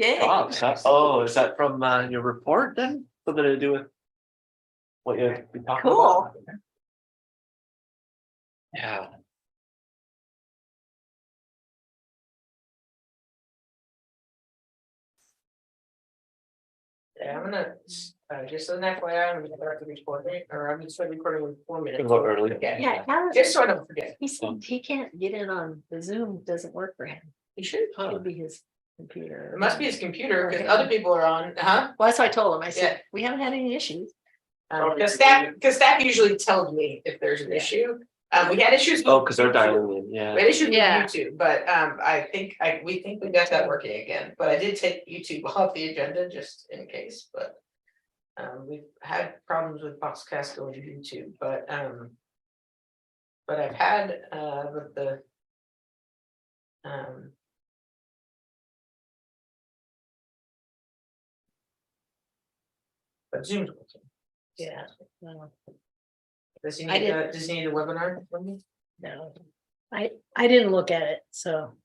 Yeah. Wow, is that from your report then? Something to do with what you've been talking Cool. about? Yeah. Yeah, I'm gonna, just an FYI, I'm gonna start the recording, or I'm gonna start recording with 4 minutes. A little early. Yeah, just so I don't forget. He said he can't get in on the Zoom, doesn't work for him. You should. It'll be his computer. It must be his computer, because other people are on, huh? Well, that's what I told him. I Yeah. said, we haven't had any issues. Because staff usually tells me if there's an issue. We had issues. Oh, because they're dialing in, yeah. We had issues with Yeah. YouTube, but we think we got that working again, but I did take YouTube off the agenda just in case, but. We've had problems with Boxcast going to YouTube, but I've had with the. But Zoom's working. Yeah. No, Does he I need didn't- does he need a webinar from me? no. I didn't look at it, so.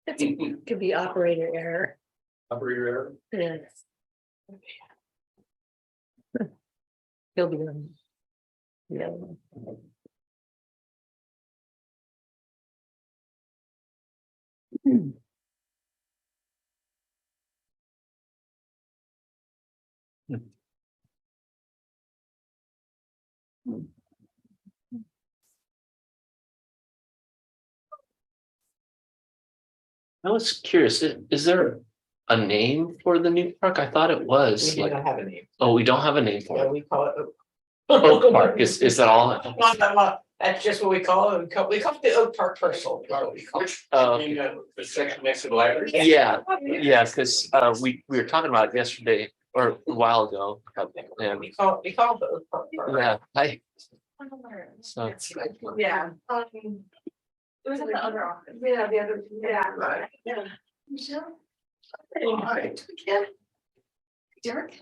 It could be operator error. Operator error. Yeah. He'll be on. Yeah. I was curious, is there a name for the new park? I thought it was We do like, not have a name. oh, we don't have a name for Yeah, it. we call it. Oak Park, is that all? That's just what we call it. We call it the Oak Park Parcel. The section next to the library? Yeah, because we were talking about it yesterday or a while ago. And We call it the Oak Park. Parcel. yeah, so Yeah. It was in the other office. Yeah, the other, yeah. Right. Yeah. Derek?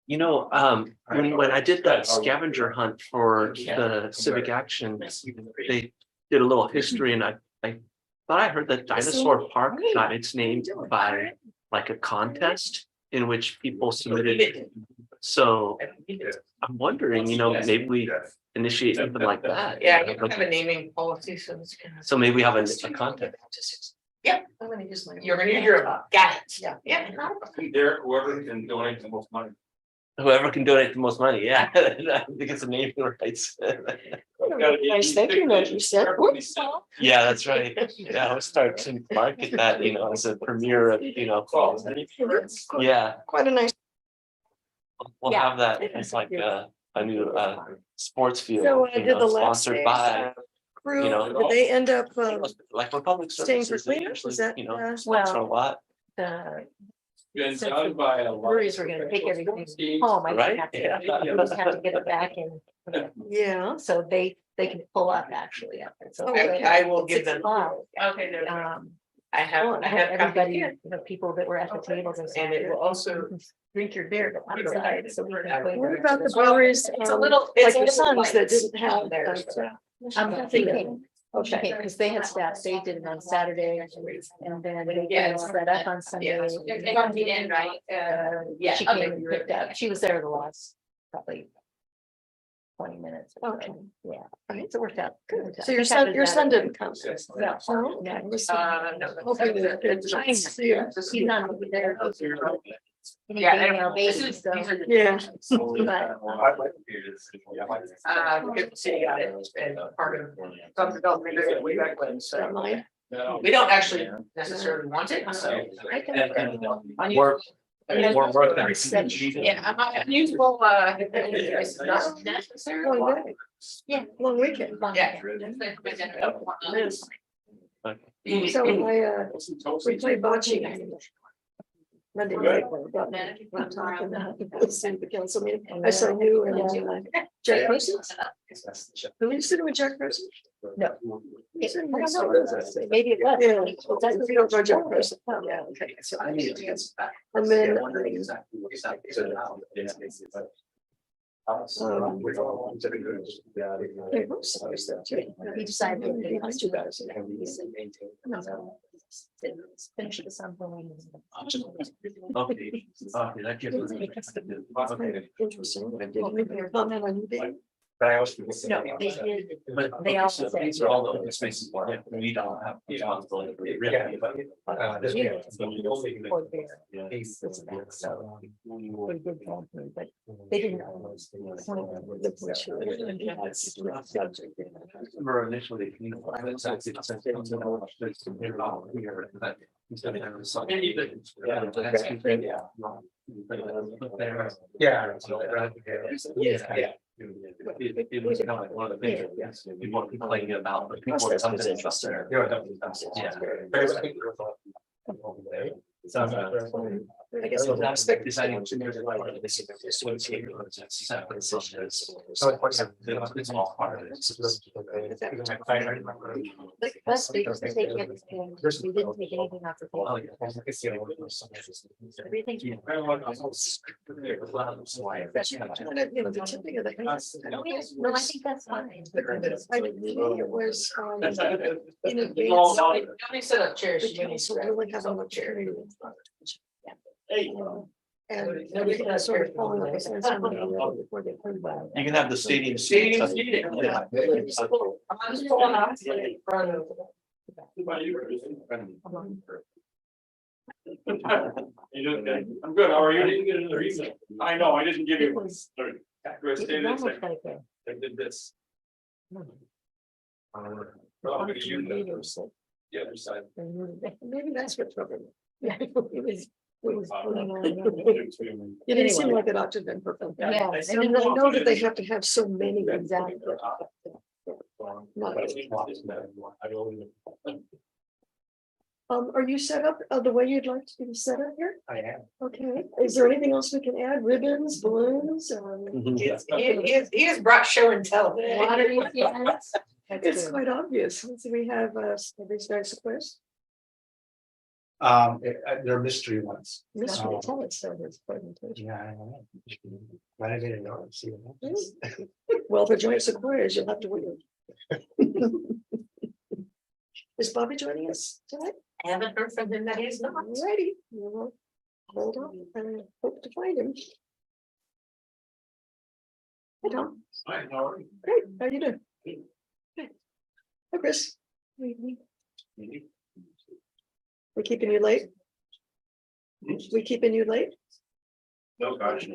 you know, when I did that scavenger hunt for the civic action, they did a little history, and I thought I heard that Dinosaur Park got its name by like a contest in which people submitted. So I'm wondering, maybe we initiate something like that. Yeah, we don't have a naming policy, so it's kind of. So maybe we have a contest. Yeah. I'm gonna use my. You're gonna use your, got it. Yeah. Yeah. Derek, whoever can donate the most money. Whoever can donate the most money, yeah. I think it's a naming rights. Nice thinking that you said. Whoops. Yeah, that's right. Yeah, I'll start to market that, as a premier of, yeah, Quite a nice. we'll Yeah. have that as like a new sports field. So I did the last sponsored day, by, Crew, you know, did they end up like Republic staying Services. for they cleanup? usually, Was that? sponsor a lot. The Been Since done by a lot. breweries were gonna take everything home, I Right? have to, Yeah. we just have to get it back in. Yeah. So they can pull up actually after. So I will give them. 6:00, Okay, there we go. I I have everybody, copies. people that were at the tables And it will also. drink your beer, but outside, so we can play. What about the breweries? It's a little- it's Like a your little sons that light didn't have there, those, so. I'm thinking, okay, because they had staff, they did it on Saturday, and then they Yeah. got set up on Sunday. They got me in, right? Yeah, She okay. came and picked up, she was there the last, probably 20 minutes. or so. Okay. Yeah, Right. so it worked out. Good. So your son didn't come. No. No? No. No. Hopefully they're good. He's not there. Yeah, Baby, this is, so. these are. Yeah. Good to see you got it, and part of some development way back when, Is so. that mine? We don't actually necessarily want it, so. I can- We're working. Yeah, I'm unusual, it's not necessarily. Oh, good. Yeah. Long weekend. Yeah. So we played bocce. Monday night. Not talking about the council meeting. I saw you and Jack Person. Who you sitting with Jack Person? No. I don't know. Maybe it was. Yeah. Well, that's- You don't know Jack Person. Yeah, okay. So I need to get. And then. Hey, whoops, I was there too. He decided to be nice to you guys. Finish this on. Okay, okay, that gives us. Interesting. Did you make a comment on you being? But I also. No, they did. But They all so say- these are all the spaces where we don't have responsibility. Really, but. This Yeah. one. Or there. So we did talk to them, but they didn't. Remember initially. Yeah. Yeah. It was kind of like one of the things people were complaining about, but people were something interested. I guess So it's that's aspect. deciding to move part of this. It's all part of it. Like us, they just take it, and we didn't take anything off the Oh, table. yeah. Everything. You know, the tipping of the hat. No, I think that's fine. I think it was, in advance. Nobody set up chairs. The you need council to- really have a much area. Hey. And everything is sort of falling like a sandstone before they play by. You can have the stadium. Stadium seats. seating. Yeah. I'm just pulling out in front of. You doing good? I'm good. How are you? I didn't get another email. I know, I didn't give It you one. was. Sorry. It almost like a. I did this. No, Oh, function you know, leaders that the other side. they knew that- Maybe that's what troubled me. Yeah, it was. It was going on. It didn't seem Anyway. like it ought to have been perfect. Yeah, I know that they have to have so many. Exactly. Are you set up the way you'd like to be set up here? I am. Okay, is there anything else we can add? Ribbons, balloons? He has brought show and tell. Water, yes. That's It's good. quite obvious. So we have these nice squares. They're mystery ones. Mystery, tell us so his presentation. Yeah, I know. But I didn't know. See what happens. Well, for joint sequoias, you'll have to wait. Is Bobby joining us tonight? I haven't heard from him that he's not. Alrighty, we'll hold on and hope to find him. Hey, Tom. I know. Great, how you doing? Good. Hi, Chris. We keeping you late? We keeping you late? No, gosh.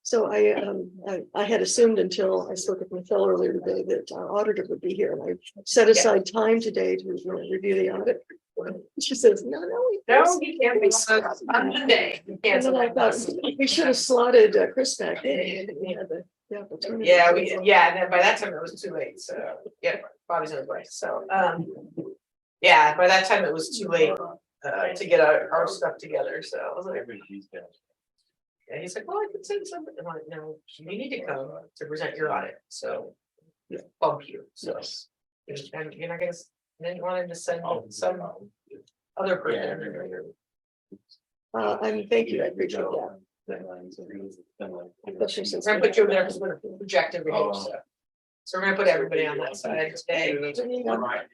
So I had assumed until I spoke with my fellow earlier today that our auditor would be here, and I set aside time today to review the audit. She says, no. No, he can't be on Monday. He And can't. then I thought, we should have slotted Chris back in. We had the opportunity. Yeah, and then by that time it was too late, so, yeah, Bobby's in place, so, yeah, by that time it was too late. To get our stuff together, so I was like, yeah, he's like, well, I could send something, I'm like, no, you need to come to present your audit, so. Bump you, so. And you're not gonna, then you wanted to send some other person. And thank you, I appreciate that. Especially since. We're gonna put you over there because we're gonna project everything, so. So we're gonna put everybody on that side today, so you're gonna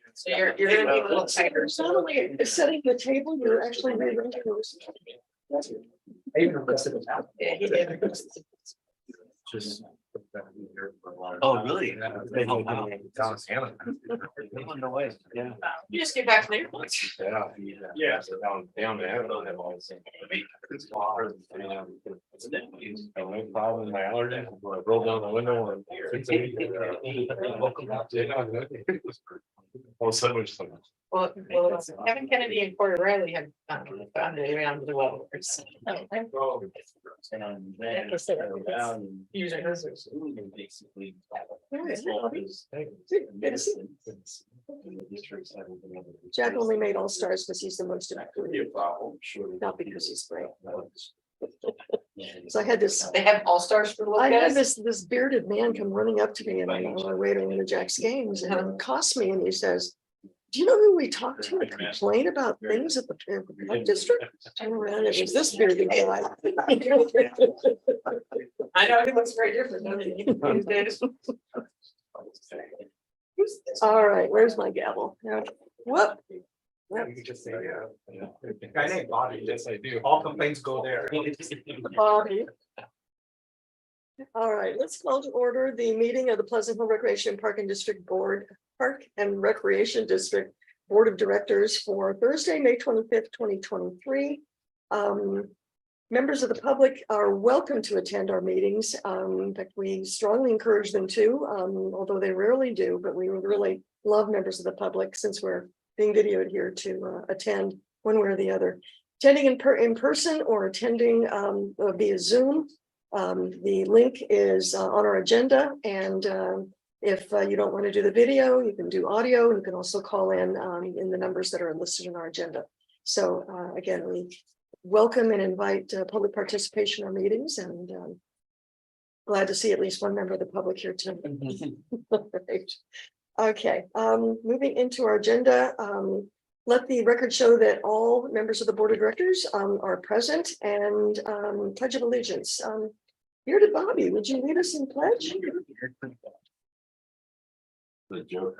be a little tighter, It's not only setting the table, you're actually rearranging those. Yeah, he did. Oh, really? Oh, wow. No way, yeah. You just get back to there. Yeah, so down there, I don't have all the same. No problem, my allergies, I rolled down the window and. All of a sudden, we're just like. Well, it's Kevin Kennedy and Corey Riley have found it around the well. Using hers. Jack only made all stars because he's the most improved, not because he's great. So I had this, They have all stars for the I little had guys. this bearded man come running up to me and on my way to one of Jack's games and it cost me and he says, Do you know who we talked to complain about things at the Park District? Turn around, it was this bearded guy. I know it looks very different, doesn't it, these days? All right, where's my gavel? Okay. Whoop. You could just say, guy named Bobby, yes, I do. All complaints go there. Bobby. All right, let's call to order the meeting of the Pleasant Hill Recreation Park and District Board, Park and Recreation District Board of Directors for Thursday, May 25th, 2023. Members of the public are welcome to attend our meetings. In fact, we strongly encourage them to, although they rarely do, but we would really love members of the public, since we're being videoed here, to attend one way or the other. Attending in person or attending via Zoom. The link is on our agenda, and if you don't want to do the video, you can do audio. You can also call in the numbers that are listed in our agenda. So again, we welcome and invite public participation in our meetings, and glad to see at least one member of the public here tonight. Right. Okay, moving into our agenda. Let the record show that all members of the board of directors are present, and pledge of allegiance. Here to Bobby, would you lead us in pledge? The joke.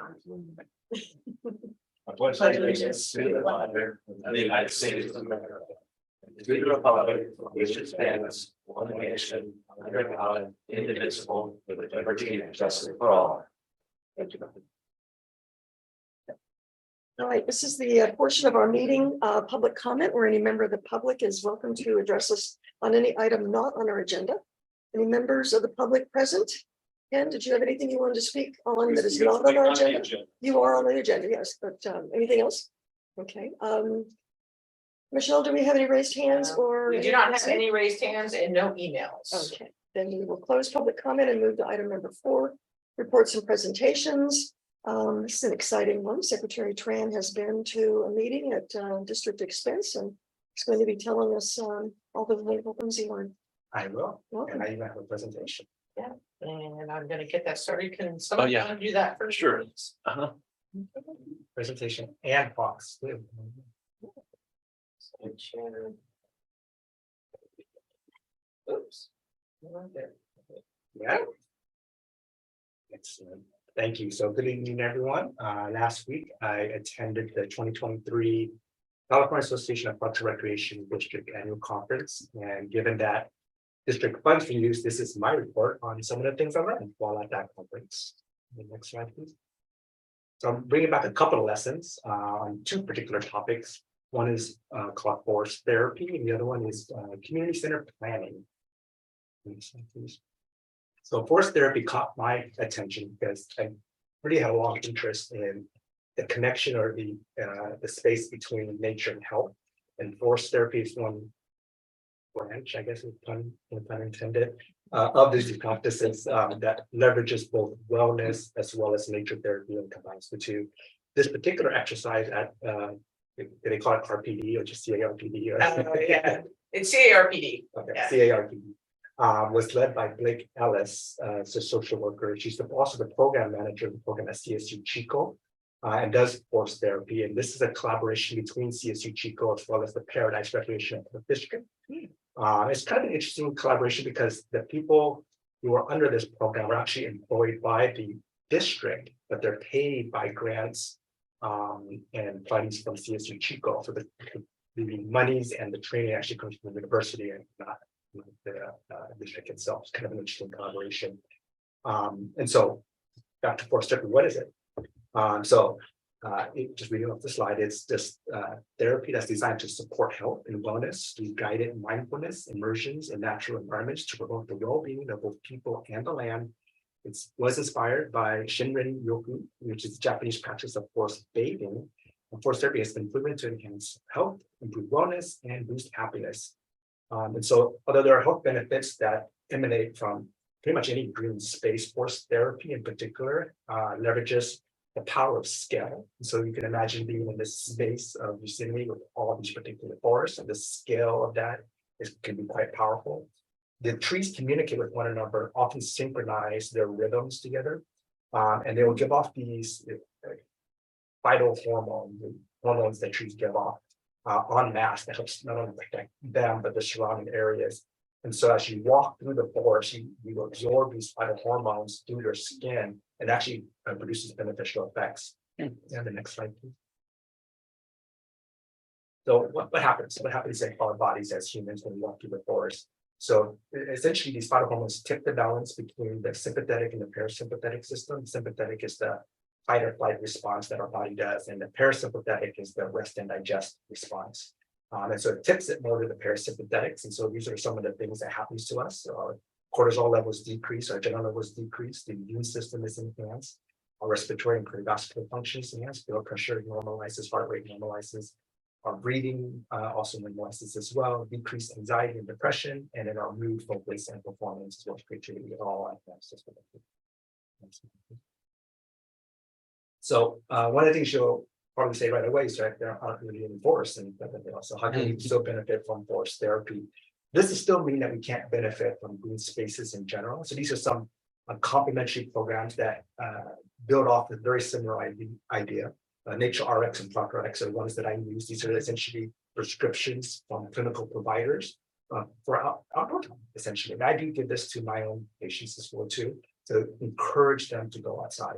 I pledge allegiance to the flag of the United States of America, to the republic for which it stands, one nation, under God, indivisible, with liberty and justice for all. Thank you. All right, this is the portion of our meeting, public comment, where any member of the public is welcome to address us on any item not on our agenda. Any members of the public present? Ken, did you have anything you wanted to speak on that is not on our agenda? You are on the agenda, yes, but anything else? Okay. Michelle, do we have any raised hands or? We do not have any raised hands and no emails. Okay, then we will close public comment and move to item number 4, reports and presentations. This is an exciting one. Secretary Tran has been to a meeting at district expense, and he's going to be telling us all the wonderful things he learned. I will, Welcome. and I even have a presentation. And I'm gonna get that started. Can someone yeah. do that first? Sure. Uh-huh. Presentation and Fox. Oops. Yeah. Excellent. Thank you. So good evening, everyone. Last week, I attended the 2023 California Association of Parks and Recreation District Annual Conference. And given that district funds for use, this is my report on some of the things I learned while at that conference. The next slide, please. So I'm bringing back a couple of lessons on 2 particular topics. One is called forest therapy, and the other one is community center planning. Next slide, please. So forest therapy caught my attention because I really had a lot of interest in the connection or the space between nature and health. And forest therapy is one branch, I guess, pun intended, of these practices that leverages both wellness as well as nature therapy and combines the two. This particular exercise at they call it RPD or just CARPD? Yeah, it's CARPD. Okay, Yeah. CARPD. Was led by Blake Ellis, as a social worker. She's also the program manager of the program at CSU Chico, and does forest therapy. And this is a collaboration between CSU Chico as well as the Paradise Recreation District. It's kind of an interesting collaboration because the people who are under this program are actually employed by the district, but they're paid by grants and funds from CSU Chico. So the monies and the training actually comes from the university and not the district itself. It's kind of an interesting collaboration. And so back to forest therapy, what is it? Just reading off the slide, it's just therapy that's designed to support health and wellness through guided mindfulness, immersions in natural environments to promote the well-being of both people and the land. It was inspired by Shinrin Yoku, which is Japanese practice of forest bathing. And forest therapy has been proven to enhance health, improve wellness, and boost happiness. And so, although there are health benefits that emanate from pretty much any green space, forest therapy in particular leverages the power of scale. And so you can imagine being in this space of Yosemite with all of these particular forests, and the scale of that can be quite powerful. The trees communicate with one another, often synchronize their rhythms together, and they will give off these phytohormone, the hormones that trees give off en masse that helps not only protect them, but the surrounding areas. And so as you walk through the forest, you absorb these phytohormones through your skin and actually produces beneficial effects. And the next slide, please. So what happens? What happens in our bodies as humans when we walk through the forest? So essentially, these phytohormones tip the balance between the sympathetic and the parasympathetic system. Sympathetic is the fight or flight response that our body does, and the parasympathetic is the rest and digest response. And so it tips it more to the parasympathetics. And so these are some of the things that happens to us. So our cortisol levels decrease, our adrenaline levels decrease, the immune system is enhanced, our respiratory and cardiovascular functions enhanced, blood pressure normalizes, heart rate normalizes, our breathing also normalizes as well, decreased anxiety and depression, and in our mood, focus, and performance as well as creativity all advances. So one of the things you'll probably say right away is that there aren't really any forests, and so how can we still benefit from forest therapy? This does still mean that we can't benefit from green spaces in general. So these are some complementary programs that build off a very similar idea. Nature RX and Plot RX are ones that I use. These are essentially prescriptions from clinical providers for outdoor time, essentially. And I do give this to my own patients as well too, to encourage them to go outside.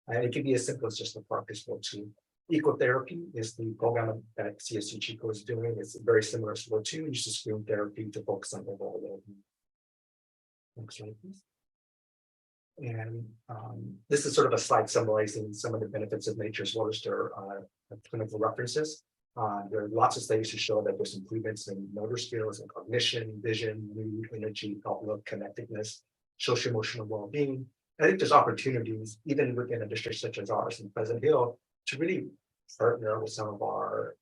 And it can be as simple as just a park as well too. Ecotherapy is the program that CSU Chico is doing. It's very similar to what too. It's just screen therapy to focus on overall well-being. Next slide, please. And this is sort of a slide summarizing some of the benefits of nature as well as their clinical references. There are lots of studies to show that there's improvements in motor skills and cognition, vision, mood, energy, outlook, connectedness, social emotional well-being. I think there's opportunities, even within a district such as ours in Pleasant Hill, to really partner with some of our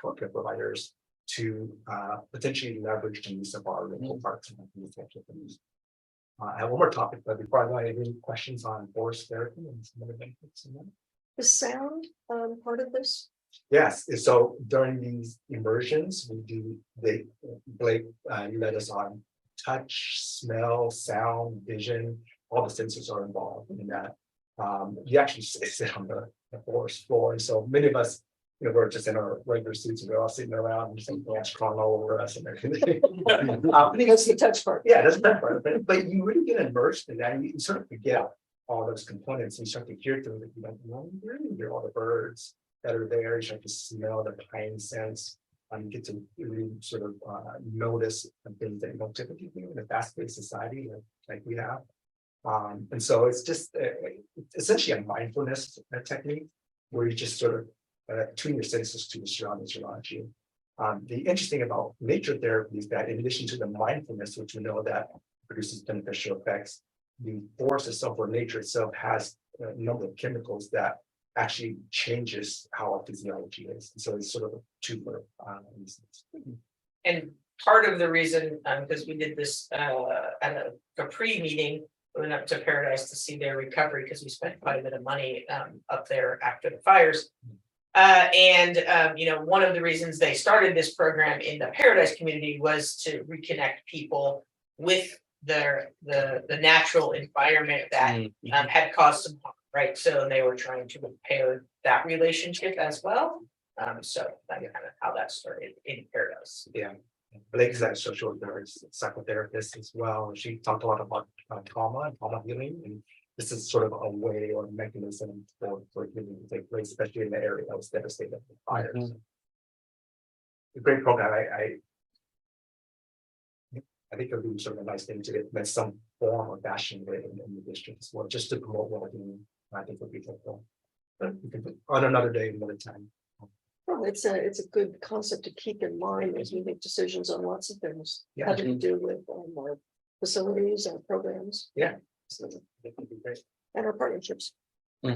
healthcare providers to potentially leverage the use of our local parks and these types of things. I have one more topic, but before I go, any questions on forest therapy and some other benefits? Is sound part of this? Yes, so during these immersions, Blake led us on touch, smell, sound, vision, all the senses are involved in that. You actually sit on the forest floor, and so many of us, we're just in our regular suits and we're all sitting around and some ants crawling all over us and everything. That's the touch part. Yeah, that's that part, but you really get immersed in that, and you sort of forget all those components, and you start to hear things that you don't know. You really hear all the birds that are there, you start to smell the pine scents, you get to really sort of notice things that you don't typically do in a fast-paced society like we have. And so it's just essentially a mindfulness technique where you just sort of tune your senses to the surroundings around you. The interesting about nature therapy is that in addition to the mindfulness, which we know that produces beneficial effects, the forest itself or nature itself has a number of chemicals that actually changes how our physiology is. And so it's sort of a two-part. And part of the reason, because we did this at a Capri meeting, we went up to Paradise to see their recovery because we spent quite a bit of money up there after the fires. One of the reasons they started this program in the Paradise community was to reconnect people with the natural environment that had caused some harm, right? So they were trying to repair that relationship as well. So that's kind of how that started in Paradise. Yeah. Blake is a social psychotherapist as well. She talked a lot about trauma and trauma healing, and this is sort of a way or a mechanism for healing to take place, especially in the area that was devastated by fires. A great program. I think it would be sort of a nice thing to get some form of fashion in the district as well, just to promote well-being. I think would be helpful. But we can put on another day, another time. Well, it's a good concept to keep in mind as we make decisions on lots of things. Yeah. Having to do with our facilities and programs. Yeah. So it would be great. And our partnerships. All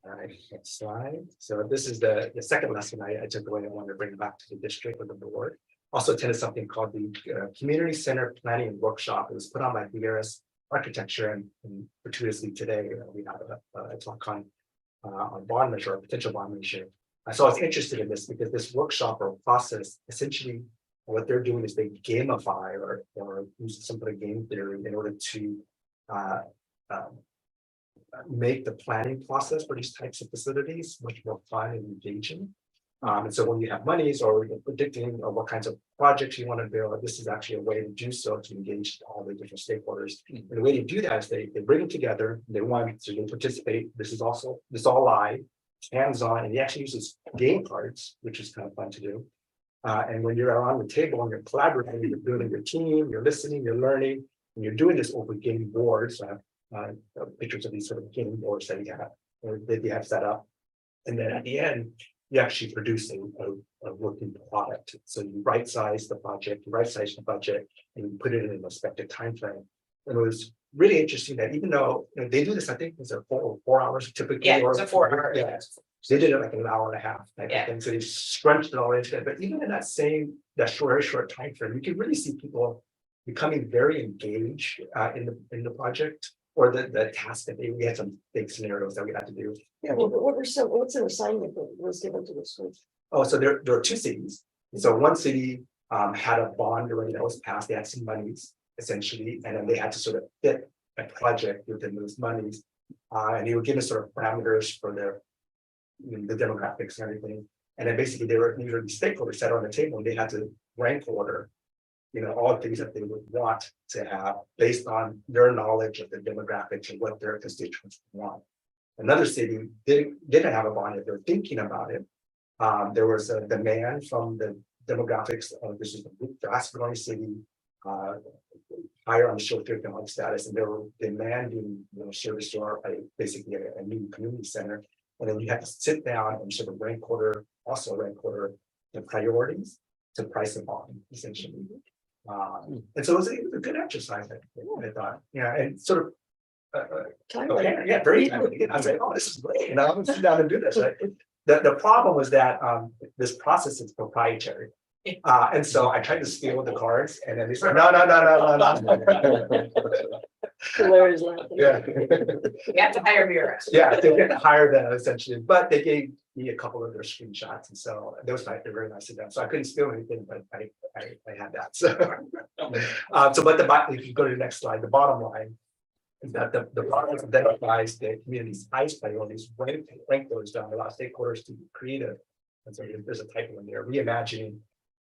right, next slide. So this is the second lesson I took away. I wanted to bring back to the district or the board. Also attended something called the Community Center Planning Workshop. It was put on by BRS Architecture, and fortuitously today we have a talk on bond measure or potential bond measure. So I was interested in this because this workshop or process, essentially what they're doing is they gamify or use some sort of game theory in order to make the planning process for these types of facilities much more fun and engaging. And so when you have monies or you're predicting or what kinds of projects you want to build, this is actually a way to do so to engage all the different stakeholders. And the way to do that is they bring them together, they want to participate. This is all live, hands-on, and he actually uses game cards, which is kind of fun to do. And when you're around the table and you're collaborating, you're building your team, you're listening, you're learning, and you're doing this over game boards. I have pictures of these sort of game boards that you have, or that you have set up. And then at the end, you're actually producing a working product. So you right size the project, you right size the budget, and you put it in an expected time frame. And it was really interesting that even though they do this, I think it's a 4 hours typically. Yeah, or it's a 4 hour. Yeah, they did it like an hour and a half type Yeah. of thing. So they scrunched it all into it. But even in that very short time frame, you can really see people becoming very engaged in the project or the task that we had some big scenarios that we had to do. Yeah, what's an assignment that was given to the school? Oh, so there are 2 cities. So one city had a bond already that was passed. They had some monies essentially, and then they had to sort of fit a project within those monies. And they were given sort of parameters for the demographics and everything. And then basically these were the stakeholders sat on the table and they had to rank order, all the things that they would want to have based on their knowledge of the demographics and what their constituents want. Another city didn't have a bond yet, they're thinking about it. There was a demand from the demographics of this is the fast growing city, higher on the socioeconomic status, and they were demanding service to basically a new community center. And then you have to sit down and sort of rank order the priorities to price them on, essentially. And so it was a good exercise, I thought. Yeah, and sort of very timely. I was like, oh, this is great. And I'm gonna sit down and do this. Right? The problem was that this process is proprietary. And so I tried to steal the cards, and then they said, no. Larry's laughing. Yeah. You have to hire Vera. Yeah, they didn't hire them essentially, but they gave me a couple of their screenshots, and so those were very nice of them. So I couldn't steal anything, but I had that. So, but if you go to the next slide, the bottom line is that the project identifies the community's highest priorities, rank those down, allow stakeholders to be creative. And so there's a typo in there, reimagining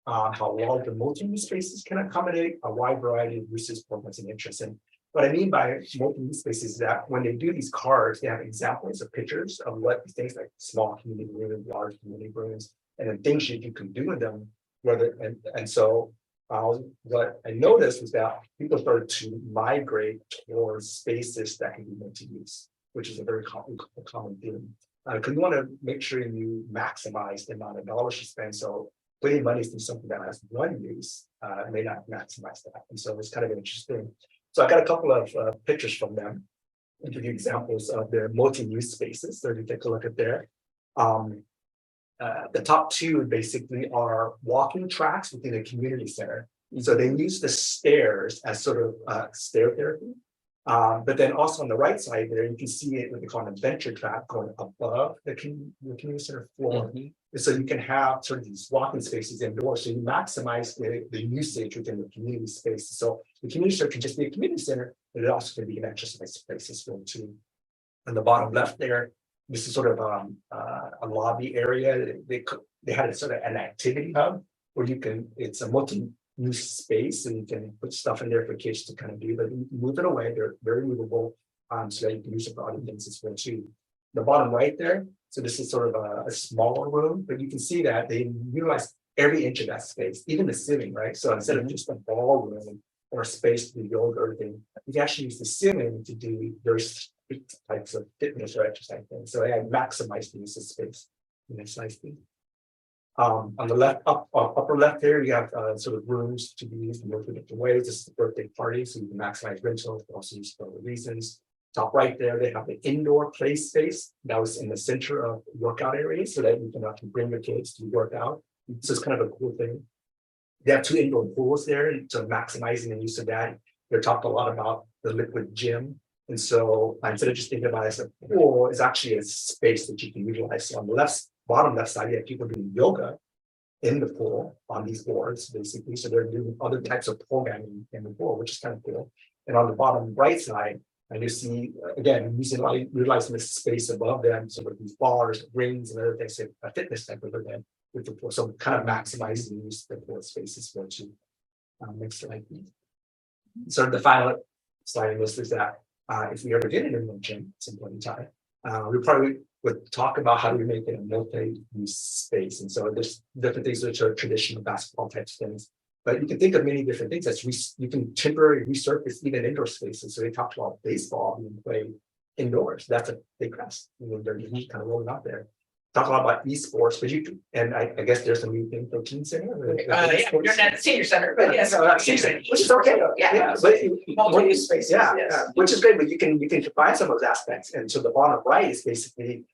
how large the multi-use spaces can accommodate a wide variety of uses, programs, and interests. And what I mean by multi-use spaces is that when they do these cards, they have examples of pictures of what things like small community rooms, large community rooms, and then things you can do with them. So what I noticed was that people started to migrate towards spaces that can be multi-use, which is a very common theme. Because you want to make sure you maximize the amount of dollars you spend. So putting money through something that has one use may not maximize that. And so it's kind of interesting. So I got a couple of pictures from them and give you examples of their multi-use spaces. So you take a look at there. The top 2 basically are walking tracks within a community center. So they use the stairs as sort of stair therapy. But then also on the right side there, you can see it what they call an adventure track going above the community center floor. And so you can have sort of these walking spaces indoors. So you maximize the usage within the community space. So the community center can just be a community center, but it also can be an exercise space as well too. On the bottom left there, this is sort of a lobby area. They had a sort of an activity hub where it's a multi-use space and you can put stuff in there for kids to kind of do, but you move it away. They're very movable, so that you can use it for other things as well too. The bottom right there, so this is sort of a smaller room, but you can see that they utilize every inch of that space, even the ceiling, right? So instead of just a ballroom or a space to do yoga or anything, you can actually use the ceiling to do various types of fitness or exercise things. So I maximize the use of space. Next slide, please. On the left, upper left there, you have sort of rooms to be used in multiple different ways. This is a birthday party, so you can maximize rentals, but also use for other reasons. Top right there, they have the indoor play space that was in the center of workout areas so that you can actually bring your kids to work out. So it's kind of a cool thing. They have 2 indoor pools there, so maximizing the use of that. They talked a lot about the liquid gym. And so instead of just thinking about it as a pool, it's actually a space that you can utilize. So on the bottom left side, you have people doing yoga in the pool on these boards, basically. So they're doing other types of programming in the pool, which is kind of cool. And on the bottom right side, And you see, again, utilizing the space above them, so with these bars, rings, and other things, a fitness type of event with the pool. So kind of maximizing use of the pool spaces for you. Next slide, please. So the final slide in this is that if we ever did an indoor gym at some point in time, we probably would talk about how do we make it a multi-use space. And so there's different things which are traditional basketball type things. But you can think of many different things that you can temporarily resurface even indoor spaces. So they talked about baseball being played indoors. That's a big grass. They're just kind of rolling out there. Talk a lot about esports, but and I guess there's a new thing for teen center. Yeah, you're not at senior center, but yes, which is okay. Yeah. But Multi-use spaces, yes. which is great. But you can combine some of those aspects. And so the bottom right is basically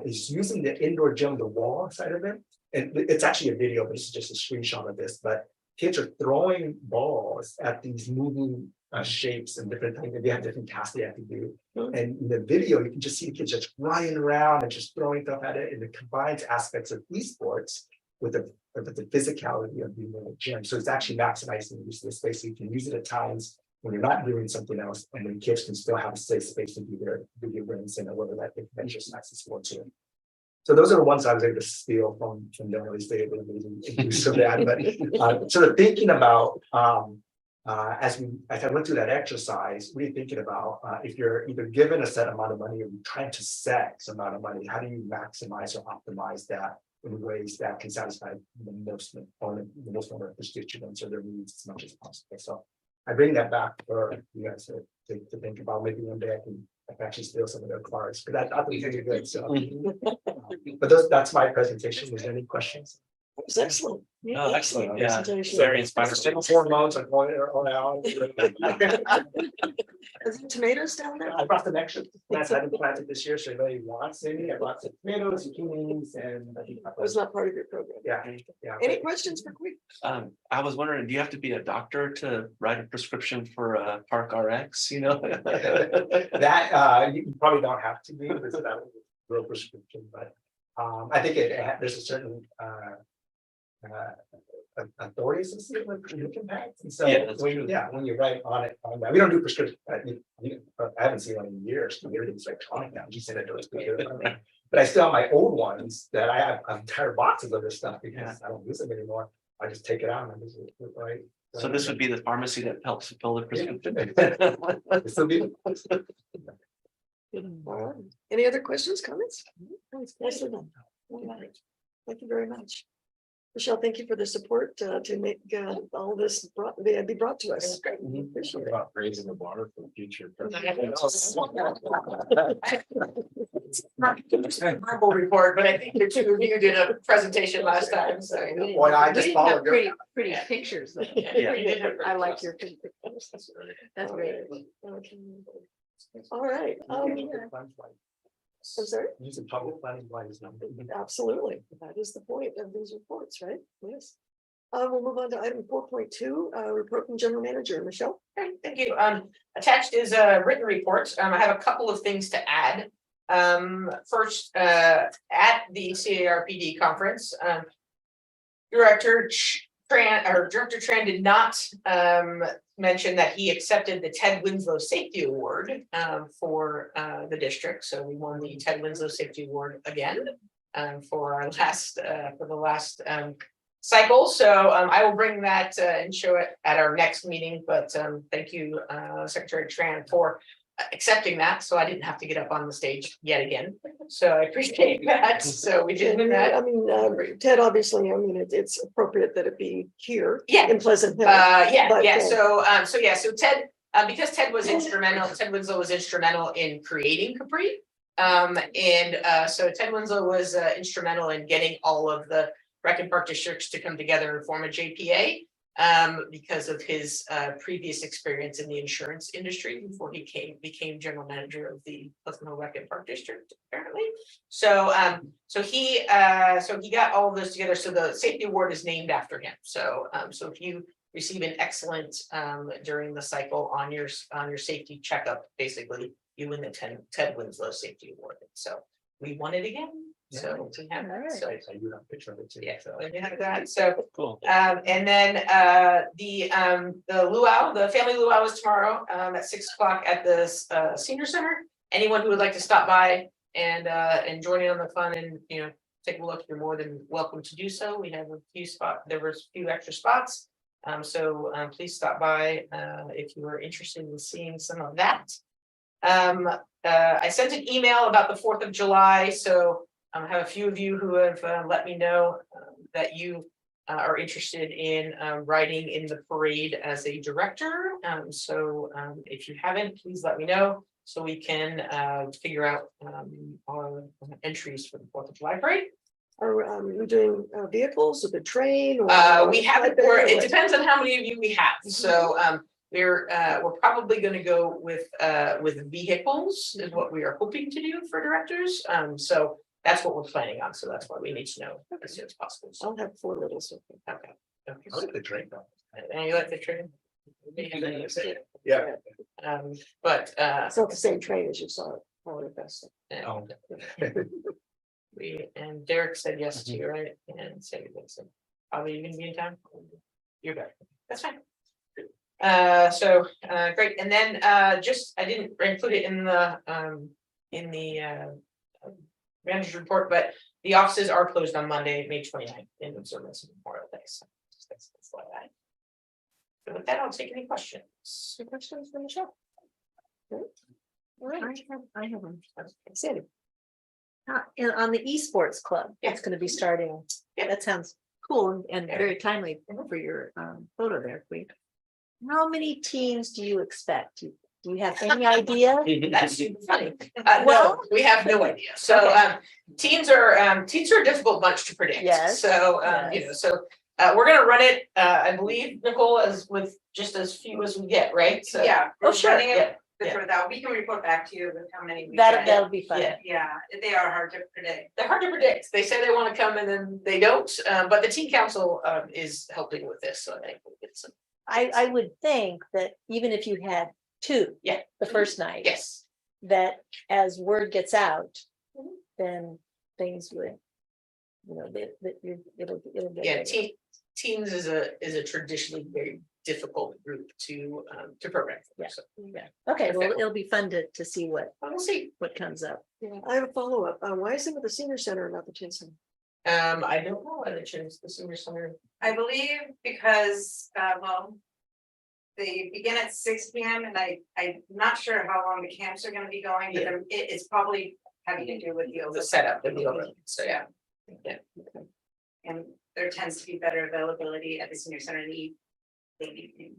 is using the indoor gym, the wall side of it. And it's actually a video, but it's just a screenshot of this. But kids are throwing balls at these moving shapes and different things, and they have different tasks they have to do. And in the video, you can just see the kids just running around and just throwing stuff at it, and it combines aspects of esports with the physicality of being in the gym. So it's actually maximizing the use of the space. So you can use it at times when you're not doing something else, and then kids can still have a safe space to do their video games and whether that they can exercise sports or. So those are the ones I was able to steal from the early stage of the use of that. But sort of thinking about as I went through that exercise, really thinking about if you're either given a set amount of money or you're trying to set some amount of money, how do you maximize or optimize that in ways that can satisfy the most number of constituents or their needs as much as possible. So I bring that back for you guys to think about. Maybe one day I can actually steal some of their cars, but I think they're good. So, but that's my presentation. Is there any questions? It was excellent. Oh, excellent. Yeah, Presentation. very inspiring. Single hormones are going on. Are there tomatoes down there? I brought some extra plants I haven't planted this year, so if anybody wants any, I brought some tomatoes, zucchinis, and I think. That was not part of your program. Yeah. Any questions for Queen? I was wondering, do you have to be a doctor to write a prescription for Park RX? That you probably don't have to be, because that was a real prescription, but I think there's a certain authority associated with clinic impacts. And so when you write on it, we don't do prescription. I haven't seen one in years. Everything's electronic now. You said it was good. But I still have my old ones that I have entire boxes of this stuff because I don't use them anymore. I just take it out and I just right. So this would be the pharmacy that helps fill the prescription. This will be. All right. Any other questions, comments? Nicely done. All right. Thank you very much. Michelle, thank you for the support to make all this be brought to us. Appreciate it. About raising the bar for the future. Verbal report, but I think the two of you did a presentation last time, so. Boy, I just followed your. Pretty pictures though. Yeah, you did have I like your pictures. That's great. Okay. All right. I'm sorry? Using public planning wise number. Absolutely. That is the point of these reports, right? Yes. We'll move on to item 4.2, report from General Manager, Michelle. Okay, thank you. Attached is a written report. I have a couple of things to add. First, at the CARPD conference, Director Tran did not mention that he accepted the Ted Winslow Safety Award for the district. So we won the Ted Winslow Safety Award again for the last cycle. So I will bring that and show it at our next meeting. But thank you, Secretary Tran, for accepting that, so I didn't have to get up on the stage yet again. So I appreciate that. So we did that. I mean, Ted, obviously, I mean, it's appropriate that it be here in Pleasant Hill. So Ted, because Ted was instrumental, Ted Winslow was instrumental in creating Capri. So Ted Winslow was instrumental in getting all of the Rec and Park districts to come together and form a JPA. Because of his previous experience in the insurance industry before he became general manager of the Pleasant Hill Rec and Park District, apparently. So he got all of this together. So the safety award is named after him. So if you receive an excellent during the cycle on your safety checkup, basically you win the Ted Winslow Safety Award. So we won it again. So to have that, so, I do have a picture of it too. yeah, So. so we have that, so. Cool. And then the luau, the family luau is tomorrow at 6 o'clock at the senior center. Anyone who would like to stop by and join in on the fun and, you know, take a look, you're more than welcome to do so. We have a few there was a few extra spots. So please stop by if you are interested in seeing some of that. I sent an email about the 4th of July, so I have a few of you who have let me know that you are interested in riding in the parade as a director. So if you haven't, please let me know so we can figure out our entries for the 4th of July parade. Are we doing vehicles with the train? Or We haven't, it depends on how many of you we have, so we're probably gonna go with vehicles is what we are hoping to do for directors. So that's what we're planning on, so that's why we need to know as soon as possible. So, I'll have 4 littles. okay. I like the train though. And you like the train? Yeah. But It's not the same train as you saw it. Probably the best. Oh. and Derek said yes to you, right? And Sandy said, probably you gonna be in town? You're back, that's fine. So great, and then just, I didn't include it in the manager's report, but the offices are closed on Monday, May 29th, in observance of Memorial Day. So that's why that. So with that, I'll take any questions. Any questions from Michelle? All right. I have them. Sandy. And on the esports club, Yeah. it's gonna be starting. Yeah. That sounds cool and Yeah. very timely for your photo there, Queen. How many teams do you expect? Do you have any idea? That's super funny. Well- No, we have no idea. So teens are a difficult bunch to predict. Yes, So you know, so we're gonna run it, I believe, Nicole, as with just as few as we get, right? So Yeah. Oh, sure. running it Yeah. For that, we can report back to you with how many. we That'll get. be fun. Yeah. Yeah, they are hard to predict. They're hard to predict. They say they want to come and then they don't. But the teen council is helping with this. So I think we'll get some. I would think that even if you had 2. Yeah. The first night. Yes. That as word gets out, Mhm. then things would, you know, it'll get. Yeah. bigger. Teens is a traditionally very difficult group to program for. Yeah. So Yeah, okay, well, it'll be fun to see we'll see. what comes up. Yeah, I have a follow-up. Why is it with the senior center and not the teen center? I don't know why they changed the senior center. I believe because, well. They begin at 6 p.m. and I'm not sure how long the camps are gonna be going, but it's probably having to do with The setup and the overlay. So yeah. And there tends to be better availability at the senior center in the evening.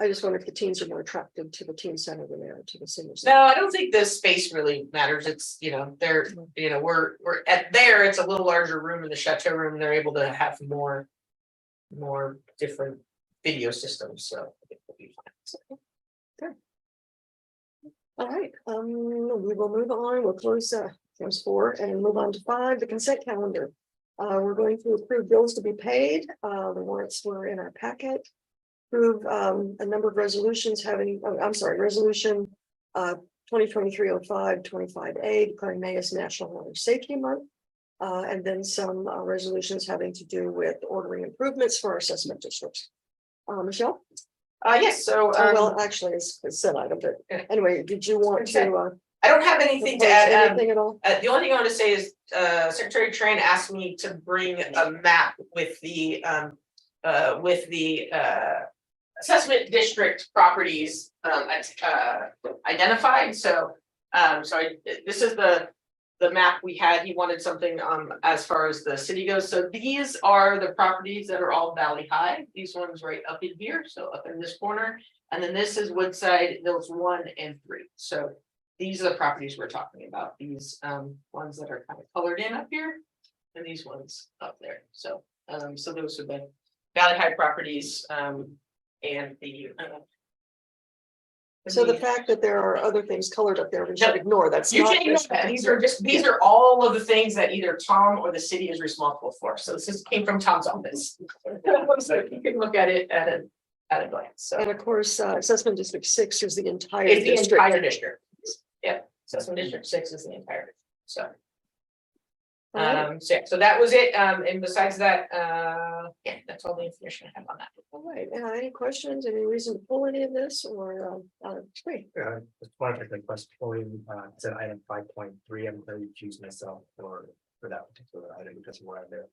I just wonder if the teens are more attracted to the teen center than they are to the senior center. No, I don't think the space really matters. It's, you know, they're, you know, we're at there, it's a little larger room in the chateau room. They're able to have more different video systems, so I think we'll be fine. All right, we will move on. We'll close 4 and move on to 5, the consent calendar. We're going to approve bills to be paid. The warrants were in our packet. Approve a number of resolutions having, resolution 2023-05-25A, declaring May as National Water Safety Month. And then some resolutions having to do with ordering improvements for our assessment districts. Michelle? Yes, so Well, actually, it's a consent item, but anyway, did you want to? I don't have anything to propose add. Anything at all? The only thing I want to say is Secretary Tran asked me to bring a map with the assessment district properties identified. So this is the map we had. He wanted something as far as the city goes. So these are the properties that are all Valley High. These ones right up in here, so up in this corner. And then this is Woodside Hills 1 and 3. So these are the properties we're talking about. These ones that are kind of colored in up here, and these ones up there. So so those are the Valley High properties and the So the fact that there are other things colored up there, we should ignore. That's you not. can ignore that. These are all of the things that either Tom or the city is responsible for. So this came from Tom's office. So you can look at it at a glance. So And of course, assessment district 6 is the entire it's the district. entire district. Yeah, assessment district 6 is the entire. So So, yeah, so that was it. And besides that, yeah, that's all the information I have on that. All right, any questions, any reason to pull any of this or, great, Just wanted to request pulling, it's an item 5.3. I'm going to recuse myself for that particular item because we're out there.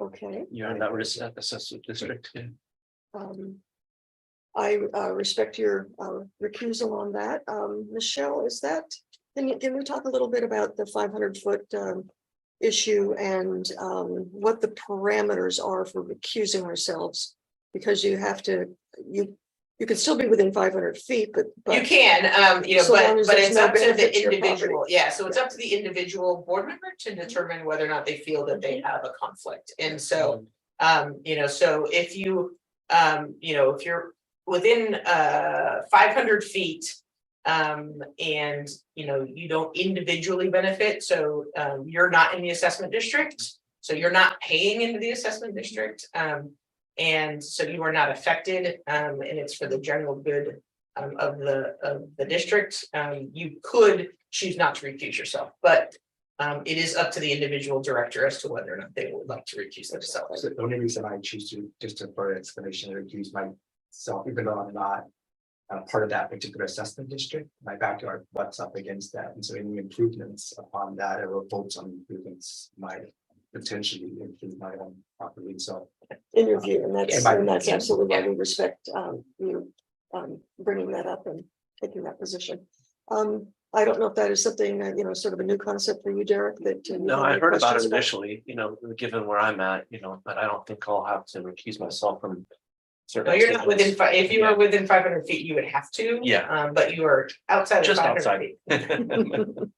okay. You're in that assessment district. Yeah. I respect your recusal on that. Michelle, is that, can we talk a little bit about the 500-foot issue and what the parameters are for recusing ourselves? Because you have to, you can still be within 500 feet, but. You can, you know, So long as but there's it's no up to benefit to the your individual, property. yeah, so it's up to the individual board member to determine whether or not they feel that they have a conflict. And so, you know, so if you, you know, if you're within 500 feet, and you know, you don't individually benefit, so you're not in the assessment district, so you're not paying into the assessment district, and so you are not affected, and it's for the general good of the district. You could choose not to recuse yourself, but it is up to the individual director as to whether or not they would like to recuse themselves. So the only reason I choose to, just to for explanation, recuse myself, even though I'm not part of that particular assessment district, my backyard butts up against that, and so any improvements upon that or votes on improvements might potentially improve my own property. So In your view, and that's, Yeah. and that's absolutely why Yeah. we respect you bringing that up and taking that position. I don't know if that is something, you know, sort of a new concept for you, Derek, that. you No, have I any heard about it questions initially, you know, given where I'm at, you know, but I don't think I'll have to recuse myself from. certain No, you're not within activities. if you are within 500 feet, you would have to. Yeah. But you are outside of Just 500 outside. feet.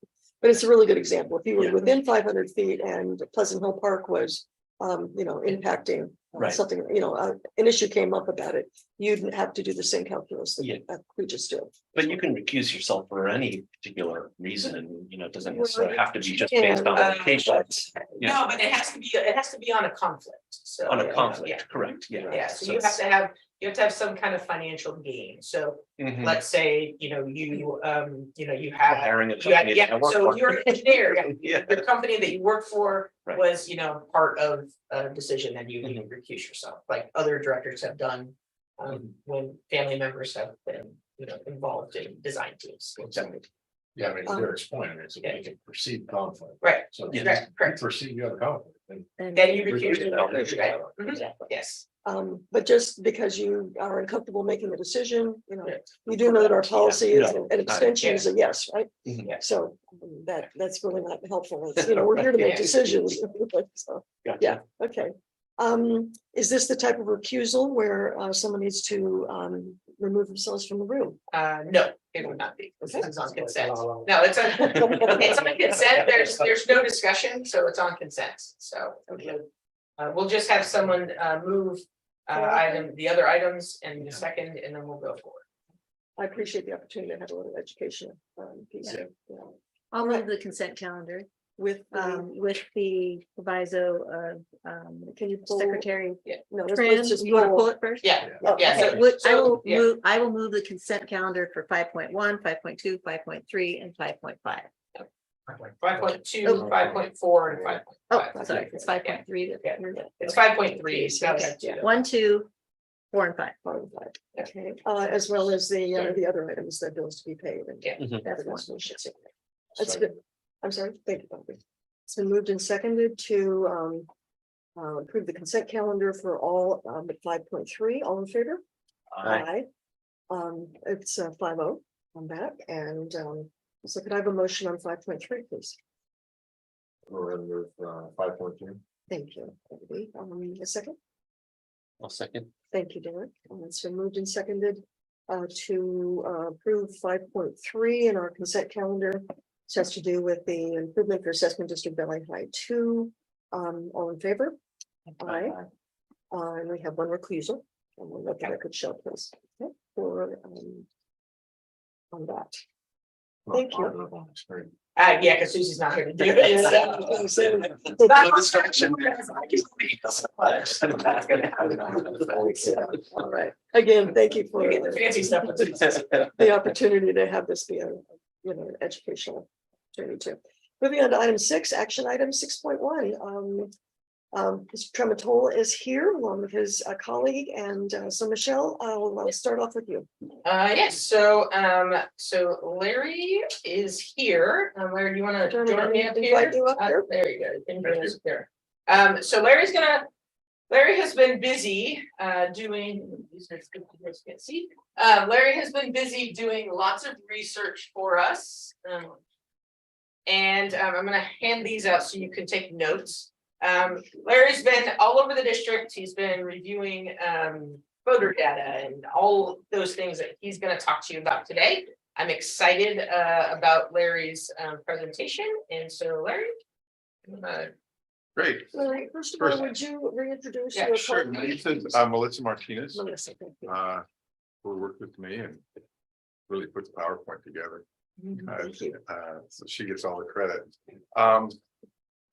But it's a really good example. If you were Yeah. within 500 feet and Pleasant Hill Park was, you know, impacting Right. something, you know, an issue came up about it, you'd have to do the same calculus Yeah. that we just did. But you can recuse yourself for any particular reason, you know, it doesn't Well, necessarily have to be just you based on can, location. but- Yeah. No, but it has to be on a conflict, so. On a Yeah. conflict, correct, yeah. Yeah, so you have to have some kind of financial gain, so Mhm. let's say, you know, you have. Hiring a You had, company. yeah, I work so for. you're an engineer, yeah, Yeah. the company that you work for Right. was, you know, part of a decision that you need to recuse yourself, like other directors have done. When family members have been, you know, involved in design teams. Exactly. Yeah, I mean, Derek's point is if we can perceive conflict. Right, So if Yeah. you correct. perceive you have a conflict, then. Then you recuse Recuse yourself, yourself. right? Mhm. Yes. But just because you are uncomfortable making a decision, you know, Yeah. you do know that our policy is no, an abstention is a yes, right? Mhm. Yeah. So that's really not helpful. It's, you know, we're here to make Yeah. decisions. So, Gotcha. yeah, okay. Is this the type of recusal where someone needs to remove themselves from the room? No, it would not be, this is on consent. No. No, it's on consent, there's no discussion, so it's on consent, so. We'll just have someone move the other items and Yeah. second, and then we'll go forward. I appreciate the opportunity to have a little education piece. Yeah. You know, I'll move the consent calendar with, with the proviso of can you pull? Secretary No, Tran. let's just You want to pull pull. it first? Yeah, Oh, yeah, okay. so, I will move the consent calendar for 5.1, 5.2, 5.3, and 5.5. 5.2, Oh. 5.4, and 5.5. Oh, sorry, it's 5.3. It's 5.3. It's got Okay, that too. 1, 2, 4, and 5. Okay, as well as the other items that bills to be paid and. Yeah. Mhm. That's one. That's Second. good. I'm sorry, thank you, Bobby. It's been moved and seconded to approve the consent calendar for all but 5.3, all in favor? Aye. It's 5-0 on that, and so could I have a motion on 5.3, please? We're in with 5.2. Thank you. Andy. A second. I'll second. Thank you, Derek. It's been moved and seconded to approve 5.3 in our consent calendar. This has to do with the improvement for assessment district Valley High 2. All in favor? Aye. And we have one recusal. And we'll let the record show, please. Okay, for on that. Thank you. Yeah, because Susie's not here to do it. so. No distraction. All right. Again, thank you for We get the fancy stuff. the opportunity to have this be a, you know, educational opportunity to. Moving on to item 6, action item 6.1. Mr. Trematola is here along with his colleague, and so Michelle, I'll start off with you. Yes, so Larry is here. Larry, do you wanna join me up here? Invite you up here. There you go. You can join us up there. So Larry has been busy, doing, these are good, you guys can't see. Larry has been busy doing lots of research for us. And I'm gonna hand these out so you can take notes. Larry's been all over the district. He's been reviewing voter data and all those things that he's gonna talk to you about today. I'm excited about Larry's presentation, and so Larry. Great. Larry, first of all, would you reintroduce Yeah, your Sure. partner? Melissa Martinez, Melissa, thank you. who worked with me and really put the PowerPoint together. Thank you. So she gets all the credit.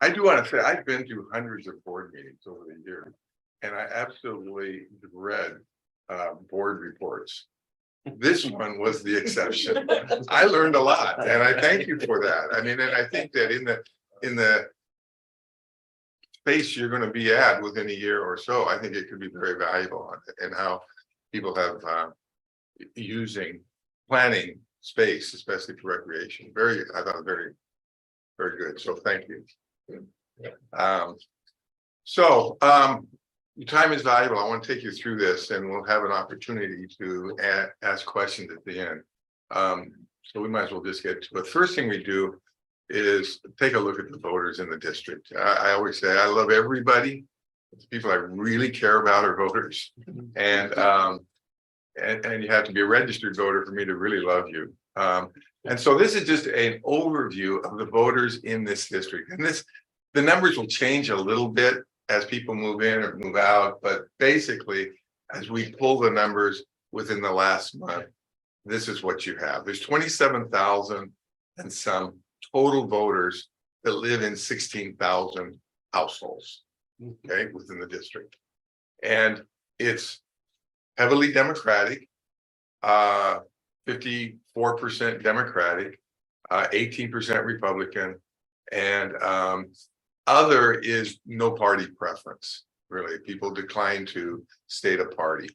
I do want to say, I've been to hundreds of board meetings over the years, and I absolutely read board reports. This one was the exception. I learned a lot, and I thank you for that. I mean, and I think that in the space you're going to be at within a year or so, I think it could be very valuable and how people have using planning space, especially for recreation. I thought very, very good. So thank you. Your time is valuable. I want to take you through this, and we'll have an opportunity to ask questions at the end. So we might as well just get to it. First thing we do is take a look at the voters in the district. I always say I love everybody. The people I really care about are voters, and you have to be a registered voter for me to really love you. And so this is just an overview of the voters in this district, and the numbers will change a little bit as people move in or move out, but basically, as we pull the numbers within the last month, this is what you have. There's 27,000 and some total voters that live in 16,000 households, okay, within the district. And it's heavily Democratic, 54% Democratic, 18% Republican, and other is no party preference, really. People decline to state a party.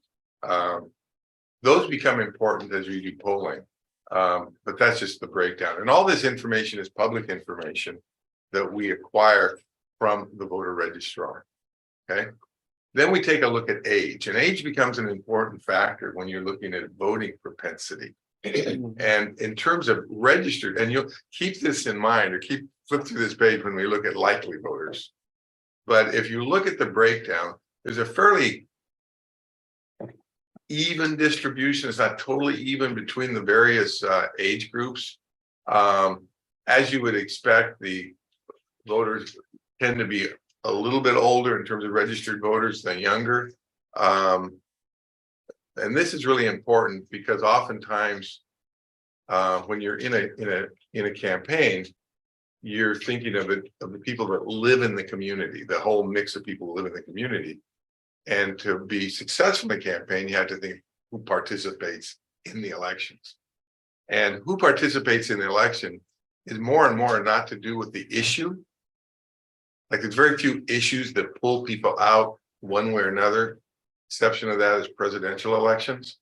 Those become important as we do polling, but that's just the breakdown. And all this information is public information that we acquire from the voter registrar, okay? Then we take a look at age, and age becomes an important factor when you're looking at voting propensity. And in terms of registered, and you'll keep this in mind, or flip through this page when we look at likely voters. But if you look at the breakdown, there's a fairly even distribution. It's not totally even between the various age groups. As you would expect, the voters tend to be a little bit older in terms of registered voters than younger. And this is really important because oftentimes when you're in a campaign, you're thinking of the people that live in the community, the whole mix of people who live in the community. And to be successful in the campaign, you have to think who participates in the elections. And who participates in the election is more and more not to do with the issue. Like there's very few issues that pull people out one way or another. Exception of that is presidential elections.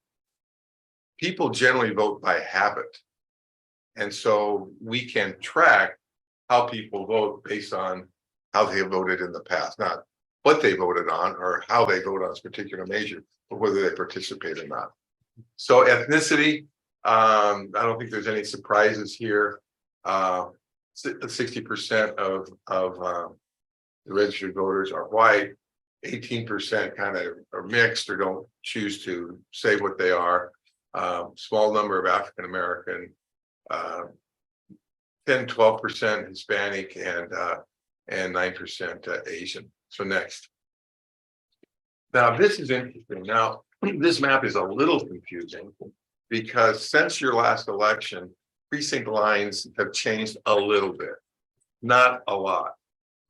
People generally vote by habit. And so we can track how people vote based on how they have voted in the past, not what they voted on or how they vote on this particular measure, but whether they participate or not. So ethnicity, I don't think there's any surprises here. 60% of the registered voters are white, 18% kind of are mixed or don't choose to say what they are. Small number of African American, 10-12% Hispanic, and 9% Asian. So next. Now this is interesting. Now this map is a little confusing because since your last election, precinct lines have changed a little bit, not a lot,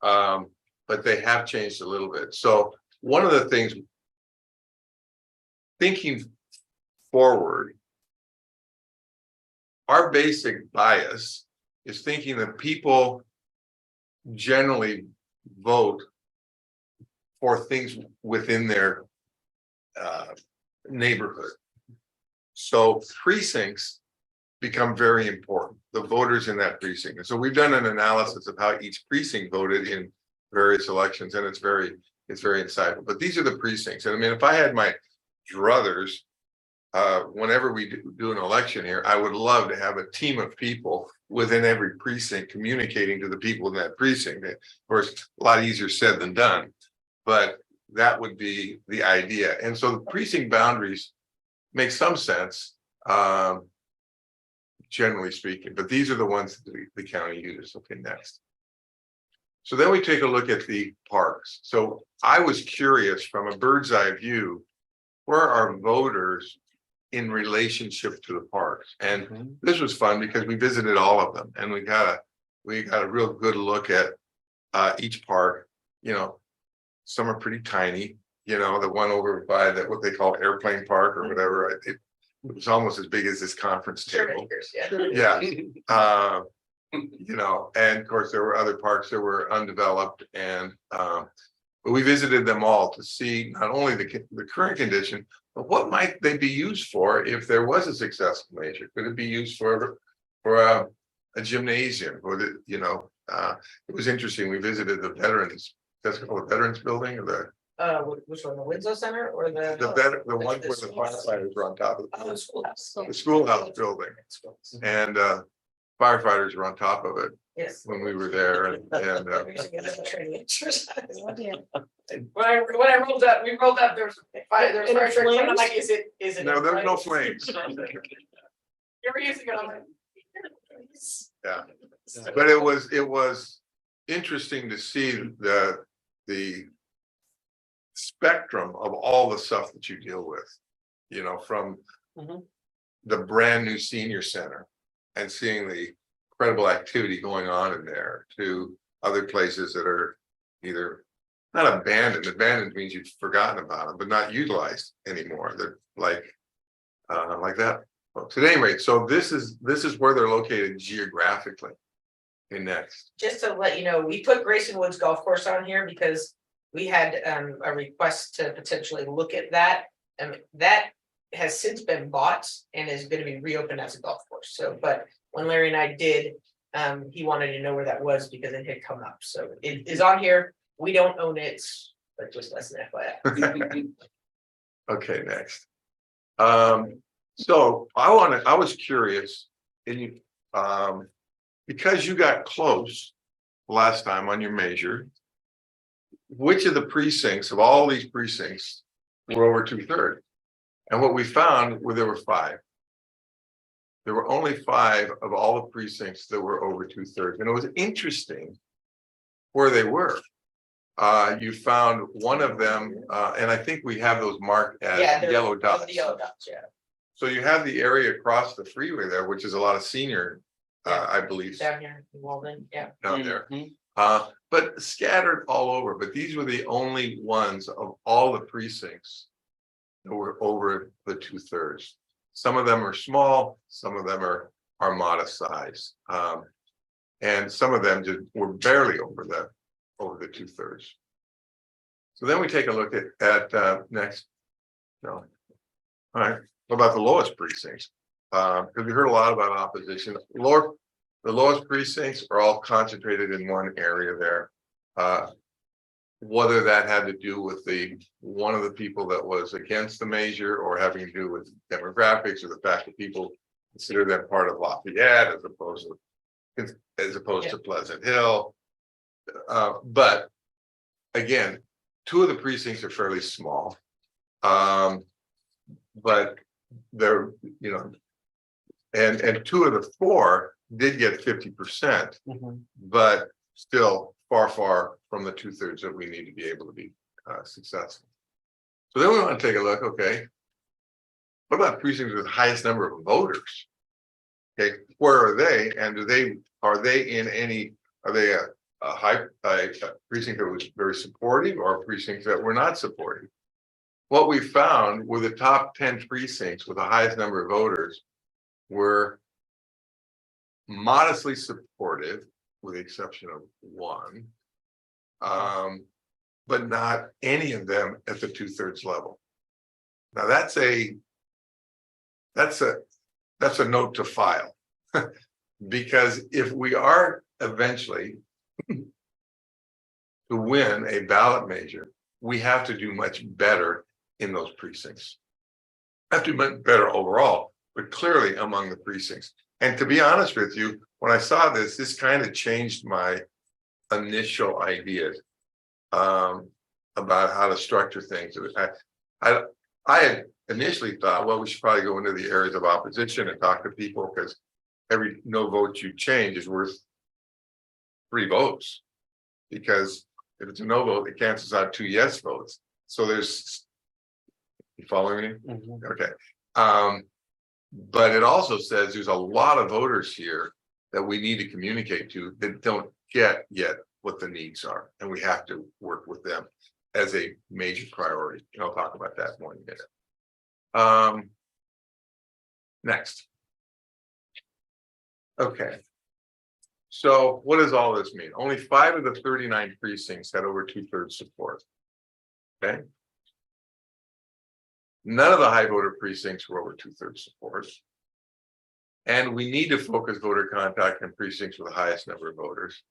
but they have changed a little bit. So one of the things, thinking forward, our basic bias is thinking that people generally vote for things within their neighborhood. So precincts become very important, the voters in that precinct. And so we've done an analysis of how each precinct voted in various elections, and it's very insightful. But these are the precincts. And I mean, if I had my druthers, whenever we do an election here, I would love to have a team of people within every precinct communicating to the people in that precinct. Of course, a lot easier said than done, but that would be the idea. And so the precinct boundaries make some sense, generally speaking, but these are the ones that the county uses. Okay, next. So then we take a look at the parks. So I was curious from a bird's eye view, where are voters in relationship to the parks? And this was fun because we visited all of them, and we got a real good look at each park. You know, some are pretty tiny. You know, the one over by that what they call Airplane Park or whatever. It was almost as big as this conference table. Yeah. You know, and of course there were other parks that were undeveloped, and but we visited them all to see not only the current condition, but what might they be used for if there was a successful measure. Could it be used for a gymnasium? Or the, you know, it was interesting. We visited the veterans. That's called the Veterans Building, or the which one, the Winslow Center or the? the one where the firefighters were on top of Oh, the schoolhouse. the schoolhouse building, and firefighters were on top of it Yes. when we were there, and We used to get a training exercise. When I rolled up, we rolled up, there's fire trucks, and I'm like, is it? no, there's no flames? flames. You were using it on my. Yeah, but it was interesting to see the spectrum of all the stuff that you deal with, you know, from the brand new senior center and seeing the incredible activity going on in there to other places that are either not abandoned. Abandoned means you've forgotten about them, but not utilized anymore. They're like that. Well, at any rate, so this is where they're located geographically. Okay, next. Just to let you know, we put Grayson Woods Golf Course on here because we had a request to potentially look at that. And that has since been bought and is going to be reopened as a golf course. So, but when Larry and I did, he wanted to know where that was because it had come up. So it is on here. We don't own it, but just less than FYI. Okay, next. So I was curious, and because you got close last time on your measure, which of the precincts of all these precincts were over 2/3? And what we found were there were 5. There were only 5 of all the precincts that were over 2/3, and it was interesting where they were. You found one of them, and I think we have those marked as Yeah, yellow dots. The yellow dots, yeah. So you have the area across the freeway there, which is a lot of senior, I believe, Down here in Walden, yeah. down there. But scattered all over. But these were the only ones of all the precincts that were over the 2/3. Some of them are small, some of them are modest size. And some of them just were barely over the 2/3. So then we take a look at next. No. All right. What about the lowest precincts? Because we heard a lot about opposition. The lowest precincts are all concentrated in one area there. Whether that had to do with one of the people that was against the measure, or having to do with demographics, or the fact that people consider them part of Lafayette as opposed to Pleasant Hill. But again, 2 of the precincts are fairly small. But they're, you know, and 2 of the 4 did get 50%, but still far from the 2/3 that we need to be able to be successful. So then we want to take a look. Okay, what about precincts with the highest number of voters? Okay, where are they, and are they a precinct that was very supportive, or precincts that were not supportive? What we found were the top 10 precincts with the highest number of voters were modestly supportive, with the exception of one. But not any of them at the 2/3 level. Now that's a note to file. Because if we are eventually to win a ballot measure, we have to do much better in those precincts. Have to do much better overall, but clearly among the precincts. And to be honest with you, when I saw this kind of changed my initial ideas about how to structure things. I had initially thought, well, we should probably go into the areas of opposition and talk to people, because every no vote you change is worth 3 votes. Because if it's a no vote, it cancels out 2 yes votes. So there's, you following me? Okay. But it also says there's a lot of voters here that we need to communicate to that don't get yet what the needs are, and we have to work with them as a major priority. And I'll talk about that more in a minute. Next. Okay. So what does all this mean? Only 5 of the 39 precincts had over 2/3 support. Okay. None of the high voter precincts were over 2/3 support. And we need to focus voter contact in precincts with the highest number of voters.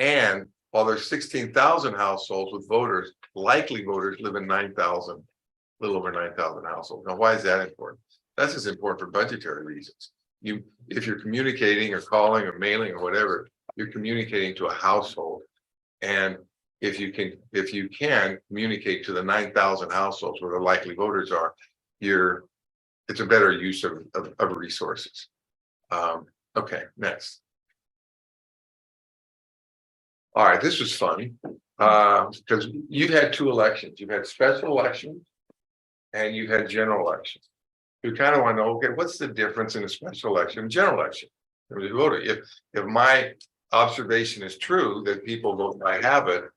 And while there's 16,000 households with voters, likely voters live in 9,000, a little over 9,000 households. Now, why is that important? That's just important for budgetary reasons. If you're communicating or calling or mailing or whatever, you're communicating to a household. And if you can communicate to the 9,000 households where the likely voters are, it's a better use of resources. Okay, next. All right, this was fun because you've had 2 elections. You've had special elections and you've had general elections. You kind of want to know, okay, what's the difference in a special election and general election? If my observation is true that people vote by habit,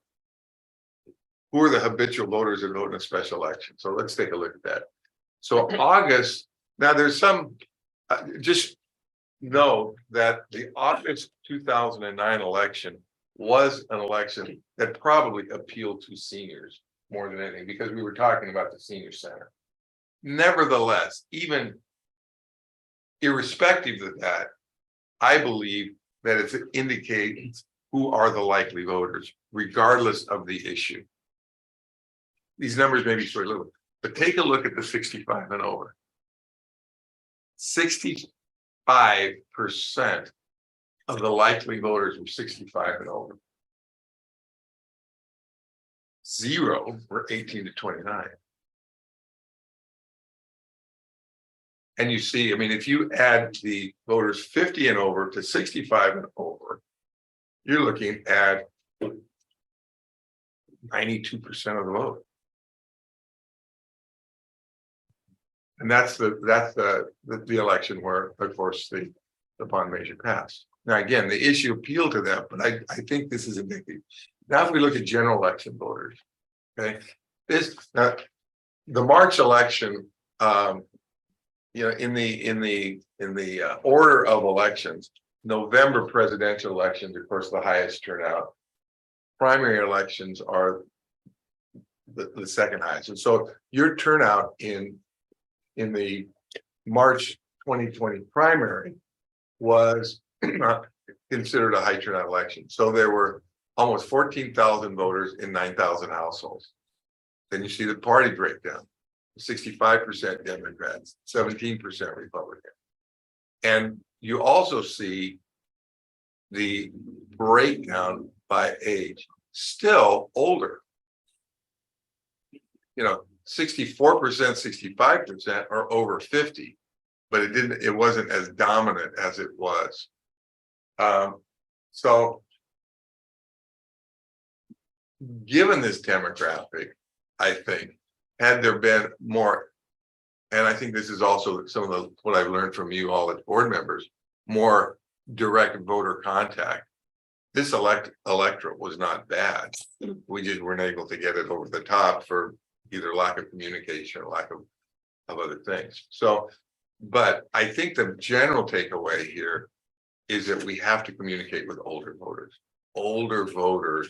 who are the habitual voters that vote in a special election? So let's take a look at that. So August, now there's some, just know that the August 2009 election was an election that probably appealed to seniors more than anything, because we were talking about the senior center. Nevertheless, even irrespective of that, I believe that it indicates who are the likely voters, regardless of the issue. These numbers may be sort of little, but take a look at the 65 and over. 65% of the likely voters were 65 and over. 0 were 18 to 29. And you see, I mean, if you add the voters 50 and over to 65 and over, you're looking at 92% of the vote. And that's the election where, of course, the bond measure passed. Now, again, the issue appealed to them, but I think this is indicative. Now, if we look at general election voters, okay, the March election, you know, in the order of elections, November presidential elections, of course, the highest turnout. Primary elections are the second highest, and so your turnout in the March 2020 primary was considered a high turnout election. So there were almost 14,000 voters in 9,000 households. Then you see the party breakdown: 65% Democrats, 17% Republican. And you also see the breakdown by age, still older. You know, 64%, 65% are over 50, but it wasn't as dominant as it was. So given this demographic, I think, had there been more, and I think this is also some of what I've learned from you all as board members, more direct voter contact, this electorate was not bad. We just weren't able to get it over the top for either lack of communication or lack of other things. So, but I think the general takeaway here is that we have to communicate with older voters. Older voters,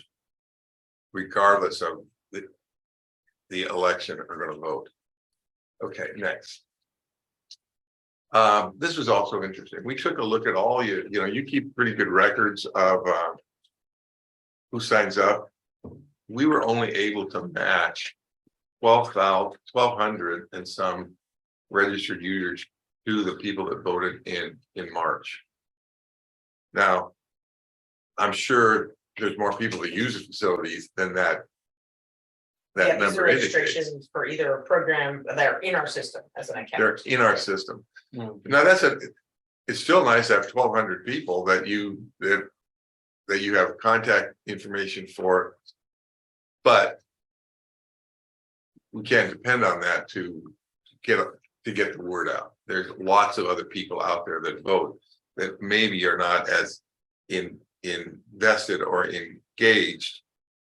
regardless of the election, are gonna vote. Okay, next. This was also interesting. We took a look at all you know, you keep pretty good records of who signs up. We were only able to match 1,200 and some registered users to the people that voted in March. Now, I'm sure there's more people that use the facilities than that. Yeah, That these are number indicates. registrations for either a program, they're in our system as an account. They're in our system. Mm. Now, it's still nice to have 1,200 people that you have contact information for. But we can't depend on that to get the word out. There's lots of other people out there that vote that maybe are not as invested or engaged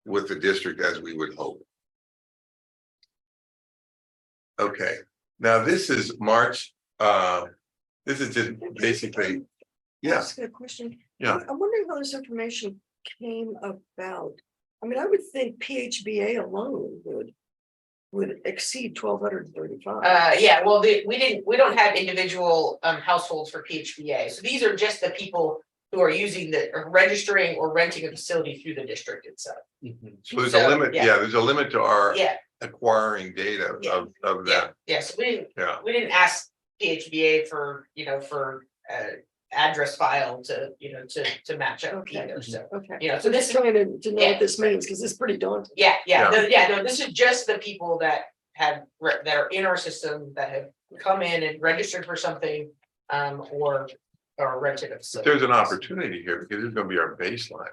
with the district as we would hope. Okay, now this is March. This is just basically, yeah, Ask a question. Yeah. I'm wondering how this information came about. I mean, I would think PHBA alone would exceed 1,235. Yeah, well, we don't have individual households for PHBA, so these are just the people who are are registering or renting a facility through the district itself. so there's So, a limit, yeah. yeah, there's a limit to our Yeah, acquiring data Yeah. of yeah, that, yeah, so yeah. we didn't ask PHBA for, address file to, to match up Okay. either, so. Okay. So I'm this just trying to know yeah. what this means, because it's pretty daunting. Yeah, Yeah. no, this is just the people that that are in our system that have come in and registered for something, or rented a But facility. there's an opportunity here because it's gonna be our baseline.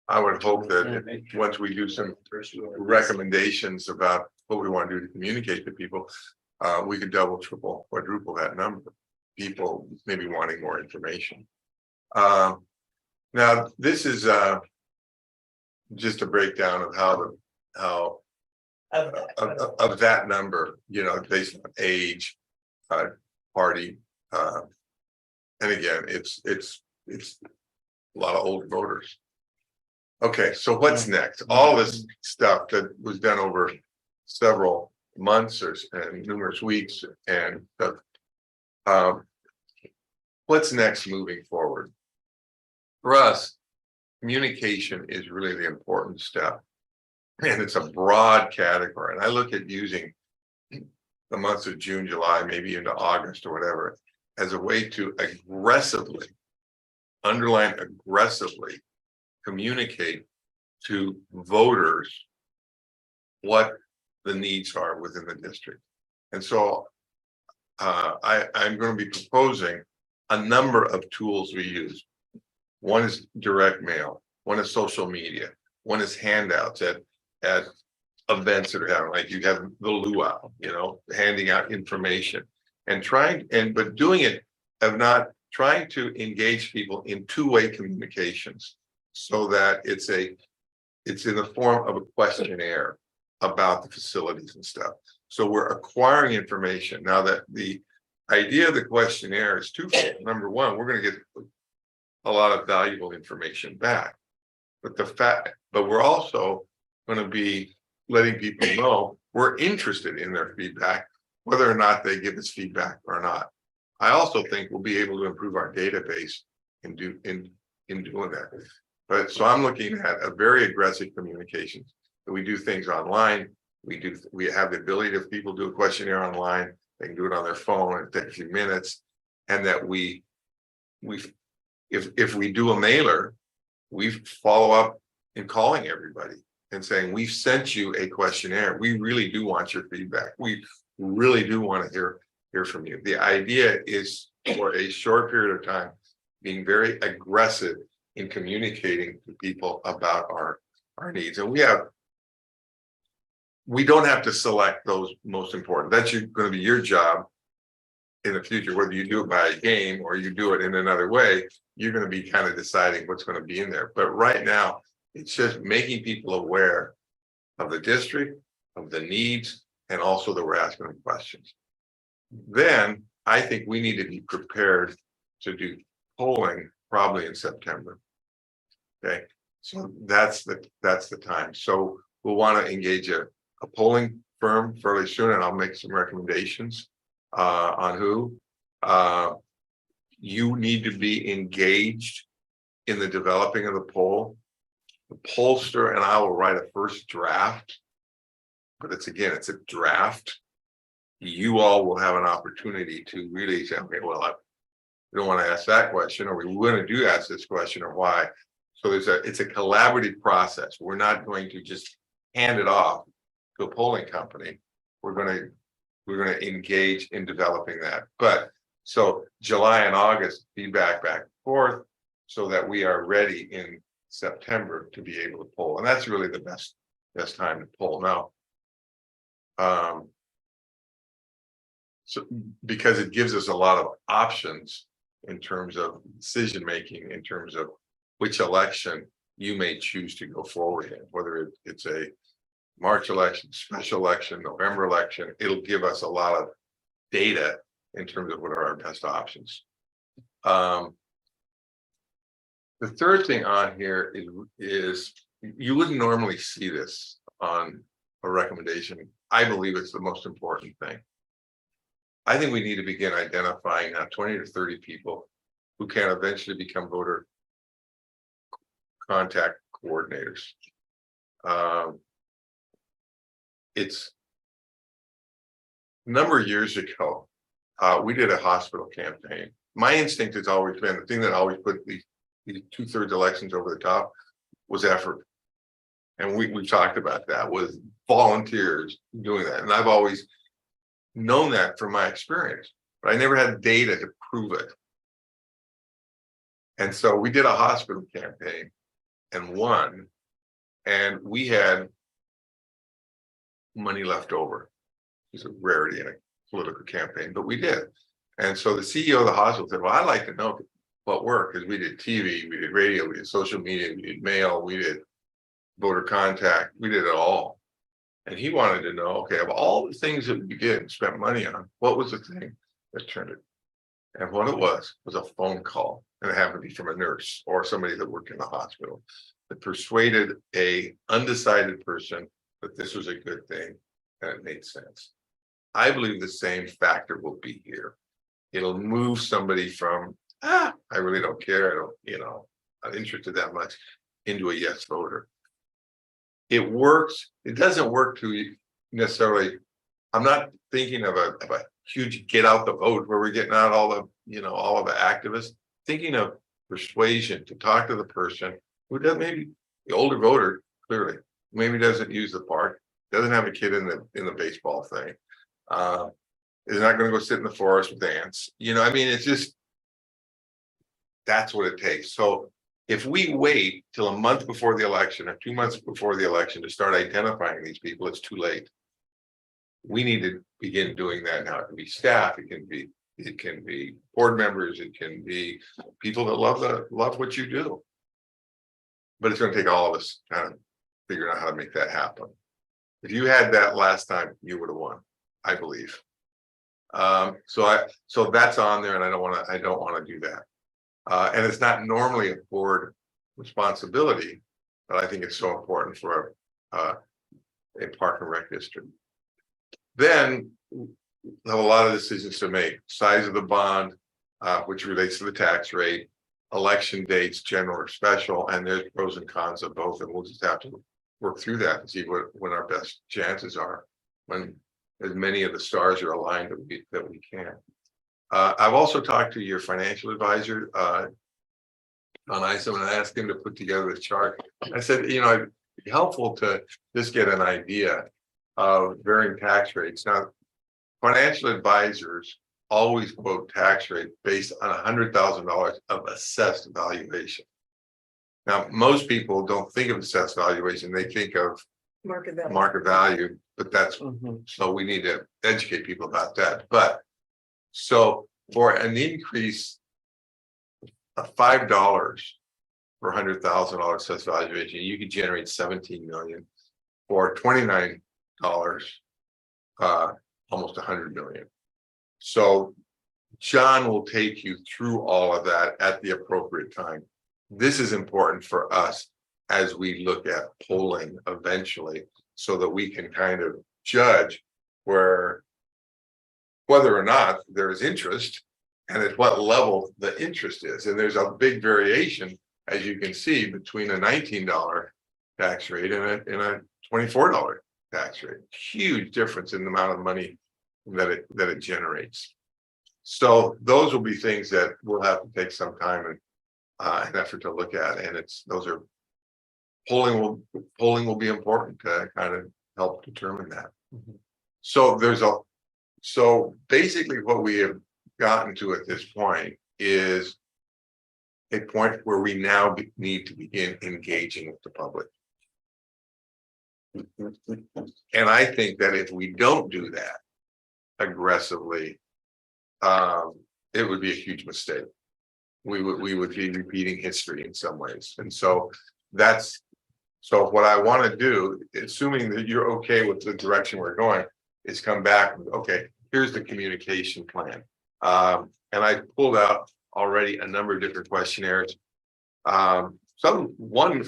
I would hope that once we do some recommendations about what we want to do to communicate to people, we could double, triple, quadruple that number. People maybe wanting more information. Now, this is just a breakdown of how of that number, based on age, party, and again, it's a lot of old voters. Okay, so what's next? All this stuff that was done over several months and numerous weeks and what's next moving forward? For us, communication is really the important step. And it's a broad category. And I look at using the months of June, July, maybe into August or whatever, as a way to aggressively, underline aggressively, communicate to voters what the needs are within the district. And so I'm going to be proposing a number of tools we use. One is direct mail, one is social media, one is handouts at events that are happening, like you have the luau, handing out information and but doing it of not trying to engage people in two-way communications so that it's in the form of a questionnaire about the facilities and stuff. So we're acquiring information now. That the idea of the questionnaire is twofold. Number one, we're going to get a lot of valuable information back, but we're also going to be letting people know we're interested in their feedback, whether or not they give us feedback or not. I also think we'll be able to improve our database in doing that. But so I'm looking at a very aggressive communications. We do things online. We have the ability to, if people do a questionnaire online, they can do it on their phone and take a few minutes. And that if we do a mailer, we follow up in calling everybody and saying, we've sent you a questionnaire. We really do want your feedback. We really do want to hear from you. The idea is for a short period of time, being very aggressive in communicating to people about our needs. And we don't have to select those most important. That's going to be your job in the future, whether you do it by a game or you do it in another way. You're going to be kind of deciding what's going to be in there. But right now, it's just making people aware of the district, of the needs, and also that we're asking them questions. Then I think we need to be prepared to do polling probably in September. Okay, so that's the time. So we'll want to engage a polling firm fairly soon, and I'll make some recommendations on who. You need to be engaged in the developing of the poll. The pollster and I will write a first draft, but it's a draft. You all will have an opportunity to really say, okay, well, we don't want to ask that question, or we want to ask this question, or why. So it's a collaborative process. We're not going to just hand it off to a polling company. We're going to engage in developing that. But so July and August, feedback back and forth, so that we are ready in September to be able to poll. And that's really the best time to poll now. So because it gives us a lot of options in terms of decision making, in terms of which election you may choose to go forward in, whether it's a March election, special election, November election. It'll give us a lot of data in terms of what are our best options. The third thing on here is you wouldn't normally see this on a recommendation. I believe it's the most important thing. I think we need to begin identifying now 20 to 30 people who can eventually become voter contact coordinators. It's a number of years ago, we did a hospital campaign. My instinct has always been the thing that always put these 2/3 elections over the top was effort. And we've talked about that with volunteers doing that. And I've always known that from my experience, but I never had data to prove it. And so we did a hospital campaign and won, and we had money left over. It's a rarity in a political campaign, but we did. And so the CEO of the hospital said, well, I'd like to know what worked, because we did TV, we did radio, we did social media, we did mail, we did voter contact, we did it all. And he wanted to know, okay, of all the things that we did and spent money on, what was the thing that turned it? And what it was a phone call. And it happened to be from a nurse or somebody that worked in the hospital that persuaded a undecided person that this was a good thing and it made sense. I believe the same factor will be here. It'll move somebody from, I really don't care, I don't, not interested that much, into a yes voter. It works. It doesn't work to necessarily. I'm not thinking of a huge get out the vote where we're getting out all of the activists. Thinking of persuasion, to talk to the person who does, maybe the older voter, clearly maybe doesn't use the park, doesn't have a kid in the baseball thing, is not going to go sit in the forest with ants. It's just, that's what it takes. So if we wait till a month before the election or 2 months before the election to start identifying these people, it's too late. We need to begin doing that now. It can be staff, it can be board members, it can be people that love what you do. But it's going to take all of us kind of figuring out how to make that happen. If you had that last time, you would have won, I believe. So that's on there, and I don't want to do that. And it's not normally a board responsibility, but I think it's so important for a park and rec district. Then we'll have a lot of decisions to make: size of the bond, which relates to the tax rate, election dates, general or special, and there's pros and cons of both. And we'll just have to work through that and see what our best chances are when as many of the stars are aligned that we can. I've also talked to your financial advisor on ISOM, and I asked him to put together a chart. I said, it'd be helpful to just get an idea of varying tax rates. Now, financial advisors always quote tax rate based on $100,000 of assessed valuation. Now, most people don't think of assessed valuation; they think of market value. But that's so we need to educate people about that. But so for an increase of $5 for $100,000 assessed valuation, you could generate 17 million. For $29, almost 100 million. So John will take you through all of that at the appropriate time. This is important for us as we look at polling eventually, so that we can kind of judge whether or not there is interest and at what level the interest is. And there's a big variation, as you can see, between a $19 tax rate and a $24 tax rate. Huge difference in the amount of money that it generates. So those will be things that we'll have to take some time and an effort to look at, and polling will be important to kind of help determine that. So basically what we have gotten to at this point is a point where we now need to begin engaging with the public. And I think that if we don't do that aggressively, it would be a huge mistake. We would be repeating history in some ways. And so what I want to do, assuming that you're okay with the direction we're going, is come back with, okay, here's the communication plan. And I pulled out already a number of different questionnaires. One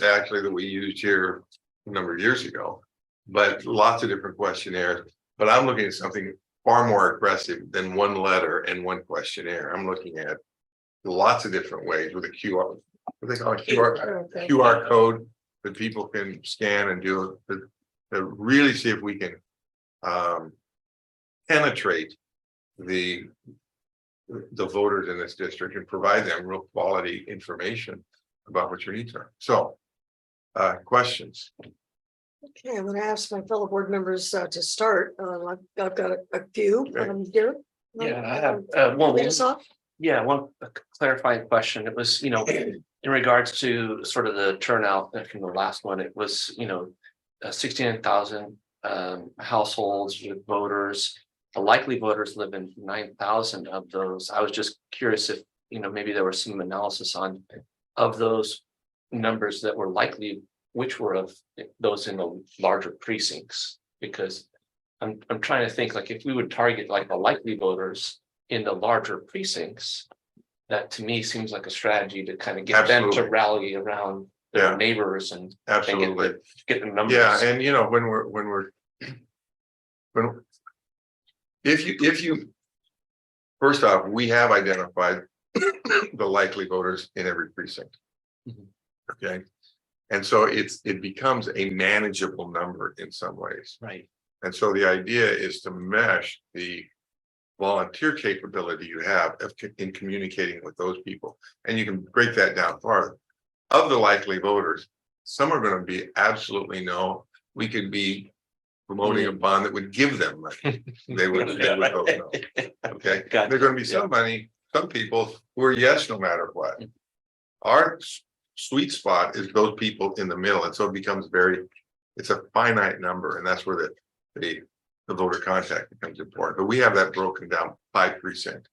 actually that we used here a number of years ago, but lots of different questionnaires. But I'm looking at something far more aggressive than one letter and one questionnaire. I'm looking at lots of different ways with a QR, what they call a QR code that people can scan and do it to really see if we can penetrate the voters in this district and provide them real quality information about what your needs are. So questions? Okay, I'm gonna ask my fellow board members to start. I've got a few. Garrett? Yeah, I have one. Lead us off? Yeah, one clarifying question. It was, in regards to sort of the turnout from the last one, it was, 69,000 households with voters. The likely voters live in 9,000 of those. I was just curious if, maybe there was some analysis on of those numbers that were likely, which were of those in the larger precincts, because I'm trying to think, like, if we would target like the likely voters in the larger precincts, that to me seems like a strategy to kind of get them to rally around their neighbors and Absolutely get the numbers. Yeah, and if you first off, we have identified the likely voters in every precinct. Okay. And so it becomes a manageable number in some ways. Right. And so the idea is to mesh the volunteer capability you have in communicating with those people. And you can break that down farther. Of the likely voters, some are going to be absolutely no. We could be promoting a bond that would give them money. They would vote no. Okay. Gotcha. There's going to be some people who are yes no matter what. Our sweet spot is those people in the middle, and so it becomes it's a finite number, and that's where the voter contact becomes important. But we have that broken down by precinct.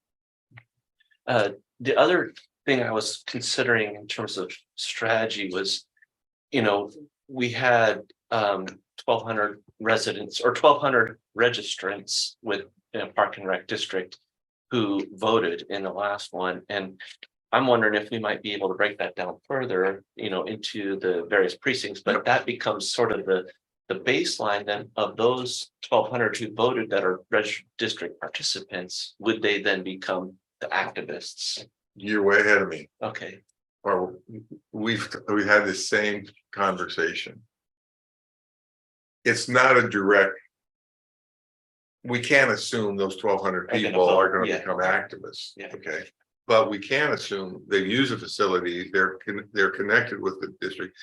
The other thing I was considering in terms of strategy was, we had 1,200 residents or 1,200 registrants with Park and Rec District who voted in the last one, and I'm wondering if we might be able to break that down further, into the various precincts, but that becomes sort of the baseline then of those 1,200 who voted that are registered district participants. Would they then become the activists? You're way ahead of me. Okay. Or we've had this same conversation. It's not a direct. We can't assume those 1,200 people are going to become activists. Yeah. Okay. But we can assume they use a facility, they're connected with the district,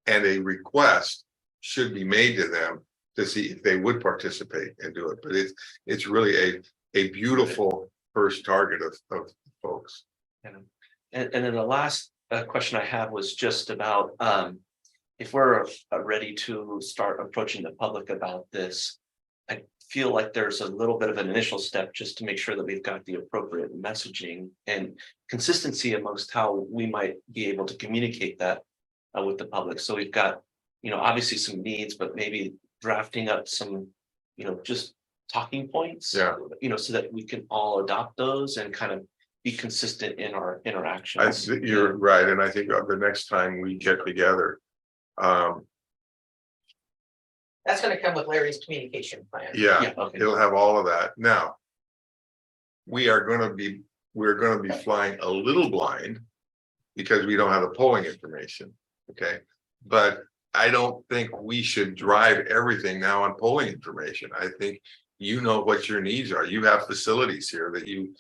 and a request should be made to them to see if they would participate and do it. But it's really a beautiful first target of folks. And then the last question I have was just about if we're ready to start approaching the public about this. I feel like there's a little bit of an initial step just to make sure that we've got the appropriate messaging and consistency amongst how we might be able to communicate that with the public. So we've got, obviously some needs, but maybe drafting up some, just talking points. Yeah. You know, so that we can all adopt those and kind of be consistent in our interactions. You're right, and I think the next time we get together, That's gonna come with Larry's communication plan. yeah, Okay. it'll have all of that. Now, we're gonna be flying a little blind because we don't have the polling information, okay? But I don't think we should drive everything now on polling information. I think you know what your needs are. You have facilities here that you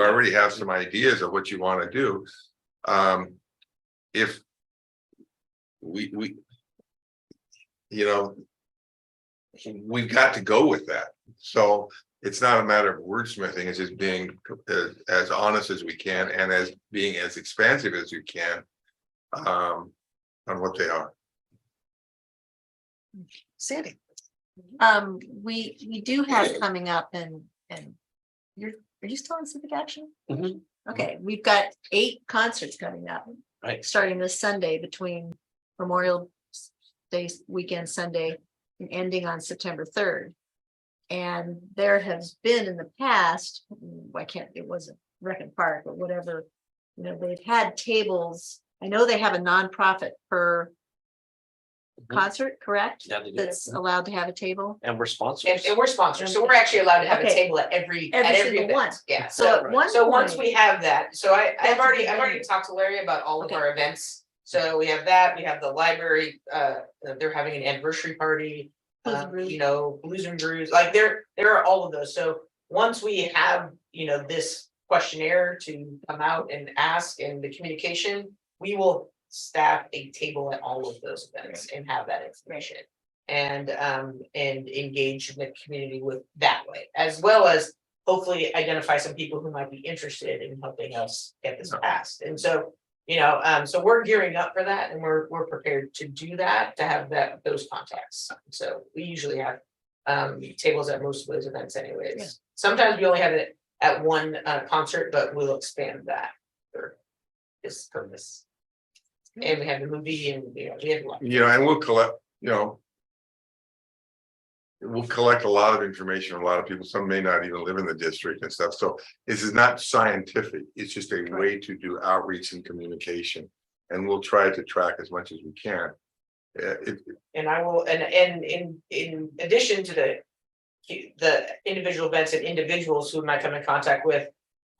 already have some ideas of what you want to do. If we you know, we've got to go with that. So it's not a matter of wordsmithing, it's just being as honest as we can and as being as expansive as we can on what they are. Sandy. We do have coming up and are you still in Civic Action? Mhm. Okay, we've got 8 concerts coming up, Right. starting this Sunday between Memorial Day weekend Sunday and ending on September 3rd. And there has been in the past, it wasn't Rec and Park or whatever, you know, they've had tables. I know they have a nonprofit per concert, correct? Yeah, they do. That's allowed to have a table. And we're sponsors. And we're sponsors, so we're actually allowed to have a Okay. table at every Single one. event, yeah, So at one So once point- we have that, so I've That's already good. talked to Larry about all of Okay. our events. So we have that, we have the library, they're having an anniversary party. Blues and Brews. You know, Blues and Brews, like there are all of those, so once we have, you know, this questionnaire to come out and ask and the communication. We will staff a table at all of those events and have that information. And engage the community with that way, as well as hopefully identify some people who might be interested in helping us get this passed. And so, you know, so we're gearing up for that and we're prepared to do that, to have those contacts. So we usually have tables at most of those events anyways. Yeah. Sometimes we only have it at one concert, but we'll expand that for this purpose. And we have the movie and, you know, we have a lot. You know, and we'll collect, you know. We'll collect a lot of information, from a lot of people, some may not even live in the district and stuff, so this is not scientific, it's just a way to do outreach and communication. And we'll try to track as much as we can. And I will, and in addition to the individual events and individuals who might come in contact with.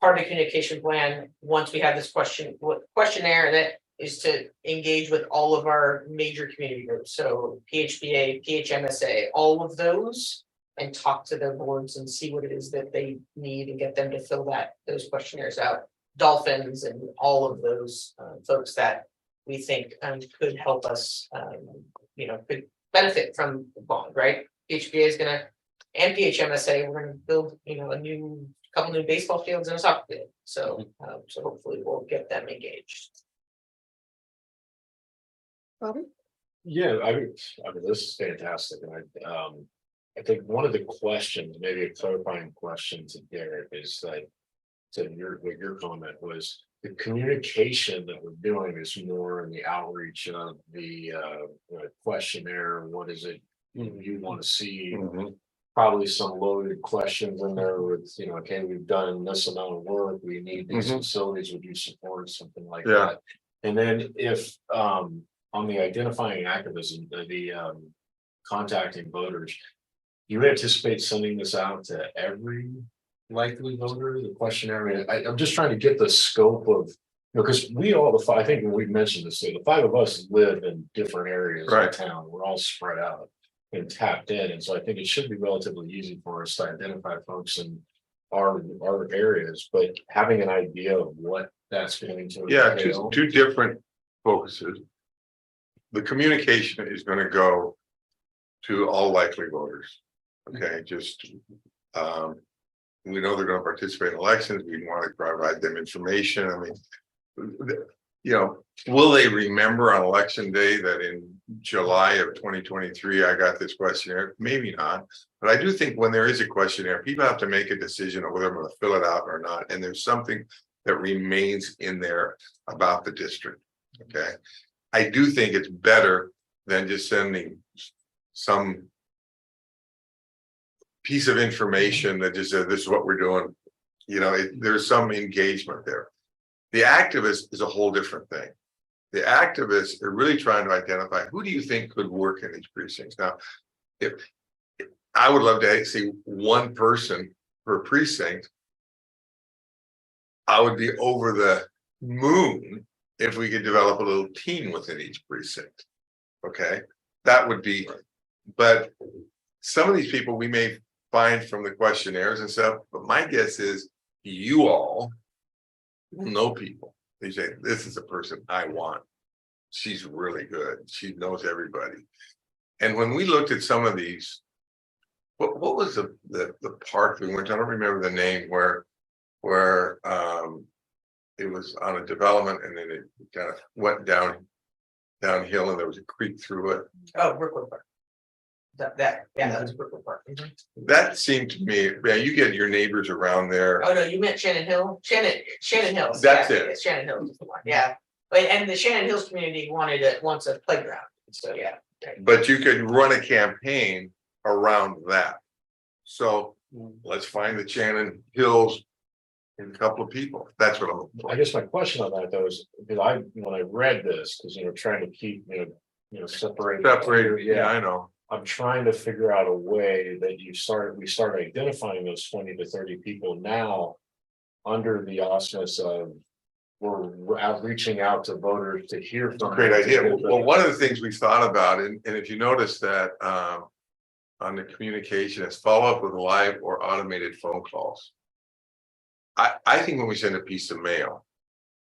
Part of the communication plan, once we have this questionnaire that is to engage with all of our major community groups, so PHBA, PHMSA, all of those. And talk to their boards and see what it is that they need and get them to fill those questionnaires out. Dolphins and all of those folks that we think could help us, you know, could benefit from the bond, right? HBA is gonna, and PHMSA, we're gonna build, you know, couple new baseball fields and a soccer field, so so hopefully we'll get them engaged. Robin? Yeah, I mean, this is fantastic, and I think one of the questions, maybe a clarifying question to Derek is like. To what your comment was, the communication that we're doing is more in the outreach of the questionnaire, what is it you want to see? Probably some loaded questions in there with, you know, okay, we've done this amount of work, we need these facilities, would you support something like Yeah. that? And then if on the identifying activism, the contacting voters, you anticipate sending this out to every likely voter, the questionnaire? I'm just trying to get the scope of, you know, because I think we mentioned this, so the 5 of us live in different areas Right. of town, we're all spread out and tapped in, and so I think it should be relatively easy for us to identify folks in our areas, but having an idea of what that's going to Yeah, entail. two different focuses. The communication is gonna go to all likely voters. Okay, just, we know they're gonna participate in elections, we want to provide them information, I mean. You know, will they remember on election day that in July of 2023, I got this questionnaire? Maybe not, but I do think when there is a questionnaire, people have to make a decision on whether I'm gonna fill it out or not, and there's something that remains in there about the district, okay? I do think it's better than just sending some piece of information that just says, this is what we're doing. You know, there's some engagement there. The activist is a whole different thing. The activists are really trying to identify who do you think could work in these precincts. Now, if I would love to see one person per precinct, I would be over the moon if we could develop a little team within each precinct. Okay, that would be, but some of these people we may find from the questionnaires and stuff, but my guess is you all know people. They say, this is a person I want. She's really good. She knows everybody. And when we looked at some of these, what was the park we went to? I don't remember the name where it was on a development and then it kind of went downhill and there was a creek through it. Oh, Brookwood Park. That was Brookwood Park. That seemed to me, yeah, you get your neighbors around there. Oh, no, you meant Shannon Hill? Shannon Hills. That's yeah, it. yeah, Shannon Hills is the one, yeah. But and the Shannon Hills community wants a playground, so yeah. But you could run a campaign around that. So let's find the Shannon Hills and a couple of people. That's what I'm looking for. I guess my question on that though is, because when I read this, because trying to keep, separate. Yeah, I know. I'm trying to figure out a way that we start identifying those 20 to 30 people now under the auspice of we're reaching out to voters to hear from. Great them. idea. Well, one of the things we thought about, and if you notice that on the communication is follow up with live or automated phone calls. I think when we send a piece of mail,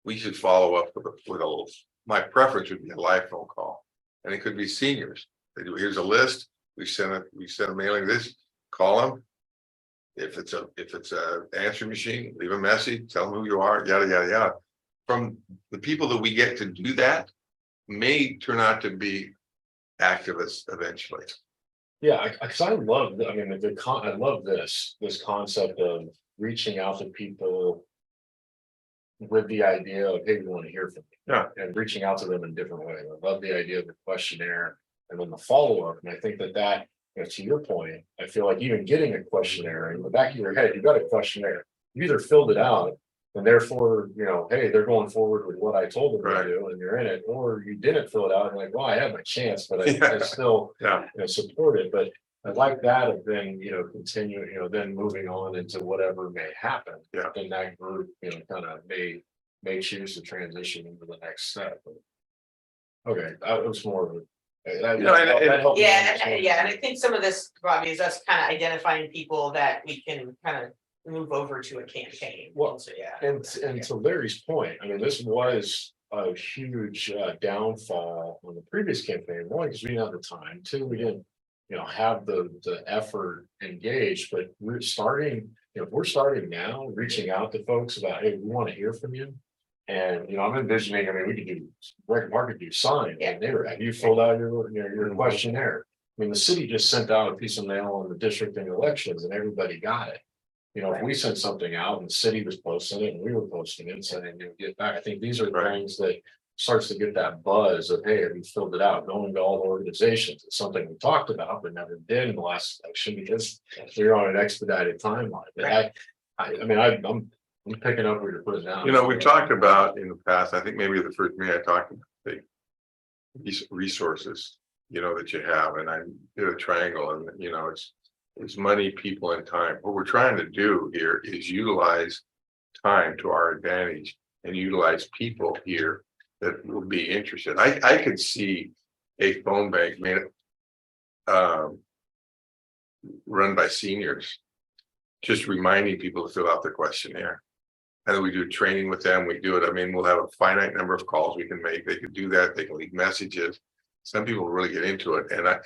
we should follow up with a my preference would be a live phone call. And it could be seniors. They do, here's a list. We send a mailing this, call them. If it's a answering machine, leave a message, tell them who you are, yada, yada, yada. From the people that we get to do that may turn out to be activists eventually. Yeah, because I love, I mean, I love this concept of reaching out to people with the idea of, hey, we want to hear from you. Yeah. And reaching out to them in different ways. I love the idea of the questionnaire and then the follow-up. And I think that, to your point, I feel like even getting a questionnaire in the back of your head, you've got a questionnaire, you either filled it out and therefore, hey, they're going forward with what I told them Right. to do and you're in it, or you didn't fill it out and like, well, I had my chance, but I still support it. But I like that of then, continuing, then moving on into whatever may happen. Yeah. Then that group, kind of may choose to transition into the next step. Okay, that was more of a. That helped me understand. Yeah, and I think some of this, Bobby, is us kind of identifying people that we can kind of move over to a campaign. Well, so yeah. And to Larry's point, I mean, this was a huge downfall on the previous campaign. One, because we didn't have the time. Two, we didn't, have the effort engaged. But we're starting, if we're starting now, reaching out to folks about, hey, we want to hear from you. And I'm envisioning, I mean, we could do Mark could do signs. Yeah. Have you filled out your questionnaire? I mean, the city just sent out a piece of mail on the district and elections, and everybody got it. If we sent something out and the city was posting it and we were posting it, saying get back. I think these are the things that starts to get that buzz of, hey, have you filled it out? Going to all the organizations. It's something we talked about but never did in the last election because we're on an expedited timeline. But I'm picking up where you're putting down. We talked about in the past, I think maybe the first meeting I talked about the resources, that you have, and I did a triangle and, it's money, people, and time. What we're trying to do here is utilize time to our advantage and utilize people here that will be interested. I could see a phone bank run by seniors, just reminding people to fill out the questionnaire. And then we do training with them. We do it. I mean, we'll have a finite number of calls we can make. They can do that. They can leave messages. Some people really get into it, and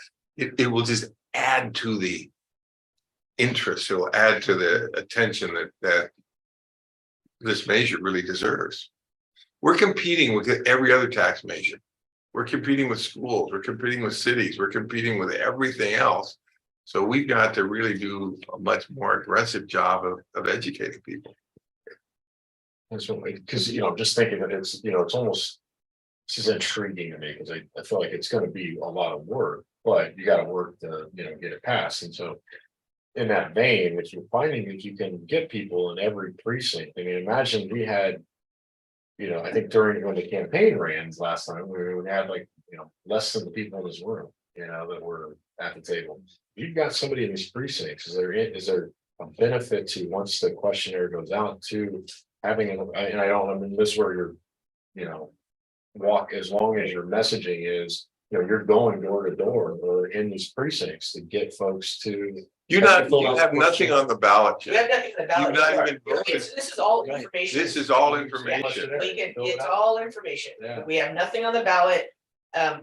it will just add to the interest. It will add to the attention that this measure really deserves. We're competing with every other tax measure. We're competing with schools. We're competing with cities. We're competing with everything else. So we've got to really do a much more aggressive job of educating people. Because just thinking that it's almost, this is intriguing to me because I feel like it's going to be a lot of work, but you got to work to get it passed. And so in that vein, if you're finding that you can get people in every precinct, I mean, imagine we had. You know, I think during when the campaign ran last time, we had like, you know, less than the people in this room, you know, that were at the table. You've got somebody in these precincts, is there a benefit to once the questionnaire goes out to having, and I don't, I mean, this is where you're, you know. Walk, as long as your messaging is, you know, you're going door to door or in these precincts to get folks to. You have nothing on the ballot We have yet. nothing in the ballot. You've not Sorry. even voted. This is all Right. information. This is all information. We can, it's all information. Yeah. We have nothing on the ballot.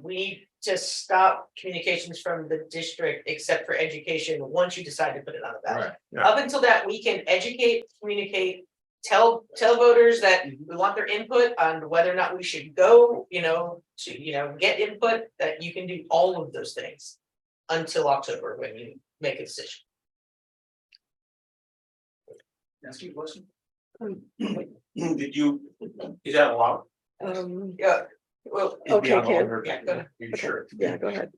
We need to stop communications from the district except for education, once you decide to put it on the ballot. Right. Yeah. Up until that, we can educate, communicate, tell voters that we want their input on whether or not we should go, you know, to, you know, get input, that you can do all of those things until October when you make a decision. Ask you a question? Did you, is that allowed? Yeah, well, Okay, Ken. yeah, go ahead. You sure? Yeah, go ahead.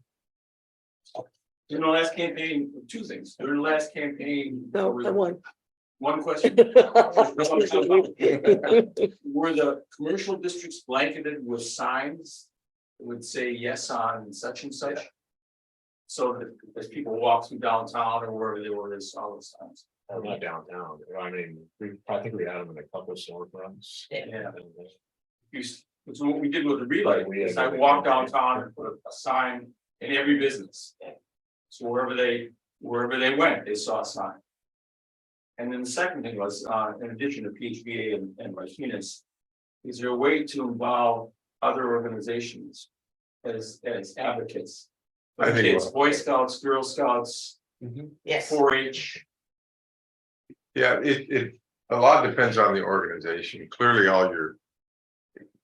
During the last campaign, two things, during the last campaign. there No, was I won. One question, were the commercial districts blanketed with signs that would say yes on such and such? So that as people walk through downtown or wherever they were, they saw those signs. Not downtown, I mean, I think we had them in a couple of storefronts. Yeah. So what we did with the relay, is I walked downtown and put a sign in every business. So wherever they went, they saw a sign. And then the second thing was, in addition to PHBA and Martinez, is there a way to involve other organizations as advocates? I think Kids, Boy Scouts, Girl Scouts, Yes. 4-H. Yeah, it, a lot depends on the organization. Clearly, all your.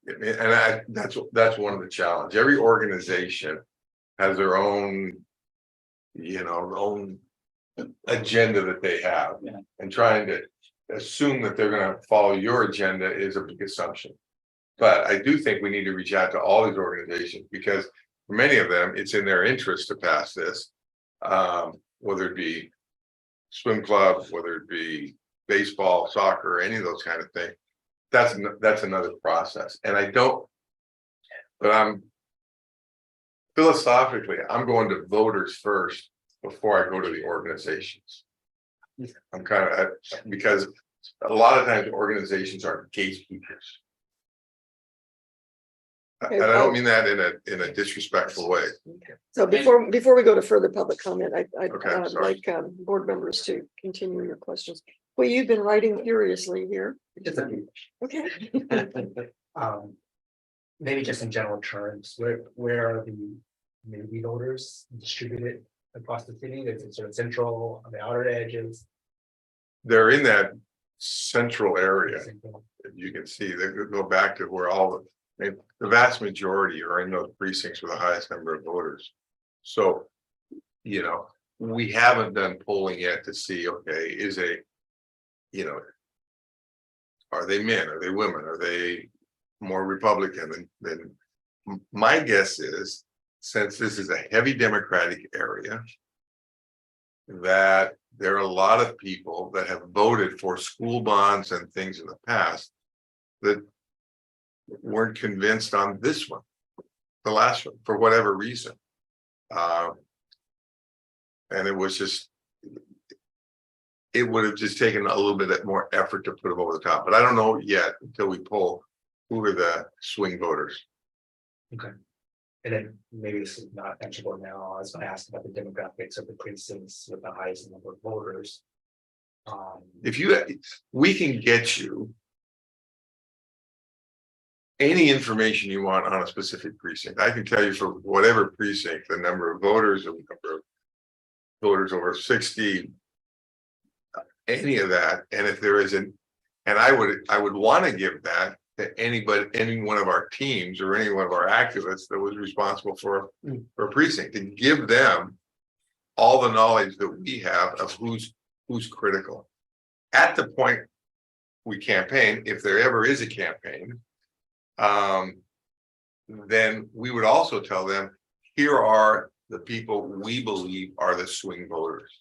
And that's one of the challenge. Every organization has their own, you know, own agenda that they have. Yeah. And trying to assume that they're gonna follow your agenda is a big assumption. But I do think we need to reach out to all these organizations, because for many of them, it's in their interest to pass this. Whether it be swim club, whether it be baseball, soccer, any of those kind of things. That's another process. And I don't, but I'm philosophically, I'm going to voters first before I go to the organizations. I'm kind of, because a lot of times organizations are gatekeepers. And I don't mean that in a disrespectful way. So before we go to further public comment, I'd Okay, sorry. like board members to continue your questions. Well, you've been writing furiously here. Okay. Maybe just in general terms, where are the maybe voters distributed across the city? Is it sort of central on the outer edges? They're in that central area. You can see, they go back to where the vast majority are in those precincts with the highest number of voters. So, you know, we haven't done polling yet to see, okay, you know, are they men? Are they women? Are they more Republican than my guess is, since this is a heavy Democratic area, that there are a lot of people that have voted for school bonds and things in the past that weren't convinced on this one, the last one, for whatever reason. And it was just, it would have just taken a little bit more effort to put them over the top, but I don't know yet until we poll who are the swing voters. Okay. And then maybe this is not answerable now. I was gonna ask about the demographics of the precincts with the highest number of voters. If we can get you any information you want on a specific precinct. I can tell you for whatever precinct, the number of voters, the number of voters over 60, any of that. And if there isn't, and I would want to give that to anybody, any one of our teams or any one of our activists that was responsible for a precinct, and give them all the knowledge that we have of who's critical. At the point we campaign, if there ever is a campaign, then we would also tell them, here are the people we believe are the swing voters.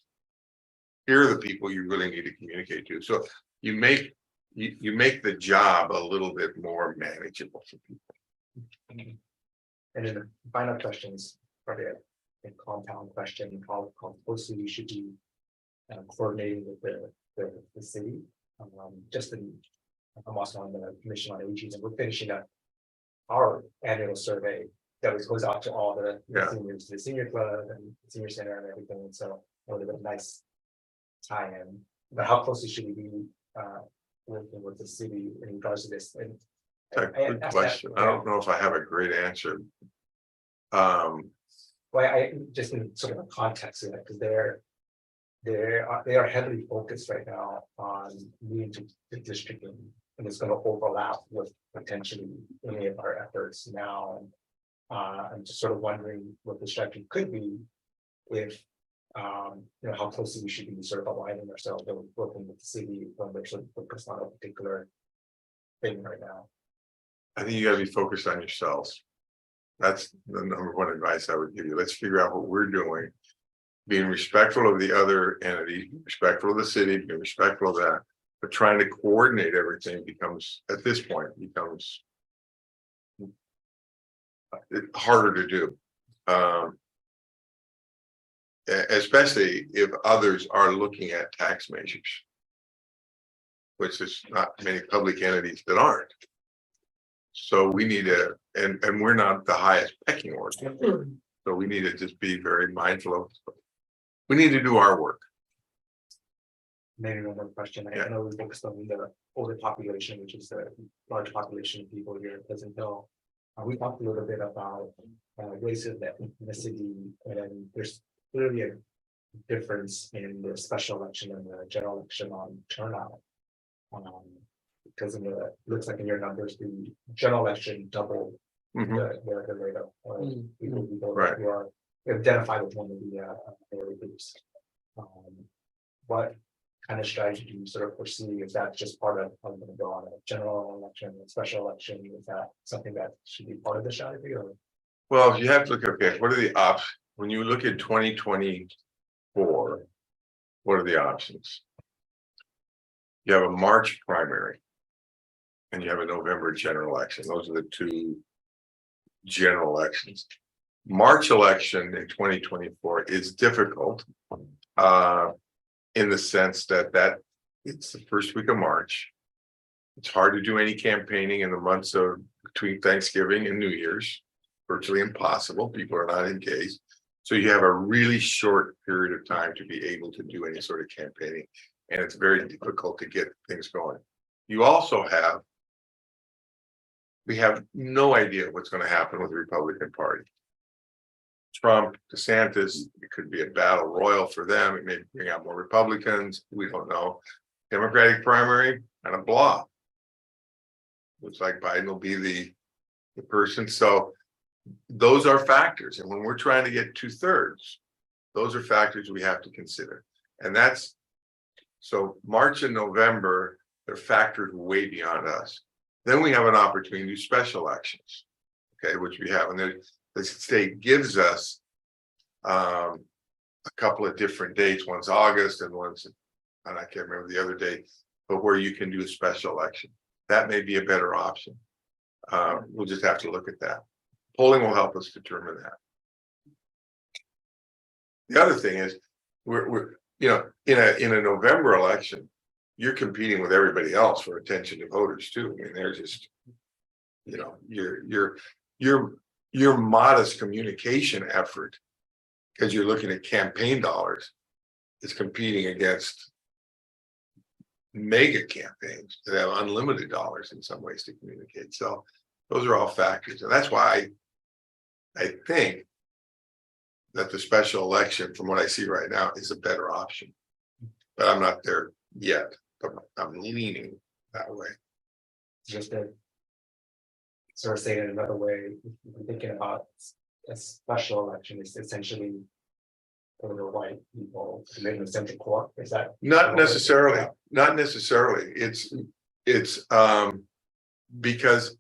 here are the people you really need to communicate to. So you make the job a little bit more manageable for people. And then the final questions, probably a compound question, how closely you should be coordinating with the city. Just in, I'm also on the commission on aging, and we're finishing up our annual survey that goes out to all the Yeah. seniors, the senior club and senior center and everything, and so it would have been a nice tie-in. But how closely should we be working with the city in regards to this? And That's a good question. I don't know if I have a great answer. Well, I just in sort of a context of that, because they are heavily focused right now on needing to the district, and it's going to overlap with potentially any of our efforts now. And I'm just sort of wondering what the strategy could be if how closely we should be sort of aligning ourselves and working with the city when they're sort of focused on a particular thing right now. I think you gotta be focused on yourselves. That's the number one advice I would give you. Let's figure out what we're doing. Being respectful of the other entity, respectful of the city, being respectful of that, but trying to coordinate everything becomes, at this point, harder to do. Especially if others are looking at tax measures, which is not many public entities that aren't. So we need to, and we're not the highest pecking order. So we need to just be very mindful of, we need to do our work. Maybe one more question. I know we focused on the older population, which is the large population of people here in Pleasant Hill. We talked a little bit about racism, ethnicity, and there's clearly a difference in the special election and the general election on turnout. Because in the looks like in your numbers, the general election doubled the rate of people who are identified with one of the area groups. What kind of strategy do you sort of foresee? Is that just part of going to go on a general election, a special election? Is that something that should be part of the strategy? Or Well, you have to look at, okay, what are the options? When you look at 2024, what are the options? You have a March primary and you have a November general election. Those are the two general elections. March election in 2024 is difficult in the sense that it's the first week of March. It's hard to do any campaigning in the months of between Thanksgiving and New Year's, virtually impossible. People are not engaged. So you have a really short period of time to be able to do any sort of campaigning, and it's very difficult to get things going. You also we have no idea what's going to happen with the Republican Party. Trump, DeSantis, it could be a battle royal for them. It may bring out more Republicans. We don't know. Democratic primary and a blah. Looks like Biden will be the person. So those are factors. And when we're trying to get 2/3, those are factors we have to consider. And that's so March and November, they're factors way beyond us. Then we have an opportunity to do special elections, okay, which we have. And then the state gives us a couple of different dates. One's August and one's, and I can't remember the other date, but where you can do a special election. That may be a better option. We'll just have to look at that. Polling will help us determine that. The other thing is, we're in a November election, you're competing with everybody else for attention to voters too. I mean, they're just, your modest communication effort, because you're looking at campaign dollars, is competing against mega campaigns that have unlimited dollars in some ways to communicate. So those are all factors. And that's why I think that the special election, from what I see right now, is a better option. But I'm not there yet, but I'm leaning that way. just to sort of say it another way, if you're thinking about a special election, it's essentially for the white people to make the central court. Is that Not necessarily, It's because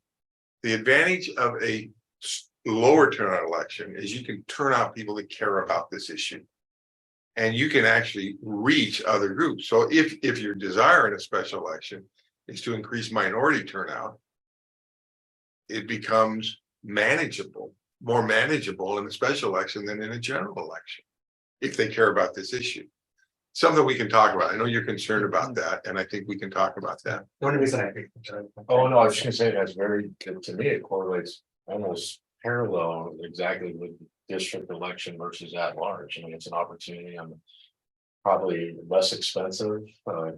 the advantage of a lower turnout election is you can turn out people that care about this issue. And you can actually reach other groups. So if your desire in a special election is to increase minority turnout, it becomes manageable, more manageable in a special election than in a general election, if they care about this issue. Something we can talk about. I know you're concerned about that, and I think we can talk about that. The only reason I think. Oh, no, I was just gonna say that's very, to me, it correlates almost parallel exactly with district election versus at large. I mean, it's an opportunity on probably less expensive,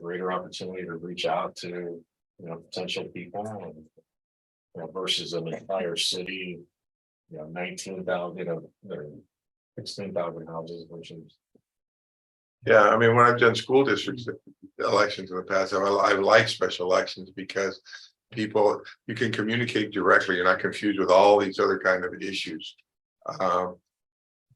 greater opportunity to reach out to, potential people and, versus an entire city, 19,000, 16,000 houses, which is. Yeah, I mean, when I've done school districts elections in the past, I like special elections because people, you can communicate directly. You're not confused with all these other kind of issues.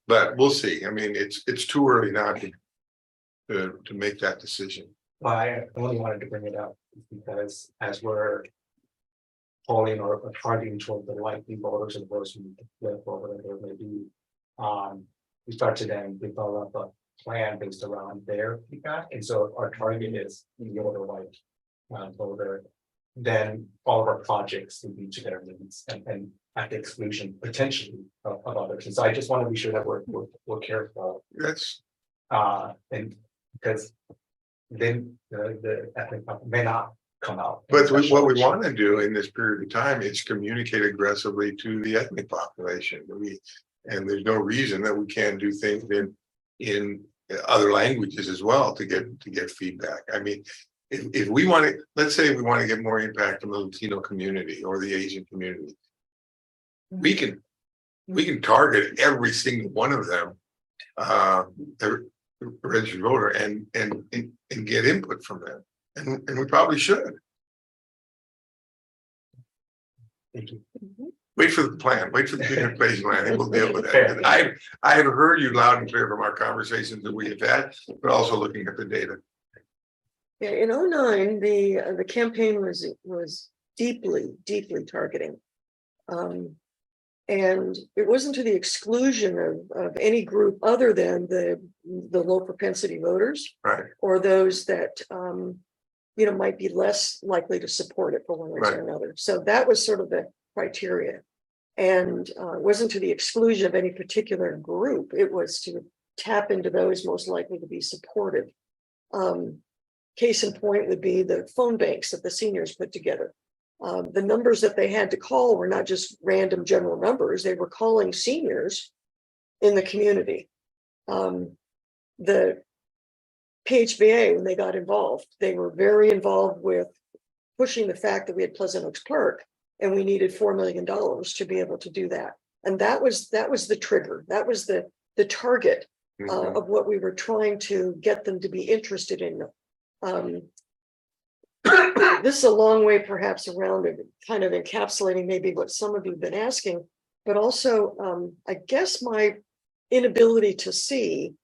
But we'll see. I mean, it's too early now to make that decision. Well, I only wanted to bring it up because as we're polling or targeting toward the likely voters and those who live or whatever it may be, we start to then develop a plan based around their feedback. And so if our target is the older white voter, then all of our projects will be to their needs and at the exclusion potentially of others. And so I just want to be sure that we're careful. That's And because then the ethnic may not come out. But what we want to do in this period of time is communicate aggressively to the ethnic population. And there's no reason that we can't do things in other languages as well to get feedback. I mean, if we want to, let's say we want to get more impact from the Latino community or the Asian community, we can target every single one of them, the registered voter, and get input from them, and we probably should. Thank you. Wait for the plan, wait for the bigger phase plan, and we'll deal with that. And I have heard you loud and clear from our conversations that we have had, but also looking at the data. Yeah, in 2009, the campaign was deeply targeting. And it wasn't to the exclusion of any group other than the low propensity voters. Right. Or those that might be less likely to support it for one reason or another. So that was sort of the criteria. And it wasn't to the exclusion of any particular group. It was to tap into those most likely to be supportive. Case in point would be the phone banks that the seniors put together. The numbers that they had to call were not just random general numbers. They were calling seniors in the community. The PHBA, when they got involved, they were very involved with pushing the fact that we had Pleasant Oaks Park and we needed $4 million to be able to do that. And that was the trigger. That was the target of what we were trying to get them to be interested in. This is a long way perhaps around it, kind of encapsulating maybe what some of you have been asking, but also I guess my inability to see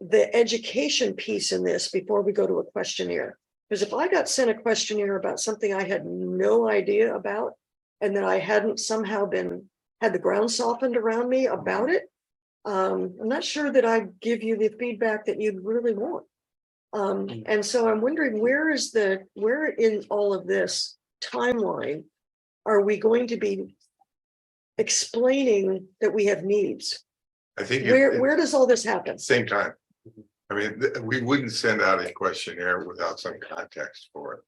the education piece in this before we go to a questionnaire. Because if I got sent a questionnaire about something I had no idea about, and that I hadn't somehow had the ground softened around me about it, I'm not sure that I'd give you the feedback that you'd really want. And so I'm wondering where in all of this timeline are we going to be explaining that we have needs? I think Where does all this happen? same time. I mean, we wouldn't send out a questionnaire without some context for it.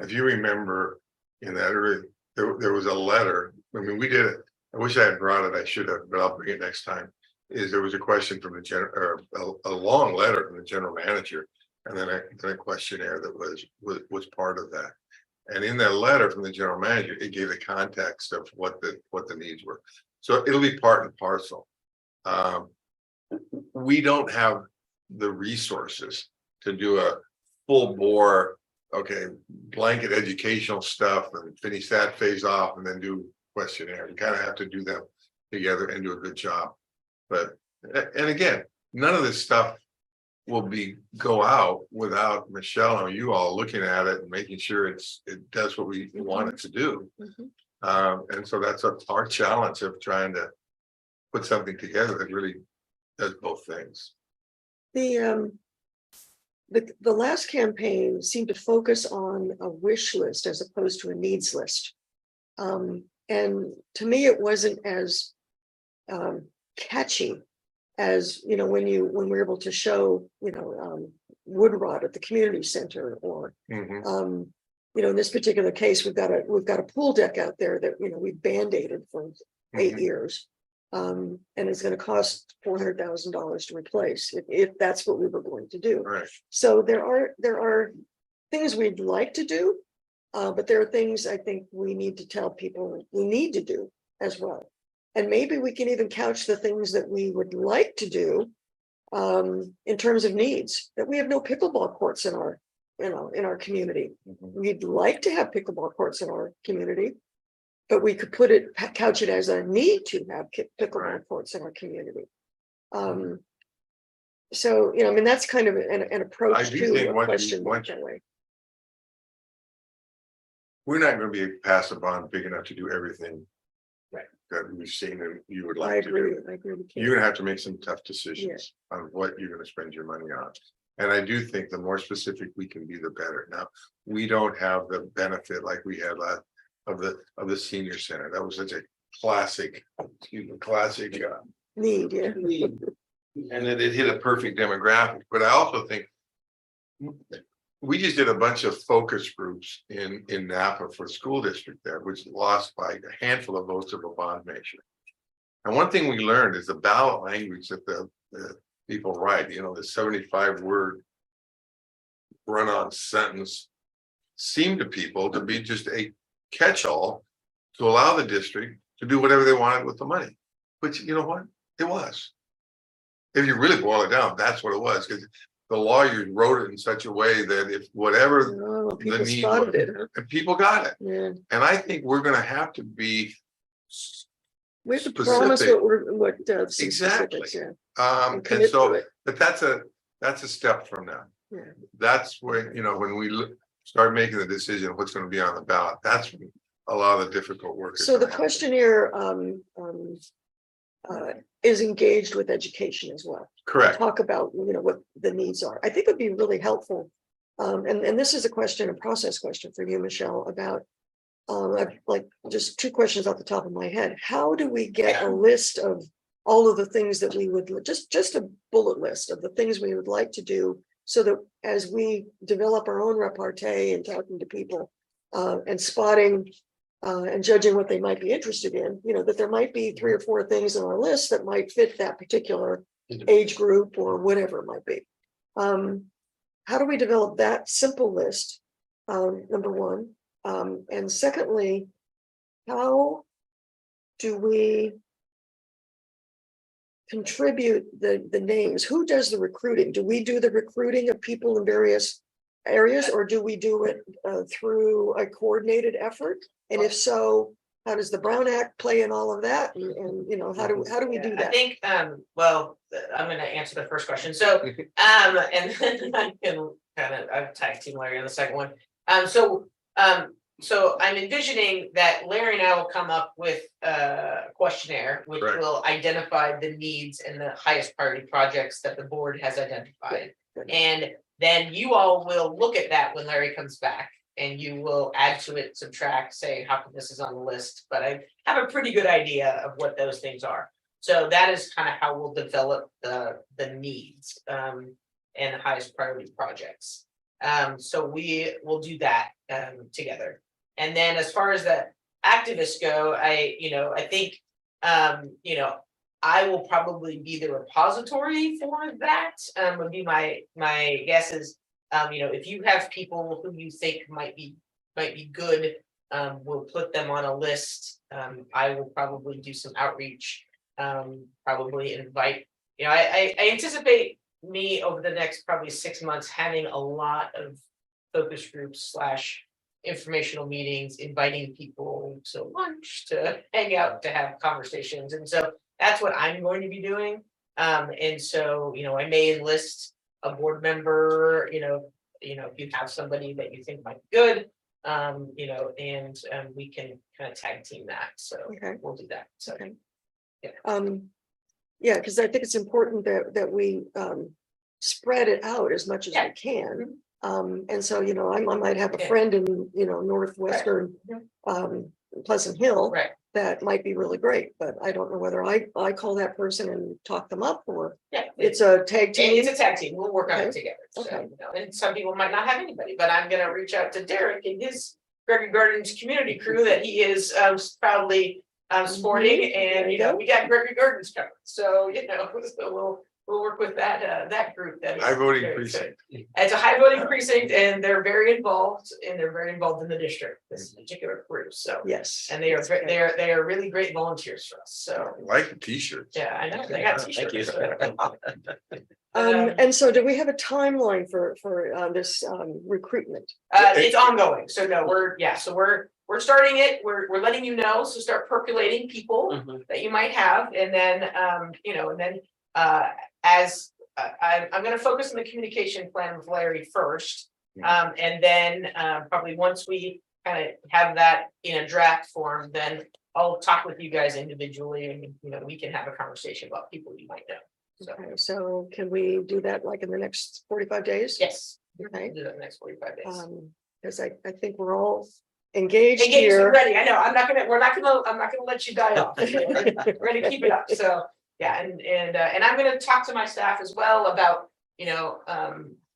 If you remember in that early, there was a letter. I mean, we did it. I wish I had brought it. I should have, but I'll bring it next time. There was a question from a long letter from the general manager, and then a questionnaire that was part of that. And in that letter from the general manager, it gave the context of what the needs were. So it'll be part and parcel. We don't have the resources to do a full bore, blanket educational stuff and finish that phase off and then do questionnaire. We kind of have to do them together and do a good job. But, and again, none of this stuff will go out without Michelle or you all looking at it and making sure it does what we want it to do. And so that's our challenge of trying to put something together that really does both things. The last campaign seemed to focus on a wish list as opposed to a needs list. And to me, it wasn't as catchy as, you know, when we're able to show, you know, wood rot at the community center, or Mhm. you know, in this particular case, we've got a pool deck out there that, you know, we've band-aided for 8 Mhm. years. And it's going to cost $400,000 to replace if that's what we were going to do. Right. So there are things we'd like to do, but there are things I think we need to tell people we need to do as well. And maybe we can even couch the things that we would like to do in terms of needs, that we have no pickleball courts in our, you know, in our community. We'd like to have pickleball courts in our community, but we could couch it as a need to have pickleball courts in our community. So, you know, I mean, that's kind of an approach I do to think a question that way. We're not gonna be able to pass a bond big enough to do everything. Right. That we've seen that you would I like to agree, do. I agree with You're you. gonna have to make some tough decisions on what you're gonna spend your money on. And I do think the more specific we can be, the better. Now, we don't have the benefit like we had last of the senior center. That was such a classic, classic Need, yeah. need. And then it hit a perfect demographic, but I also think. We just did a bunch of focus groups in Napa for school district there, which lost by a handful of votes of a bond measure. And one thing we learned is the ballot language that the people write, you know, the 75-word run-on sentence seemed to people to be just a catch-all to allow the district to do whatever they wanted with the money. Which, you know what, it was. If you really boil it down, that's what it was, because the lawyers wrote it in such a way that if whatever Oh, the people need spotted was, it, huh? and people got it. Yeah, And I think we're gonna have to be we have to promise specific. some Exactly. specifics, yeah. And commit to so, it. but that's a step from now. Yeah. That's when, you know, when we start making the decision, what's gonna be on the ballot, that's when a lot of the difficult work is So the gonna happen. questionnaire is engaged with education as well. Correct. Talk about, you know, what the needs are. I think it would be really helpful. And this is a process question for you, Michelle, about I've, like, just 2 questions off the top of my head. How do we get a list of all of the things that we would, just a bullet list of the things we would like to do, so that as we develop our own repartee and talking to people and spotting and judging what they might be interested in, you know, that there might be 3 or 4 things on our list that might fit that particular age group or whatever it might be. How do we develop that simple list? Number one. And secondly, how do we contribute the names? Who does the recruiting? Do we do the recruiting of people in various areas, or do we do it through a coordinated effort? And if so, how does the Brown Act play in all of that? And you know, how do we do I that? think, well, I'm gonna answer the first question, so, and then I can I've tag team Larry on the second one. So I'm envisioning that Larry and I will come up with a questionnaire, which Correct. will identify the needs and the highest priority projects that the board has identified. Good. And then you all will look at that when Larry comes back, and you will add to it, subtract, say, how come this is on the list? But I have a pretty good idea of what those things are. So that is kind of how we'll develop the needs and the highest priority projects. So we will do that together. And then as far as the activists go, I think I will probably be the repository for that. Would be my guess is, if you have people who you think might be good, we'll put them on a list. I will probably do some outreach, probably invite, I anticipate me over the next probably 6 months having a lot of focus groups / informational meetings, inviting people to lunch, to hang out, to have conversations. And so that's what I'm going to be doing. And so, I may enlist a board member, if you have somebody that you think might be good, and we can kind of tag team that. So Okay. we'll do that. So Okay. yeah. Yeah, because I think it's important that we spread it out as much as we Yeah. can. And so, you know, I might have a Yeah. friend in, you know, northwestern, Pleasant Hill. Right. That might be really great, but I don't know whether I call that person and talk them up, or Yeah. it's a tag team. It's a tag team. We'll work on it Okay. together. So, Okay. you know, and some people might not have anybody, but I'm gonna reach out to Derek and his Gregory Gardens community crew that he is proudly supporting, Mhm. and There you you know, go. we got Gregory Gardens covered. So, you know, so we'll work with that group. That is High voting very precinct. exciting. It's a high voting precinct, and they're very involved, in the district, this particular group, so. Yes. And they are, that's great. they are really great volunteers for us, so, I like the t-shirts. yeah, I know, they got Thank you. t-shirts. And so do we have a timeline for this recruitment? It's ongoing, so no, we're starting it, we're letting you know, so start percolating people Mhm. that you might have, and then, you know, and then, as, I'm gonna focus on the communication plan with Larry first. And then, probably once we kind of have that in a draft form, then I'll talk with you guys individually, and, you know, we can have a conversation about people you might know, so, Okay, so can we do that like in the next 45 days? yes. Okay. We'll do that in the next 45 days. Because I think we're all engaged Engaged and here. ready, I know, I'm not gonna let you die off, we're gonna keep it up, so, yeah, and I'm gonna talk to my staff as well about, you know,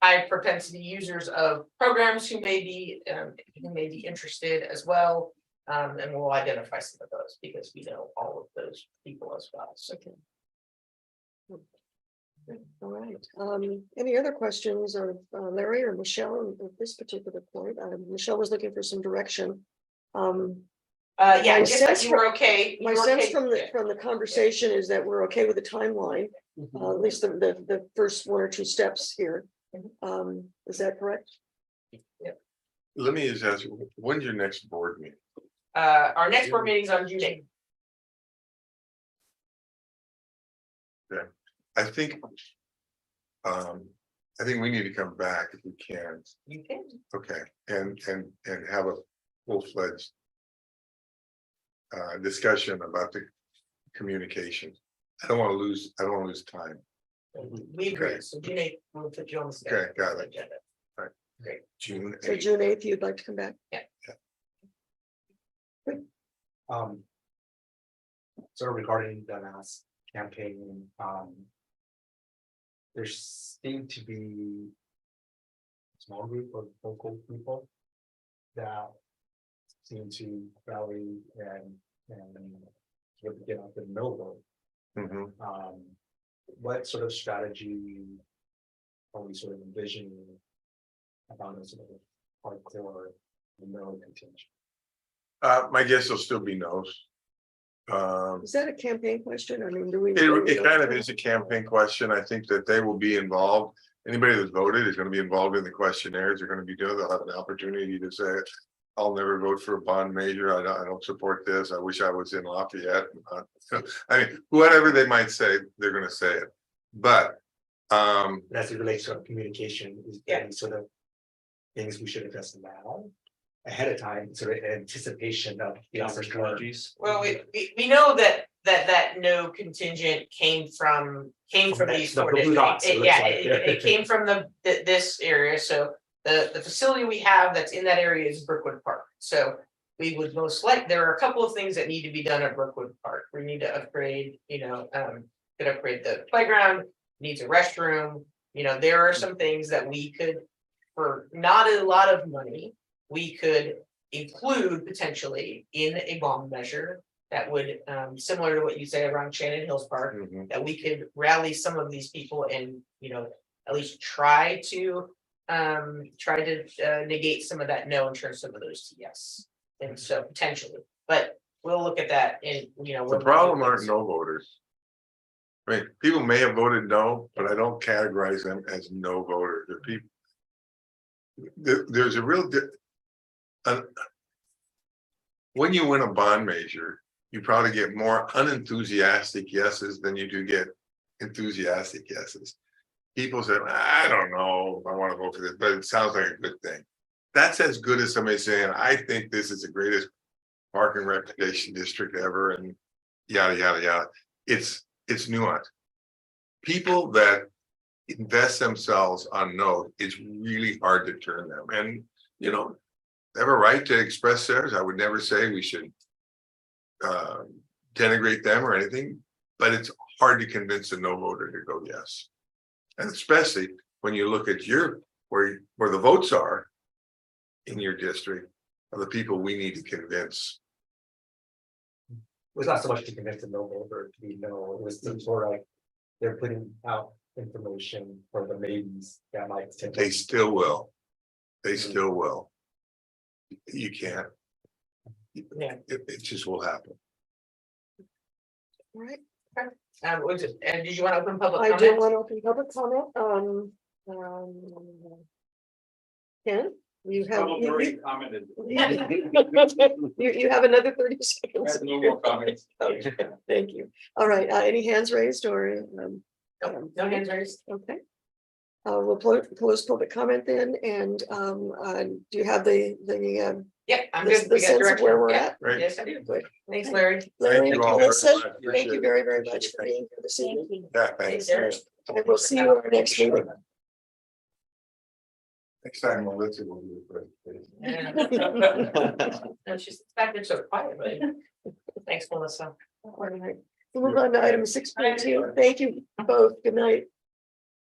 high propensity users of programs who may be interested as well. And we'll identify some of those, because we know all of those people as well, so. Okay. All right. Any other questions of Larry or Michelle at this particular point? Michelle was looking for some direction. Yeah, My I guess that sense you were okay. My you were sense okay, from yeah. the conversation is that we're okay with the timeline, at least the first one or two steps here. Is that correct? Let me just ask you, when's your next board meeting? Our next board meeting's on June 8th. I think. I think we need to come back if we can, You can. okay, and have a full-fledged. Discussion about the communication. I don't want to lose time. We agree, Okay. so June 8th, we'll put you on the schedule. Okay, got it. Agenda. June So 8th. June 8th, you'd like to come back? So regarding the mass campaign, there seemed to be a small group of local people that seem to rally and sort of get up in the middle Mhm. of what sort of strategy are we sort of envisioning about a sort of hardcore no contention? My guess will still be no's. Is that a campaign question? I mean, do we? It kind of is a campaign question. I think that they will be involved. Anybody that's voted is gonna be involved in the questionnaires. They're gonna be doing, they'll have an opportunity to say, I'll never vote for a bond major. I don't support this. I wish I was in Lafayette. I mean, whatever they might say, they're gonna say it. But, As it relates to our communication, is there any sort of things we should address now ahead of time, sort of anticipation of the opportunity? Well, we know that no contingent came from these The four blue districts. dots, it looks Yeah, like. it came from this area, so the facility we have that's in that area is Brookwood Park, so. We would most like, there are a couple of things that need to be done at Brookwood Park. We need to upgrade, you know, could upgrade the playground, needs a restroom. You know, there are some things that we could, for not a lot of money, we could include potentially in a bond measure. That would, similar to what you say around Shannon Hills Park, mhm. that we could rally some of these people and, you know, at least try to negate some of that no and turn some of those to yes. And so potentially, but we'll look at that and, you know. The problem aren't no voters. Right, people may have voted no, but I don't categorize them as no voters. They're people. There's a real. When you win a bond measure, you probably get more unenthusiastic yeses than you do get enthusiastic yeses. People say, I don't know if I want to vote for this, but it sounds like a good thing. That's as good as somebody saying, I think this is the greatest park and recreation district ever, and yada, yada, yada. It's nuanced. People that invest themselves on note, it's really hard to turn them. And, you know, they have a right to express theirs. I would never say we should denigrate them or anything, but it's hard to convince a no voter to go yes. And especially when you look at where the votes are in your district are the people we need to convince. It was not so much to convince the no voter to be no, it was some sort of like they're putting out information for the maybes that might. They still will. They still will. You can't. Yeah. It just will happen. All right, And did you want to open public I do comment? want to open public comment, Ken, you have. Public already commented. You have another 30 seconds. No more comments. Okay, thank you. All right, any hands raised or? No hands raised. Okay. We'll close public comment then, and do you have the Yeah, I'm the good. We got sense of direction. where we're Yeah, at? Right. Yes, I do. Good. Thanks, Larry. Larry and you all very Melissa, much. thank Appreciate you it. very, very much for being here this evening. Yeah, Thanks, thanks. Eric. And we'll see you at our next meeting. Next time Melissa will do the presentation. No, she's back there so quiet, but thanks, Melissa. All right. We'll move on to item 6.2. Thank you both. Good night.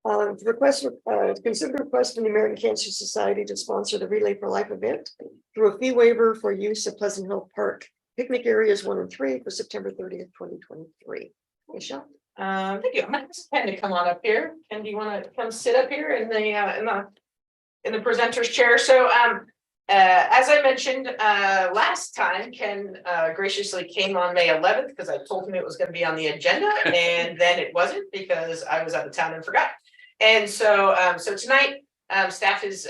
Consider request from the American Cancer Society to sponsor the Relay for Life event through a fee waiver for use of Pleasant Hill Park picnic areas 1 and 3 for September 30th, 2023. Michelle? Thank you. I'm gonna ask Ken to come on up here. Ken, do you want to come sit up here in the presenter's chair? So as I mentioned last time, Ken graciously came on May 11th because I told him it was going to be on the agenda, and then it wasn't because I was out of town and forgot. And so so tonight staff is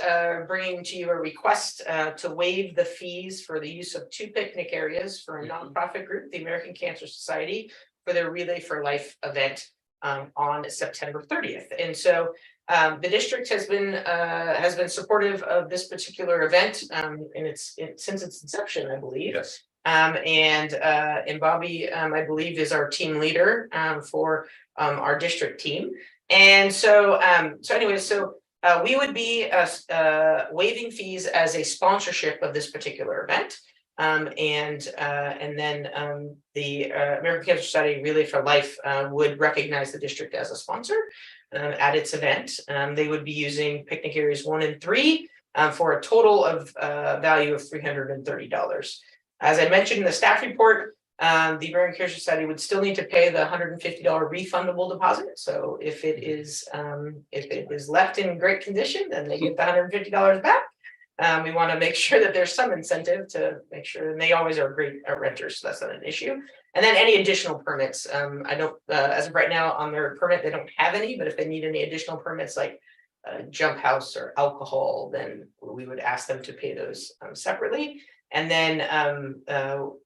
bringing to you a request to waive the fees for the use of 2 picnic areas for a nonprofit group, the American Cancer Society, for their Relay for Life event on September 30th. And so the district has been supportive of this particular event since its inception, I believe. Yes. And Bobby, I believe, is our team leader for our district team. And so we would be waiving fees as a sponsorship of this particular event. And then the American Cancer Society Relay for Life would recognize the district as a sponsor at its event. They would be using picnic areas 1 and 3 for a total of value of $330. As I mentioned in the staff report, the American Cancer Society would still need to pay the $150 refundable deposit. So if it is left in great condition, then they get the $150 back. We want to make sure that there's some incentive to make sure, and they always are great renters, so that's not an issue. And then any additional permits, I don't, as of right now on their permit, they don't have any, but if they need any additional permits like jump house or alcohol, then we would ask them to pay those separately. And then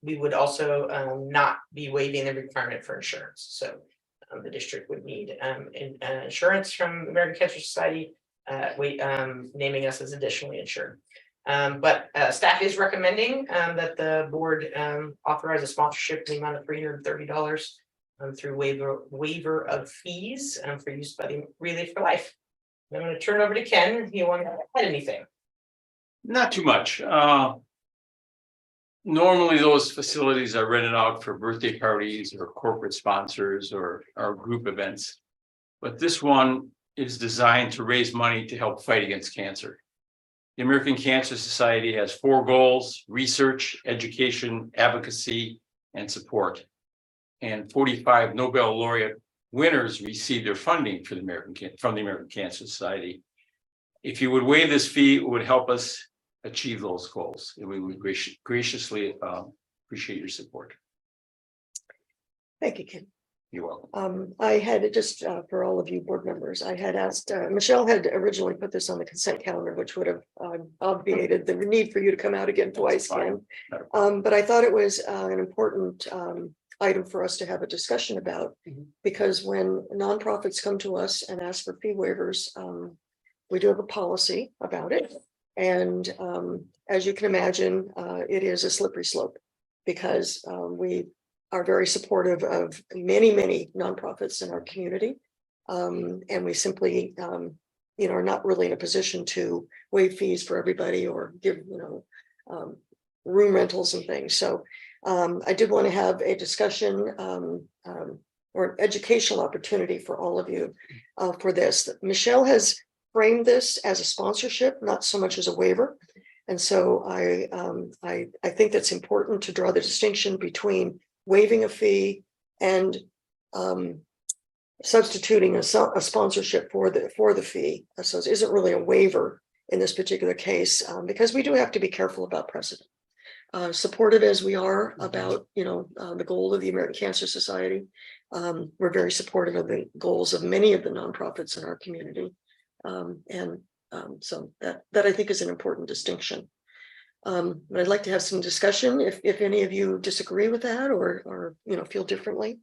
we would also not be waiving the requirement for insurance. So the district would need insurance from the American Cancer Society, naming us as additionally insured. But staff is recommending that the board authorize a sponsorship in the amount of $330 through waiver of fees for use by the Relay for Life. I'm going to turn it over to Ken. You want to add anything? Not too much. Normally, those facilities are rented out for birthday parties or corporate sponsors or group events. But this one is designed to raise money to help fight against cancer. The American Cancer Society has 4 goals: research, education, advocacy, and support. And 45 Nobel laureate winners receive their funding from the American Cancer Society. If you would waive this fee, it would help us achieve those goals, and we would graciously appreciate your support. Thank you, Ken. You're welcome. I had just for all of you board members, I had asked, Michelle had originally put this on the consent calendar, which would have obviated the need for you to come out again twice, Ken. But I thought it was an important item for us to have a discussion about, because when nonprofits come to us and ask for fee waivers, we do have a policy about it. And as you can imagine, it is a slippery slope, because we are very supportive of many nonprofits in our community. And we simply, are not really in a position to waive fees for everybody or give, room rentals and things. So I did want to have a discussion or an educational opportunity for all of you for this. Michelle has framed this as a sponsorship, not so much as a waiver. And so I think that's important to draw the distinction between waiving a fee and substituting a sponsorship for the fee. So it isn't really a waiver in this particular case, because we do have to be careful about precedent. Supportive as we are about, the goal of the American Cancer Society, we're very supportive of the goals of many of the nonprofits in our community. So that I think is an important distinction. But I'd like to have some discussion if any of you disagree with that or feel differently.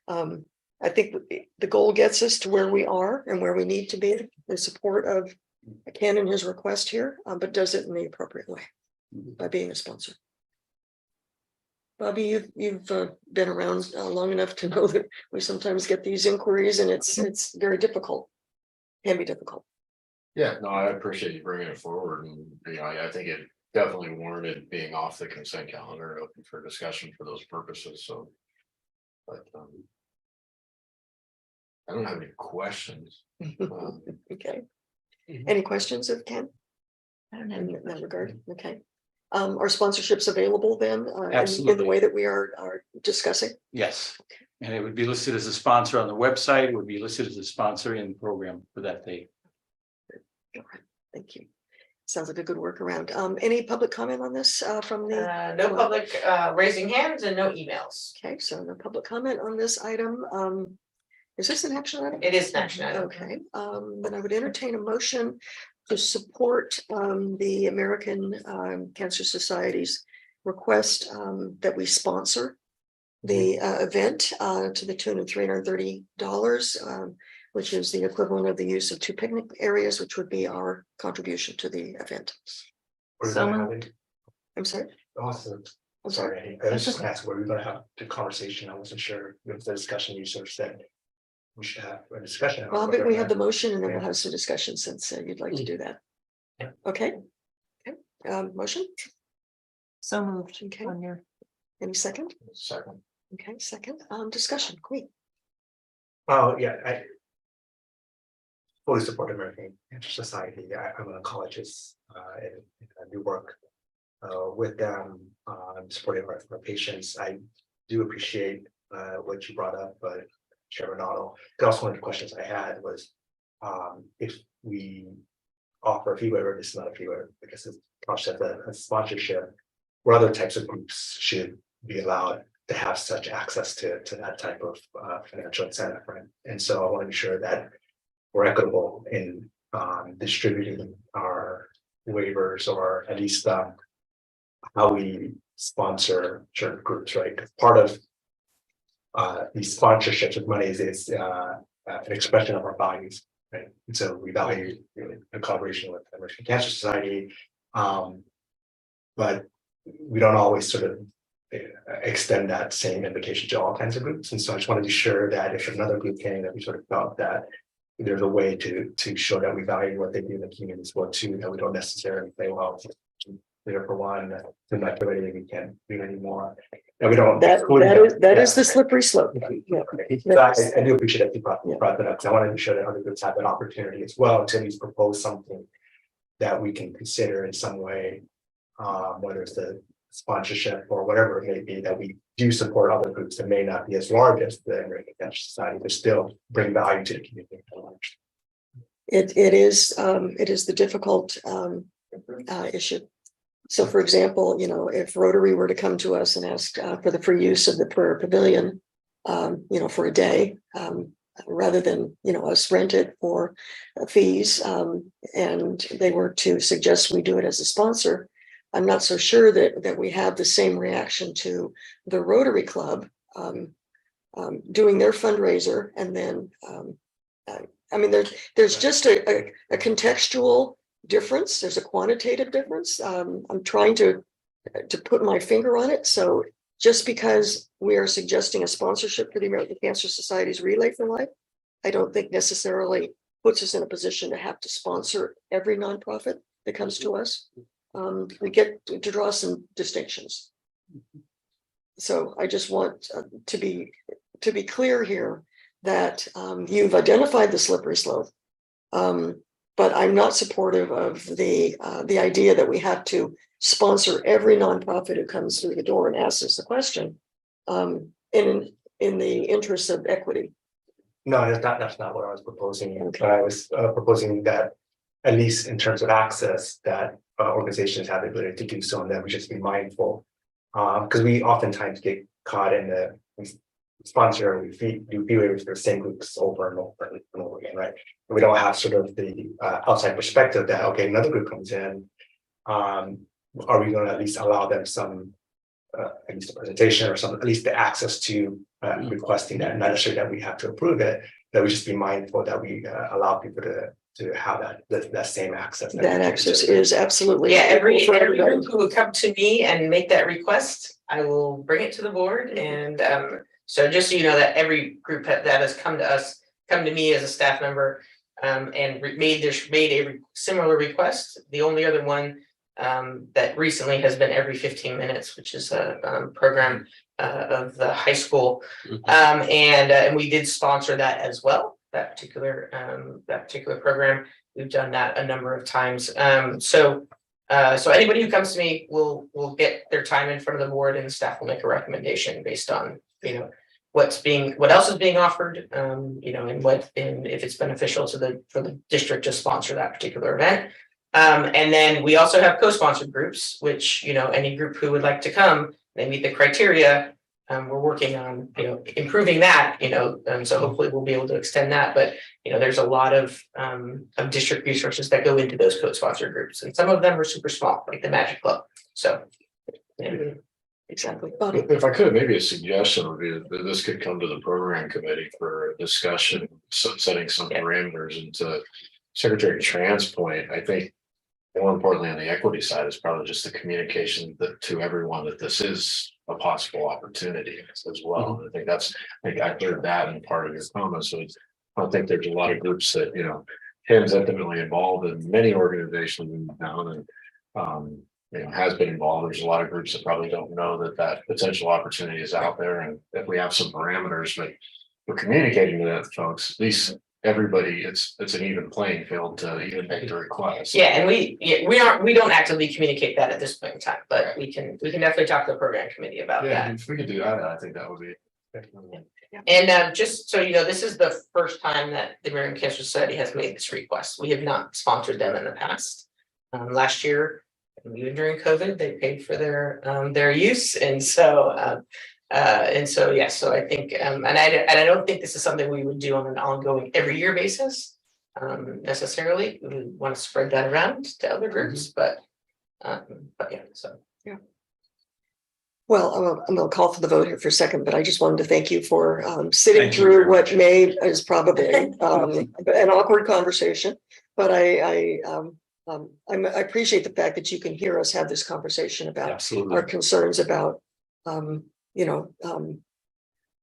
I think the goal gets us to where we are and where we need to be in support of Ken and his request here, but does it in the appropriate way by being a sponsor. Bobby, you've been around long enough to know that we sometimes get these inquiries and it's very difficult. Can be difficult. Yeah, no, I appreciate you bringing it forward, and I think it definitely warranted being off the consent calendar, open for discussion for those purposes. So, but I don't have any questions. Okay. Any questions of Ken I don't have in any that questions. regard? Okay. Are sponsorships available then in the Absolutely. way that we are discussing? Yes, and it would be listed as a sponsor on the website, it would be listed as a sponsor in the program for that day. Thank you. Sounds like a good workaround. Any public comment on this from the? No public raising hands and no emails. Okay, so no public comment on this item. Is this an action item? It is an action item. Okay, then I would entertain a motion to support the American Cancer Society's request that we sponsor the event to the tune of $330, which is the equivalent of the use of 2 picnic areas, which would be our contribution to the event. I'm sorry. Awesome. I'm Sorry, I was just gonna ask where we're gonna have the conversation. I wasn't sure with the discussion you sort of said. We should have a discussion. Well, but we have the motion and then we'll have some discussion since you'd like to do that. Yeah. Okay. Okay, motion, So moved. Okay. On your, any second? Second. Okay, second, discussion, Queen. Oh, yeah, I fully support American Cancer Society. I'm an oncologist and I do work with them, supporting our patients. I do appreciate what you brought up, but Chairman Otto, also one of the questions I had was if we offer a fee waiver, this is not a fee waiver because it's concept a sponsorship, where other types of groups should be allowed to have such access to that type of financial incentive, right? And so I want to be sure that we're equitable in distributing our waivers, or at least how we sponsor certain groups, right? 'Cause part of these sponsorships with money is an expression of our values, right? And so we value the collaboration with the American Cancer Society, but we don't always sort of extend that same invitation to all kinds of groups. And so I just want to be sure that if another group came, that we sort of felt that there's a way to show that we value what they do in the community as well too, that we don't necessarily say, well, there for one, the activity we can't do anymore. And we don't. That is the slippery slope. Yeah. So I do appreciate that you brought that up, because I wanted to show that other groups have an opportunity as well to at least propose something that we can consider in some way, whether it's the sponsorship or whatever it may be, that we do support other groups that may not be as large as the American Cancer Society, but still bring value to the community. It is the difficult issue. So for example, if Rotary were to come to us and ask for the free use of the Prayer Pavilion, for a day, rather than, us rent it for fees, and they were to suggest we do it as a sponsor, I'm not so sure that we have the same reaction to the Rotary Club doing their fundraiser. And then, there's just a contextual difference. There's a quantitative difference. I'm trying to put my finger on it. So just because we are suggesting a sponsorship for the American Cancer Society's Relay for Life I don't think necessarily puts us in a position to have to sponsor every nonprofit that comes to us. We get to draw some distinctions. So I just want to be clear here that you've identified the slippery slope. But I'm not supportive of the idea that we have to sponsor every nonprofit who comes through the door and asks us a question in the interest of equity. No, that's not what I was proposing. I was proposing that at least in terms of access, that organizations have the ability to do so, and that we just be mindful. Because we oftentimes get caught in the sponsor, we do fee waivers for the same groups over and over and over again, right? We don't have sort of the outside perspective that, okay, another group comes in. Are we going to at least allow them some at least a presentation or something, at least the access to requesting that, not necessarily that we have to approve it, that we just be mindful that we allow people to have that same access. That access is absolutely. Yeah, every for everybody. group who would come to me and make that request, I will bring it to the board. And so just so you know that every group that has come to me as a staff member and made a similar request. The only other one that recently has been every 15 minutes, which is a program of the high school. And we did sponsor that as well, that particular program. We've done that a number of times. So anybody who comes to me will get their time in front of the board, and staff will make a recommendation based on, what else is being offered, and if it's beneficial for the district to sponsor that particular event. And then we also have co-sponsored groups, which, any group who would like to come, they meet the criteria. We're working on, improving that, and so hopefully we'll be able to extend that. But, there's a lot of district resources that go into those co-sponsored groups, and some of them are super small, like the Magic Club. So. Yeah. Exactly. Bobby. If I could, maybe a suggestion would be that this could come to the program committee for a discussion, setting some parameters. And to Secretary Tran's point, I think more importantly on the equity side is probably just the communication to everyone that this is a possible opportunity as well. I think I heard that in part of your comments. So I don't think there's a lot of groups that, Tim's intimately involved in many organizations in town and has been involved. There's a lot of groups that probably don't know that potential opportunity is out there, and if we have some parameters, but we're communicating to that folks, at least everybody, it's an even playing field to even make the request. Yeah, and we don't actively communicate that at this point in time, but we can definitely talk to the program committee about that. If we could do that, I think that would be. And just so you know, this is the first time that the American Cancer Society has made this request. We have not sponsored them in the past. Last year, even during COVID, they paid for their use, and so yes. So I think, and I don't think this is something we would do on an ongoing every year basis, necessarily. We want to spread that around to other groups, but yeah. So yeah. Well, I'm going to call for the vote here for a second, but I just wanted to thank you for sitting through what is probably an awkward conversation, but I appreciate the fact that you can hear us have this conversation about our concerns about,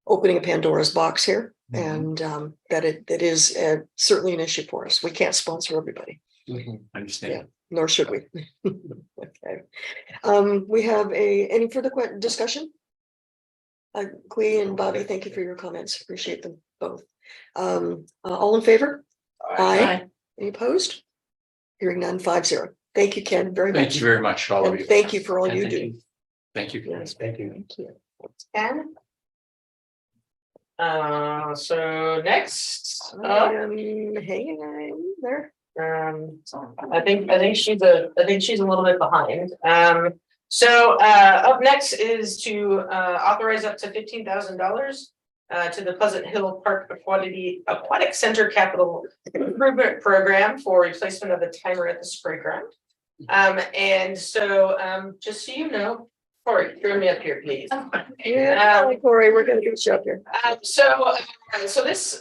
opening a Pandora's box here, and that it is certainly an issue for us. We can't sponsor everybody. I understand. Yeah, nor should we. Okay. We have any further discussion? Clea and Bobby, thank you for your comments. Appreciate them both. All in favor? Aye. Any opposed? Hearing none, 5-0. Thank you, Ken, very much. Thank you very much, all of And you. thank you for all you do. Thank you. Yes, Thank you. thank you. and so next Hanging on there. I think she's a little bit behind. So up next is to authorize up to $15,000 to the Pleasant Hill Park Aquatic Center Capital Improvement Program for replacement of the timer at the spray ground. And so just so you know, Corey, throw me up here, please. Yeah, Corey, we're gonna get you up here. So this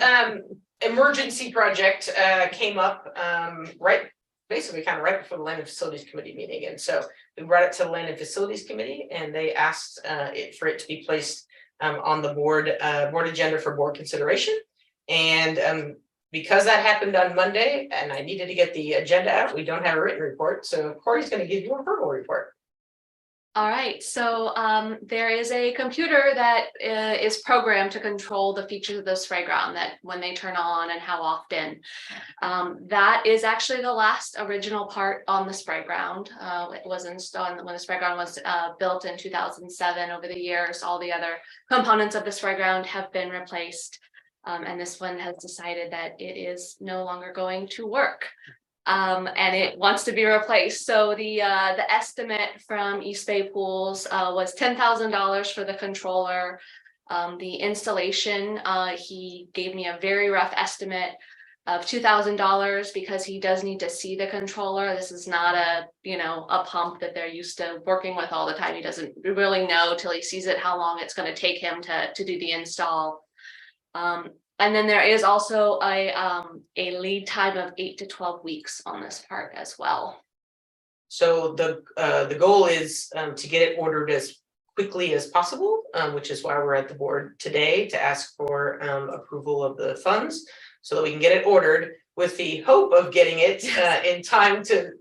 emergency project came up basically kind of right before the Land and Facilities Committee meeting. And so we brought it to the Land and Facilities Committee, and they asked for it to be placed on the board agenda for board consideration. And because that happened on Monday and I needed to get the agenda out, we don't have a written report, so Corey's gonna give you a verbal report. All right, so there is a computer that is programmed to control the features of the spray ground, that when they turn on and how often. That is actually the last original part on the spray ground. It was installed when the spray ground was built in 2007. Over the years, all the other components of the spray ground have been replaced. And this one has decided that it is no longer going to work. And it wants to be replaced. So the estimate from East Bay Pools was $10,000 for the controller. The installation, he gave me a very rough estimate of $2,000 because he does need to see the controller. This is not a pump that they're used to working with all the time. He doesn't really know till he sees it how long it's going to take him to do the install. And then there is also a lead time of 8 to 12 weeks on this part as well. So the goal is to get it ordered as quickly as possible, which is why we're at the board today to ask for approval of the funds so that we can get it ordered with the hope of getting it in time to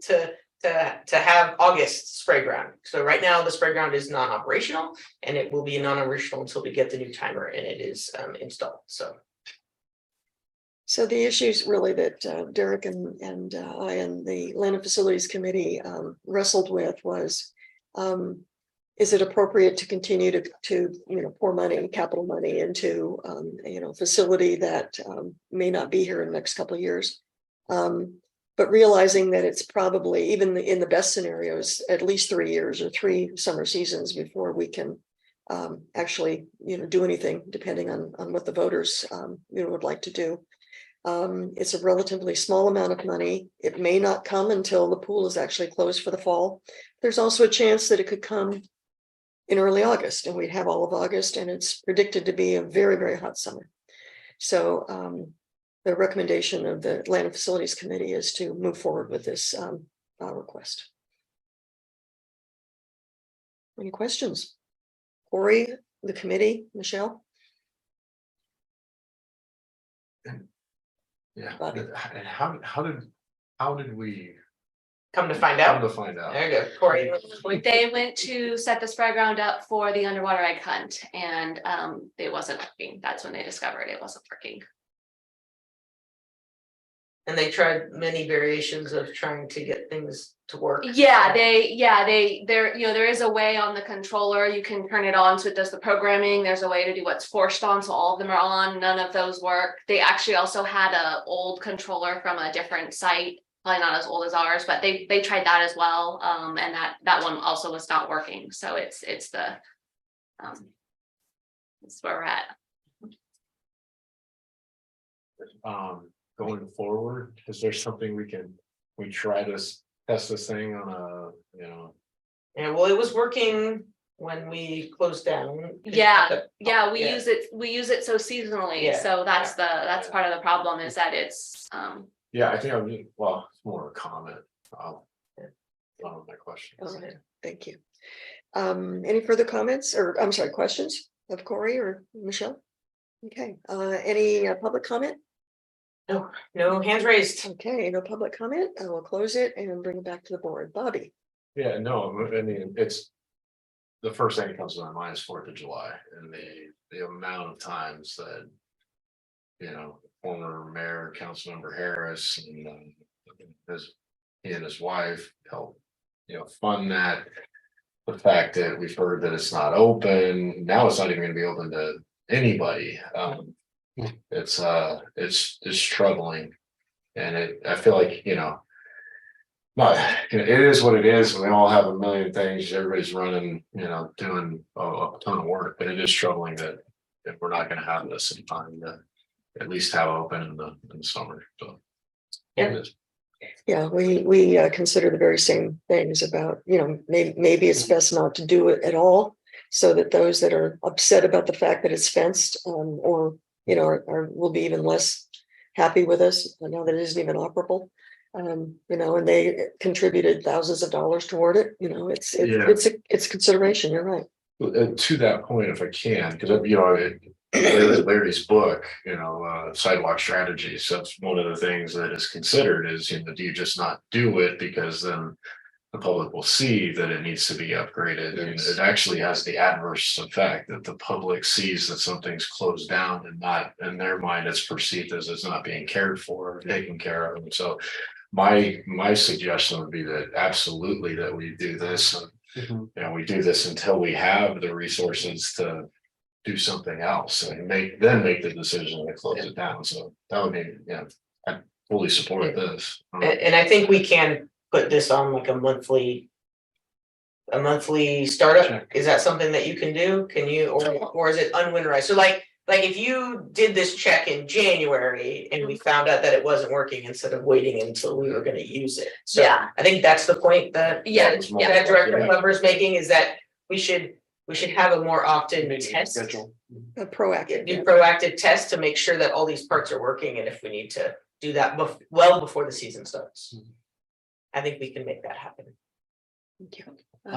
have August spray ground. So right now the spray ground is non-operational and it will be non-operational until we get the new timer and it is installed. So the issues really that Derek and I and the Land and Facilities Committee wrestled with was, is it appropriate to continue to pour money, capital money into facility that may not be here in the next couple of years, but realizing that it's probably even in the best scenarios at least 3 years or 3 summer seasons before we can actually do anything, depending on what the voters would like to do. It's a relatively small amount of money. It may not come until the pool is actually closed for the fall. There's also a chance that it could come in early August and we'd have all of August, and it's predicted to be a very, very hot summer. So the recommendation of the Land and Facilities Committee is to move forward with this request. Any questions? Corey, the committee, Michelle? Yeah, Bobby. and how did we Come to find come out. to find out? There you go, Corey. They went to set the spray ground up for the underwater egg hunt and it wasn't working. That's when they discovered it wasn't working. And they tried many variations of trying to get things to work. There is a way on the controller, you can turn it on so it does the programming. There's a way to do what's forced on, so all of them are on. None of those work. They actually also had an old controller from a different site, probably not as old as ours, but they tried that as well. And that one also was not working. So it's where we're at. Going forward, is there something we try to test this thing on a, Yeah, well, it was working when we closed down. We Yeah. use it so seasonally. Yeah, So that's part of the problem is that it's yeah, I think it's more of a comment. One of my questions. Okay, thank you. Any further comments or I'm sorry, questions of Corey or Michelle? Okay, any public comment? No hands raised. Okay, no public comment. I will close it and bring it back to the board. Bobby. Yeah, no, I mean, it's the first thing that comes to my mind is 4th of July and the amount of times that, former mayor, Councilmember Harris and he and his wife helped, fund that. The fact that we've heard that it's not open, now it's not even gonna be open to anybody. It's troubling. And I feel like, it is what it is. We all have a million things. Everybody's running, doing a ton of work, but it is troubling that if we're not going to have this in time to at least have open in the summer. So Yeah, we consider the very same things about, maybe it's best not to do it at all. So that those that are upset about the fact that it's fenced or will be even less happy with us. I know that it isn't even operable. And they contributed thousands of dollars toward it. It's consideration. You're right. To that point, if I can, because Larry's book, sidewalk strategies, that's one of the things that is considered is, do you just not do it because then the public will see that it needs to be upgraded, and it actually has the adverse effect that the public sees that something's closed down and not, in their mind, it's perceived as it's not being cared for or taken care of. And so my suggestion would be that absolutely that we do this, and we do this until we have the resources to do something else and make the decision to close it down. So that would be, I fully support this. And I think we can put this on like a monthly startup. Is that something that you can do? Can you, or is it unwinterized? So like if you did this check in January and we found out that it wasn't working instead of waiting until we were gonna use it. So Yeah. I think that's the point that that Director Glover is making, is that we should have a more often test. A proactive. Do proactive tests to make sure that all these parts are working, and if we need to do that well before the season starts. I think we can make that happen. Thank you.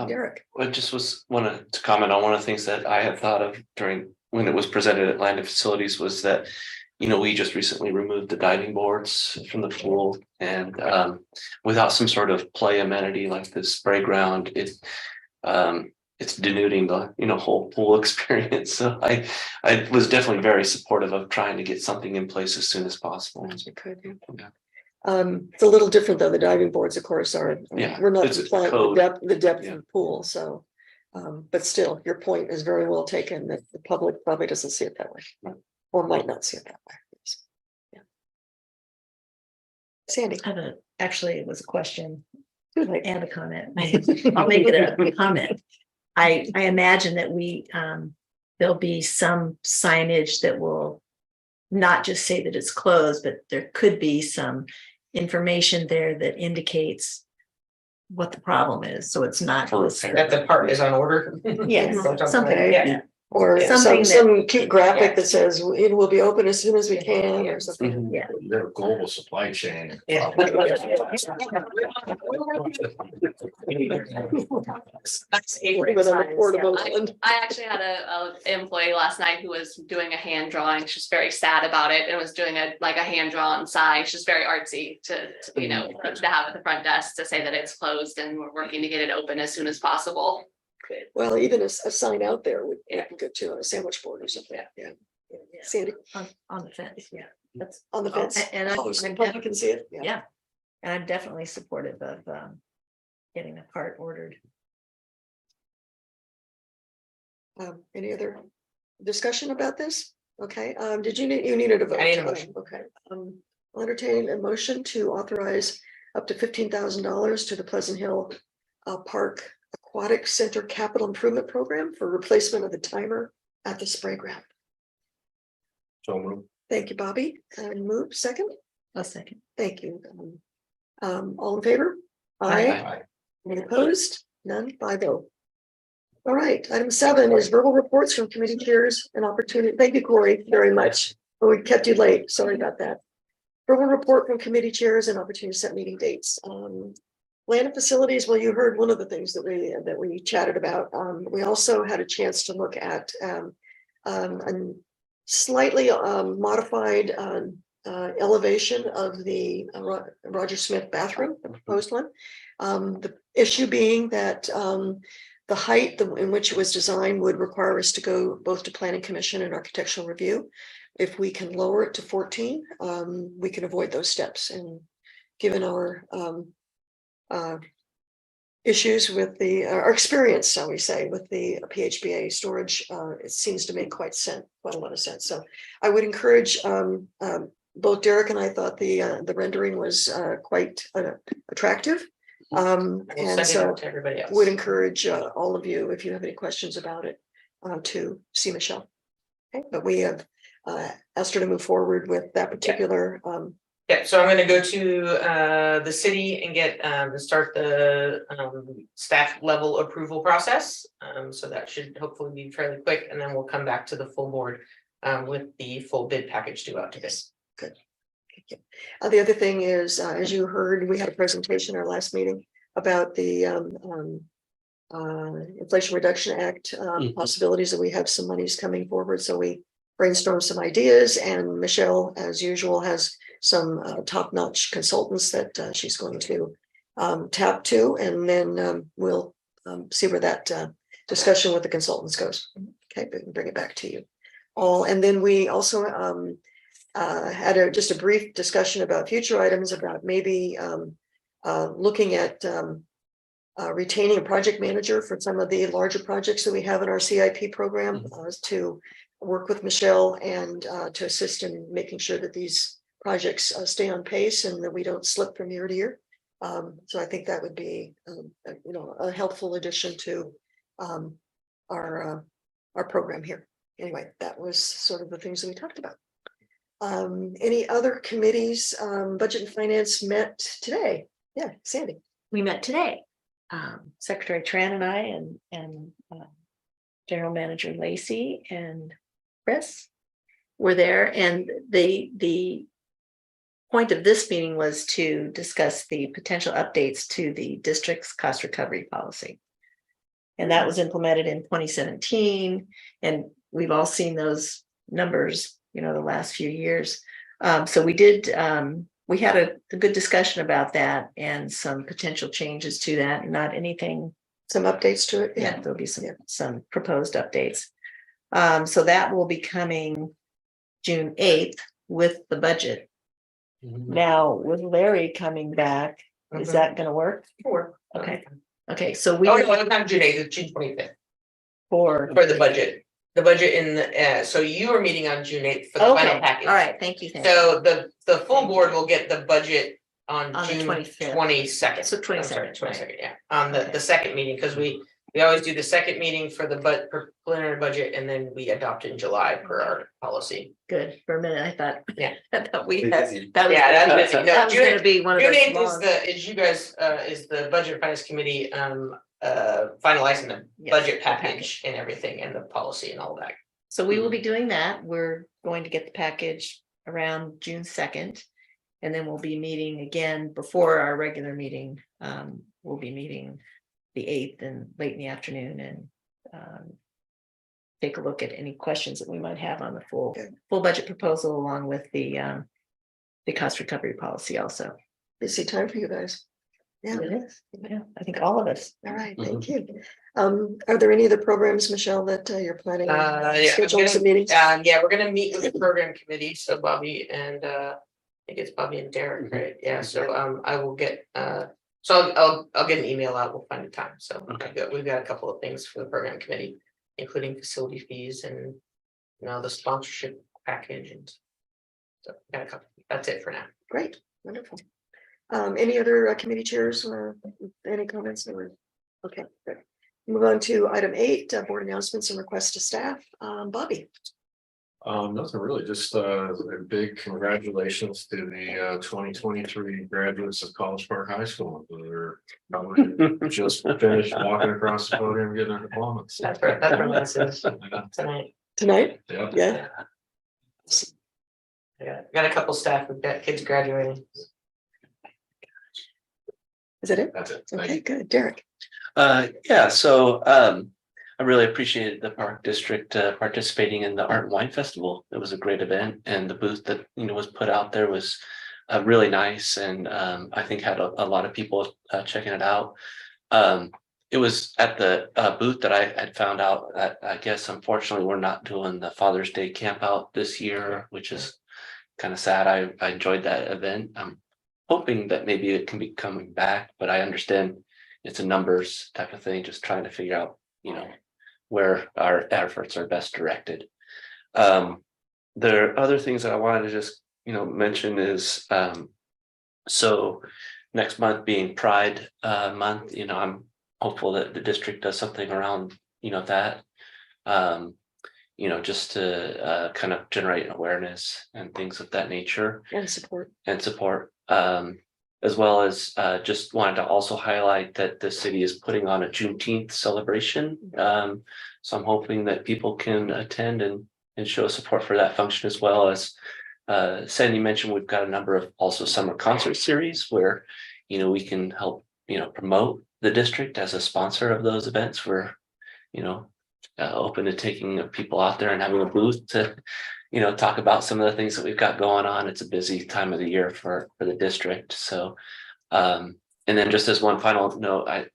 Derek. I just wanted to comment on one of the things that I had thought of during when it was presented at Landon Facilities was that, we just recently removed the diving boards from the pool, and without some sort of play amenity like the spray ground, it's denuding the whole pool experience. So I was definitely very supportive of trying to get something in place as soon as possible. It's a little different though. The diving boards, of course, are, we're not it's a applying code. the depth of the pool, so. But still, your point is very well taken, that the public probably doesn't see it that way. Or might not see it that way. Yeah. Sandy. Actually, it was a question Good night. and a comment. I'll make it a comment. I imagine that there'll be some signage that will not just say that it's closed, but there could be some information there that indicates what the problem is, so it's not. That the part is on order. Yes, something, Yeah. Or Something some cute graphic that says it will be open as soon as we can or something. yeah. Their global supply chain. Yeah. With an affordable one. I actually had a employee last night who was doing a hand drawing. She's very sad about it and was doing a hand drawn sign. She's very artsy to have at the front desk to say that it's closed and we're working to get it open as soon as possible. Well, even a sign out there would be good too, on a sandwich board or something. Yeah. Sandy, On the fence, yeah. That's on the fence. and So the public can see it. yeah. And I'm definitely supportive of getting a part ordered. Any other discussion about this? Okay, you needed a vote? I need a motion. Okay, I'll entertain a motion to authorize up to $15,000 to the Pleasant Hill Park Aquatic Center Capital Improvement Program for replacement of the timer at the spray ground. So moved. Thank you, Bobby. And move second. A second. Thank you. All in favor? Aye. Any opposed? None by vote. All right, item 7 is verbal reports from committee chairs and opportunity. Thank you, Corey, very much. Oh, we kept you late. Sorry about that. Verbal report from committee chairs and opportunity to set meeting dates. Land and facilities, well, you heard one of the things that we chatted about. We also had a chance to look at a slightly modified elevation of the Roger Smith bathroom, the proposed one. The issue being that the height in which it was designed would require us to go both to planning commission and architectural review. If we can lower it to 14, we can avoid those steps. And given our issues with our experience, shall we say, with the PHBA storage, it seems to make quite a lot of sense. So I would encourage both Derek and I thought the rendering was quite attractive. And so would encourage all of you, if you have any questions about it, to see Michelle. Okay, but we have asked her to move forward with that particular. Yeah, so I'm gonna go to the city and get start the staff level approval process. So that should hopefully be fairly quick, and then we'll come back to the full board with the full bid package due out to this. Good. The other thing is, as you heard, we had a presentation in our last meeting about the Inflation Reduction Act possibilities, that we have some monies coming forward. So we brainstorm some ideas, and Michelle, as usual, has some top-notch consultants that she's going to tap to, and then we'll see where that discussion with the consultants goes. Okay, bring it back to you all. And then we also had just a brief discussion about future items, about maybe looking at retaining a project manager for some of the larger projects that we have in our CIP program, to work with Michelle and to assist in making sure that these projects stay on pace and that we don't slip from year to year. So I think that would be, a helpful addition to our program here. Anyway, that was sort of the things that we talked about. Any other committees? Budget and Finance met today. Yeah, Sandy. We met today. Secretary Tran and I and General Manager Lacey and Chris were there, and the point of this meeting was to discuss the potential updates to the district's cost recovery policy. And that was implemented in 2017, and we've all seen those numbers, the last few years. So we had a good discussion about that and some potential changes to that, not anything. Some updates to it. Yeah, there'll be some proposed updates. So that will be coming June 8th with the budget. Now, with Larry coming back, is that gonna work? Sure. Okay, so we. Oh, no, it's not June 8th, it's June 25th For the budget. The budget in the, so you are meeting on June 8th for the final okay, package. all right, thank you. So the full board will get the budget on On the June 25th. 22nd. So I'm sorry, 22nd, 22nd, yeah, on the second meeting, because we always do the second meeting for the preliminary budget, and then we adopt it in July per our policy. Good, for a minute, I thought. Yeah. I thought we Busy. had. That was Yeah, gonna that's be- busy. No, that was June- gonna be one of June those 8th long. is you guys, is the budget and finance committee, finalizing the Yes, budget the package and everything, and the policy and all that. So we will be doing that. We're going to get the package around June 2nd. And then we'll be meeting again before our regular meeting. We'll be meeting the 8th and late in the afternoon, and take a look at any questions that we might have on the full budget proposal, along with the cost recovery policy also. Busy time for you guys. Yeah. It is. Yeah, I think all of us. All right, thank you. Are there any other programs, Michelle, that you're planning on Yeah, scheduling some meetings? yeah, we're gonna meet with the program committee, so Bobby and I think it's Bobby and Derek, right? Yeah, so I will get so I'll get an email out, we'll find a time, so we've got a couple of things for the program committee, including facility fees and the sponsorship package, and so got a couple, that's it for now. Great, wonderful. Any other committee chairs or any comments? Okay, good. Move on to item 8, board announcements and requests to staff. Bobby. Nothing really, just a big congratulations to the 2023 graduates of College Park High School. They're probably just finished walking across the podium and getting their diplomas. That's where this is tonight. Tonight? Yep. Yeah. Got a couple staff, we've got kids graduating. Is that it? That's it. Thank Okay, you. good. Derek. Yeah, so I really appreciated the Park District participating in the Art and Wine Festival. It was a great event, and the booth that was put out there was really nice, and I think had a lot of people checking it out. It was at the booth that I had found out that I guess unfortunately we're not doing the Father's Day camp out this year, which is kind of sad. I enjoyed that event. I'm hoping that maybe it can be coming back, but I understand it's a numbers type of thing, just trying to figure out, where our efforts are best directed. There are other things that I wanted to just, mention is, so next month being Pride month, I'm hopeful that the district does something around, that, just to kind of generate awareness and things of that nature. And support. As well as just wanted to also highlight that the city is putting on a Juneteenth celebration. So I'm hoping that people can attend and show support for that function, as well as Sandy mentioned, we've got a number of also summer concert series where, we can help, promote the district as a sponsor of those events. We're, open to taking people out there and having a booth to, talk about some of the things that we've got going on. It's a busy time of the year for the district. So, and then just as one final note, I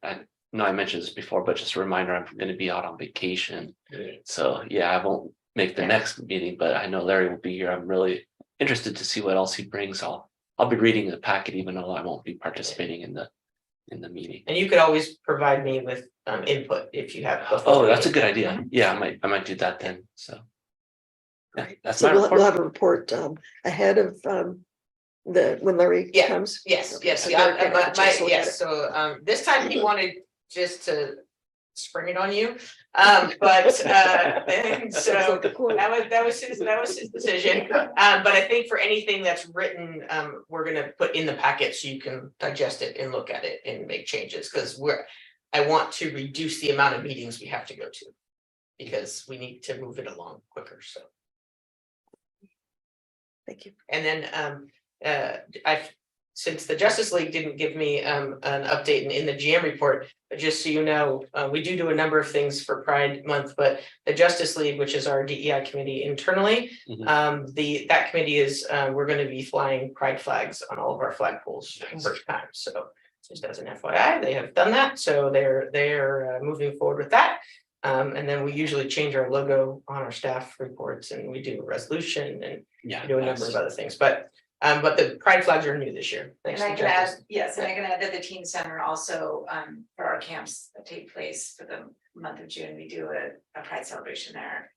know I mentioned this before, but just a reminder, I'm going to be out on vacation. So yeah, I won't make the next meeting, but I know Larry will be here. I'm really interested to see what else he brings. I'll be reading the packet, even though I won't be participating in the meeting. And you could always provide me with input if you have. Oh, that's a good idea. Yeah, I might do that then. So. Yeah, Right. that's So my we'll report. have a report ahead of when Larry Yeah. comes. Yes, Okay, yes, so yeah, Derek can have a chance to look at yes, it. so this time he wanted just to spring it on you. But and Sounds so like a quote. that was his decision. But I think for anything that's written, we're gonna put in the packet so you can digest it and look at it and make changes, because I want to reduce the amount of meetings we have to go to. Because we need to move it along quicker, so. Thank you. And then since the Justice League didn't give me an update in the GM report, but just so you know, we do a number of things for Pride Month, but the Justice League, which is our DEI committee internally, that committee is, we're gonna be flying pride flags on all of our flagpoles for the first time, so just as an FYI, they have done that, so they're moving forward with that. And then we usually change our logo on our staff reports, and we do a resolution and we do a number of other things, but the pride flags are new this year. Thanks And I to can add, Justice. yes, and I can add that the teen center also, for our camps that take place for the month of June, we do a pride celebration there.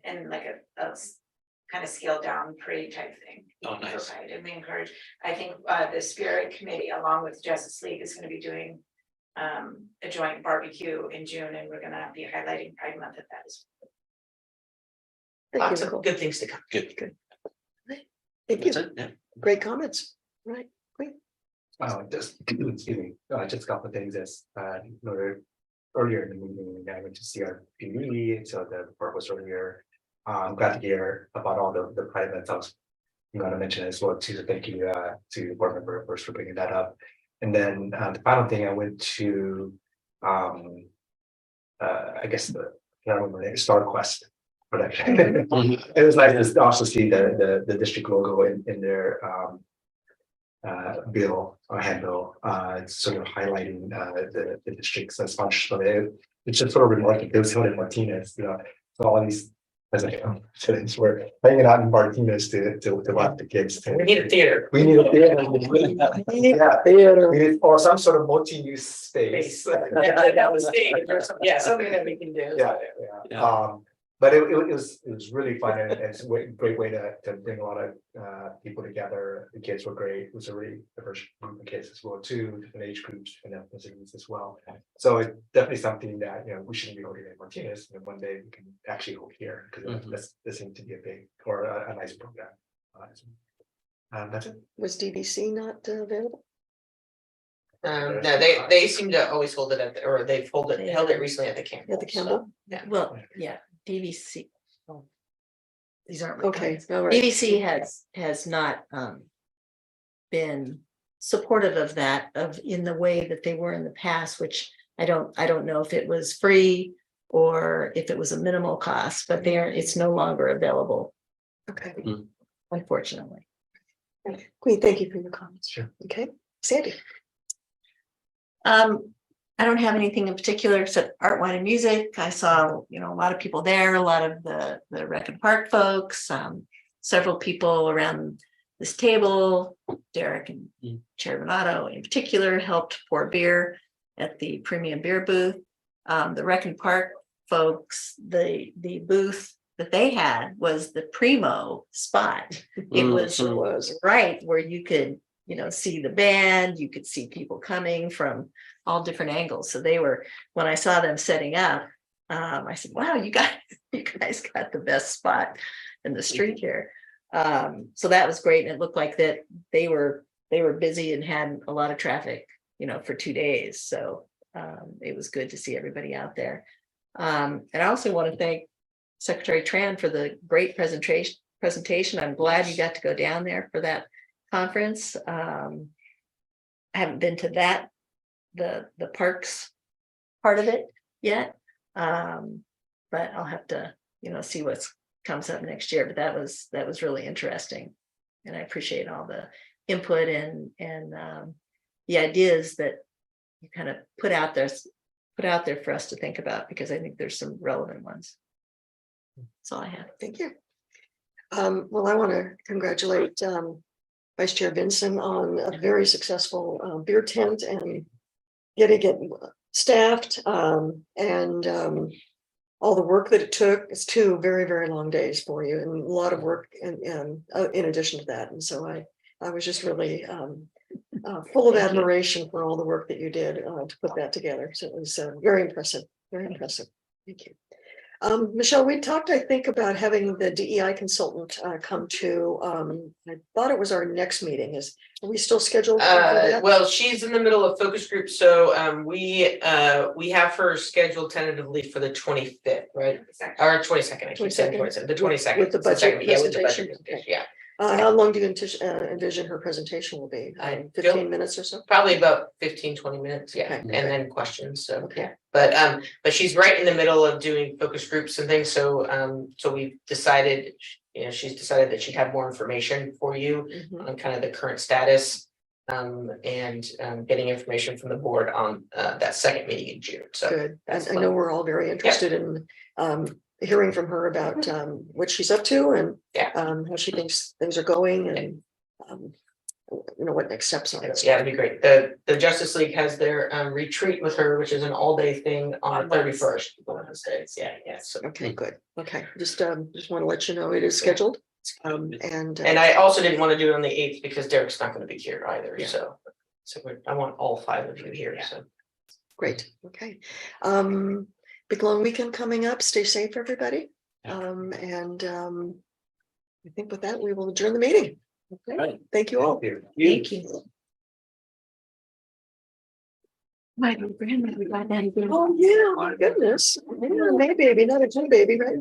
And like a kind of scaled down parade type thing. Oh, nice. for Pride. And we encourage, I think, the Spirit Committee along with Justice League is gonna be doing a joint barbecue in June, and we're gonna be highlighting Pride Month at that as well. Thank Lots you, of Nicole. good things to come. Good. Thank you. That's it. Yeah. Great comments. Right, great. Just, excuse me, just a couple of things as, noted earlier in the meeting, I went to see our PD, so the report was earlier. I'm glad to hear about all the pride events. I was going to mention as well too, so thank you, to board member first for bringing that up. And then, the final thing, I went to, I guess I don't remember the name, Star Quest production. It was nice to also see the district logo in their, bill or handbill, sort of highlighting the district's sponsorship of it. It's just sort of remarkable. It was held in Martinez, so all these students were hanging out in Martinez to watch the kids. We need a theater. We need a theater. Yeah, theater. We need, or some sort of multi-use space. That was stage or something, yeah, something that we can do. Yeah. But it was really fun, and it's a great way to bring a lot of people together. The kids were great. It was a really diverse group of kids as well, too, different age groups and ethnicities as well. So it's definitely something that we shouldn't be holding in Martinez, and one day we can actually hold here, because this seemed to be a big or a nice program. That's it. Was DVC not available? No, they seem to always hold it or they've held it recently at the camp. At the Campbell? Well, yeah, DVC. oh, These aren't. my Okay, comments. all right. DVC has not been supportive of that in the way that they were in the past, which I don't know if it was free or if it was a minimal cost, but it's no longer available, Okay, unfortunately. Queen, thank you for your comments. Sure. Okay, Sandy. I don't have anything in particular except art, wine, and music. I saw, a lot of people there, a lot of the Rec and Park folks, several people around this table. Derek and Chair Renato in particular helped pour beer at the premium beer booth. The Rec and Park folks, the booth that they had was the primo spot. It was right where you could, see the band, you could see people coming from all different angles. So when I saw them setting up, I said, wow, you guys got the best spot in the street here. So that was great. And it looked like that they were busy and had a lot of traffic, for 2 days. So it was good to see everybody out there. And I also want to thank Secretary Tran for the great presentation. I'm glad you got to go down there for that conference. I haven't been to the parks part of it yet. But I'll have to, see what comes up next year, but that was really interesting. And I appreciate all the input and the ideas that you kind of put out there for us to think about, because I think there's some relevant ones. That's all I have. Thank you. Well, I want to congratulate Vice Chair Vinson on a very successful beer tent and getting it staffed and all the work that it took. It's 2 very, very long days for you and a lot of work and in addition to that. And so I was just really full of admiration for all the work that you did to put that together. So it was very impressive, very impressive. Thank you. Michelle, we talked, I think, about having the DEI consultant come to, I thought it was our next meeting. Are we still scheduled? For that? Well, she's in the middle of focus group, so we have her scheduled tentatively for the 25th, right? Or 22nd, I keep saying 27th, the 22nd. With the budget Yeah, with the budget presentation? presentation, yeah. How long do you envision her presentation will be? I 15 minutes or so? Probably about 15-20 minutes, yeah, Okay. and then questions, so, Okay. yeah. But she's right in the middle of doing focus groups and things, so we've decided, she's decided that she'd have more information for you Mhm. on kind of the current status. And getting information from the board on that second meeting in June, so. Good. that's I know we're all very interested in hearing from her about what she's up to and Yeah. how she thinks things are going and what next steps are. Yeah, it'd be great. The Justice League has their retreat with her, which is an all-day thing on the 31st. One of those days, yeah, so. Okay, good. Okay, just want to let you know it is scheduled. And I also didn't want to do it on the 8th because Derek's not going to be here either, Yeah. so I want all 5 of you here, so. great. Okay. Big long weekend coming up. Stay safe, everybody. And I think with that, we will adjourn the meeting. Okay. Right. Thank you all. Thank you. My grandmother got that again. Oh, yeah, my goodness. Yeah, May baby, not a June baby, right?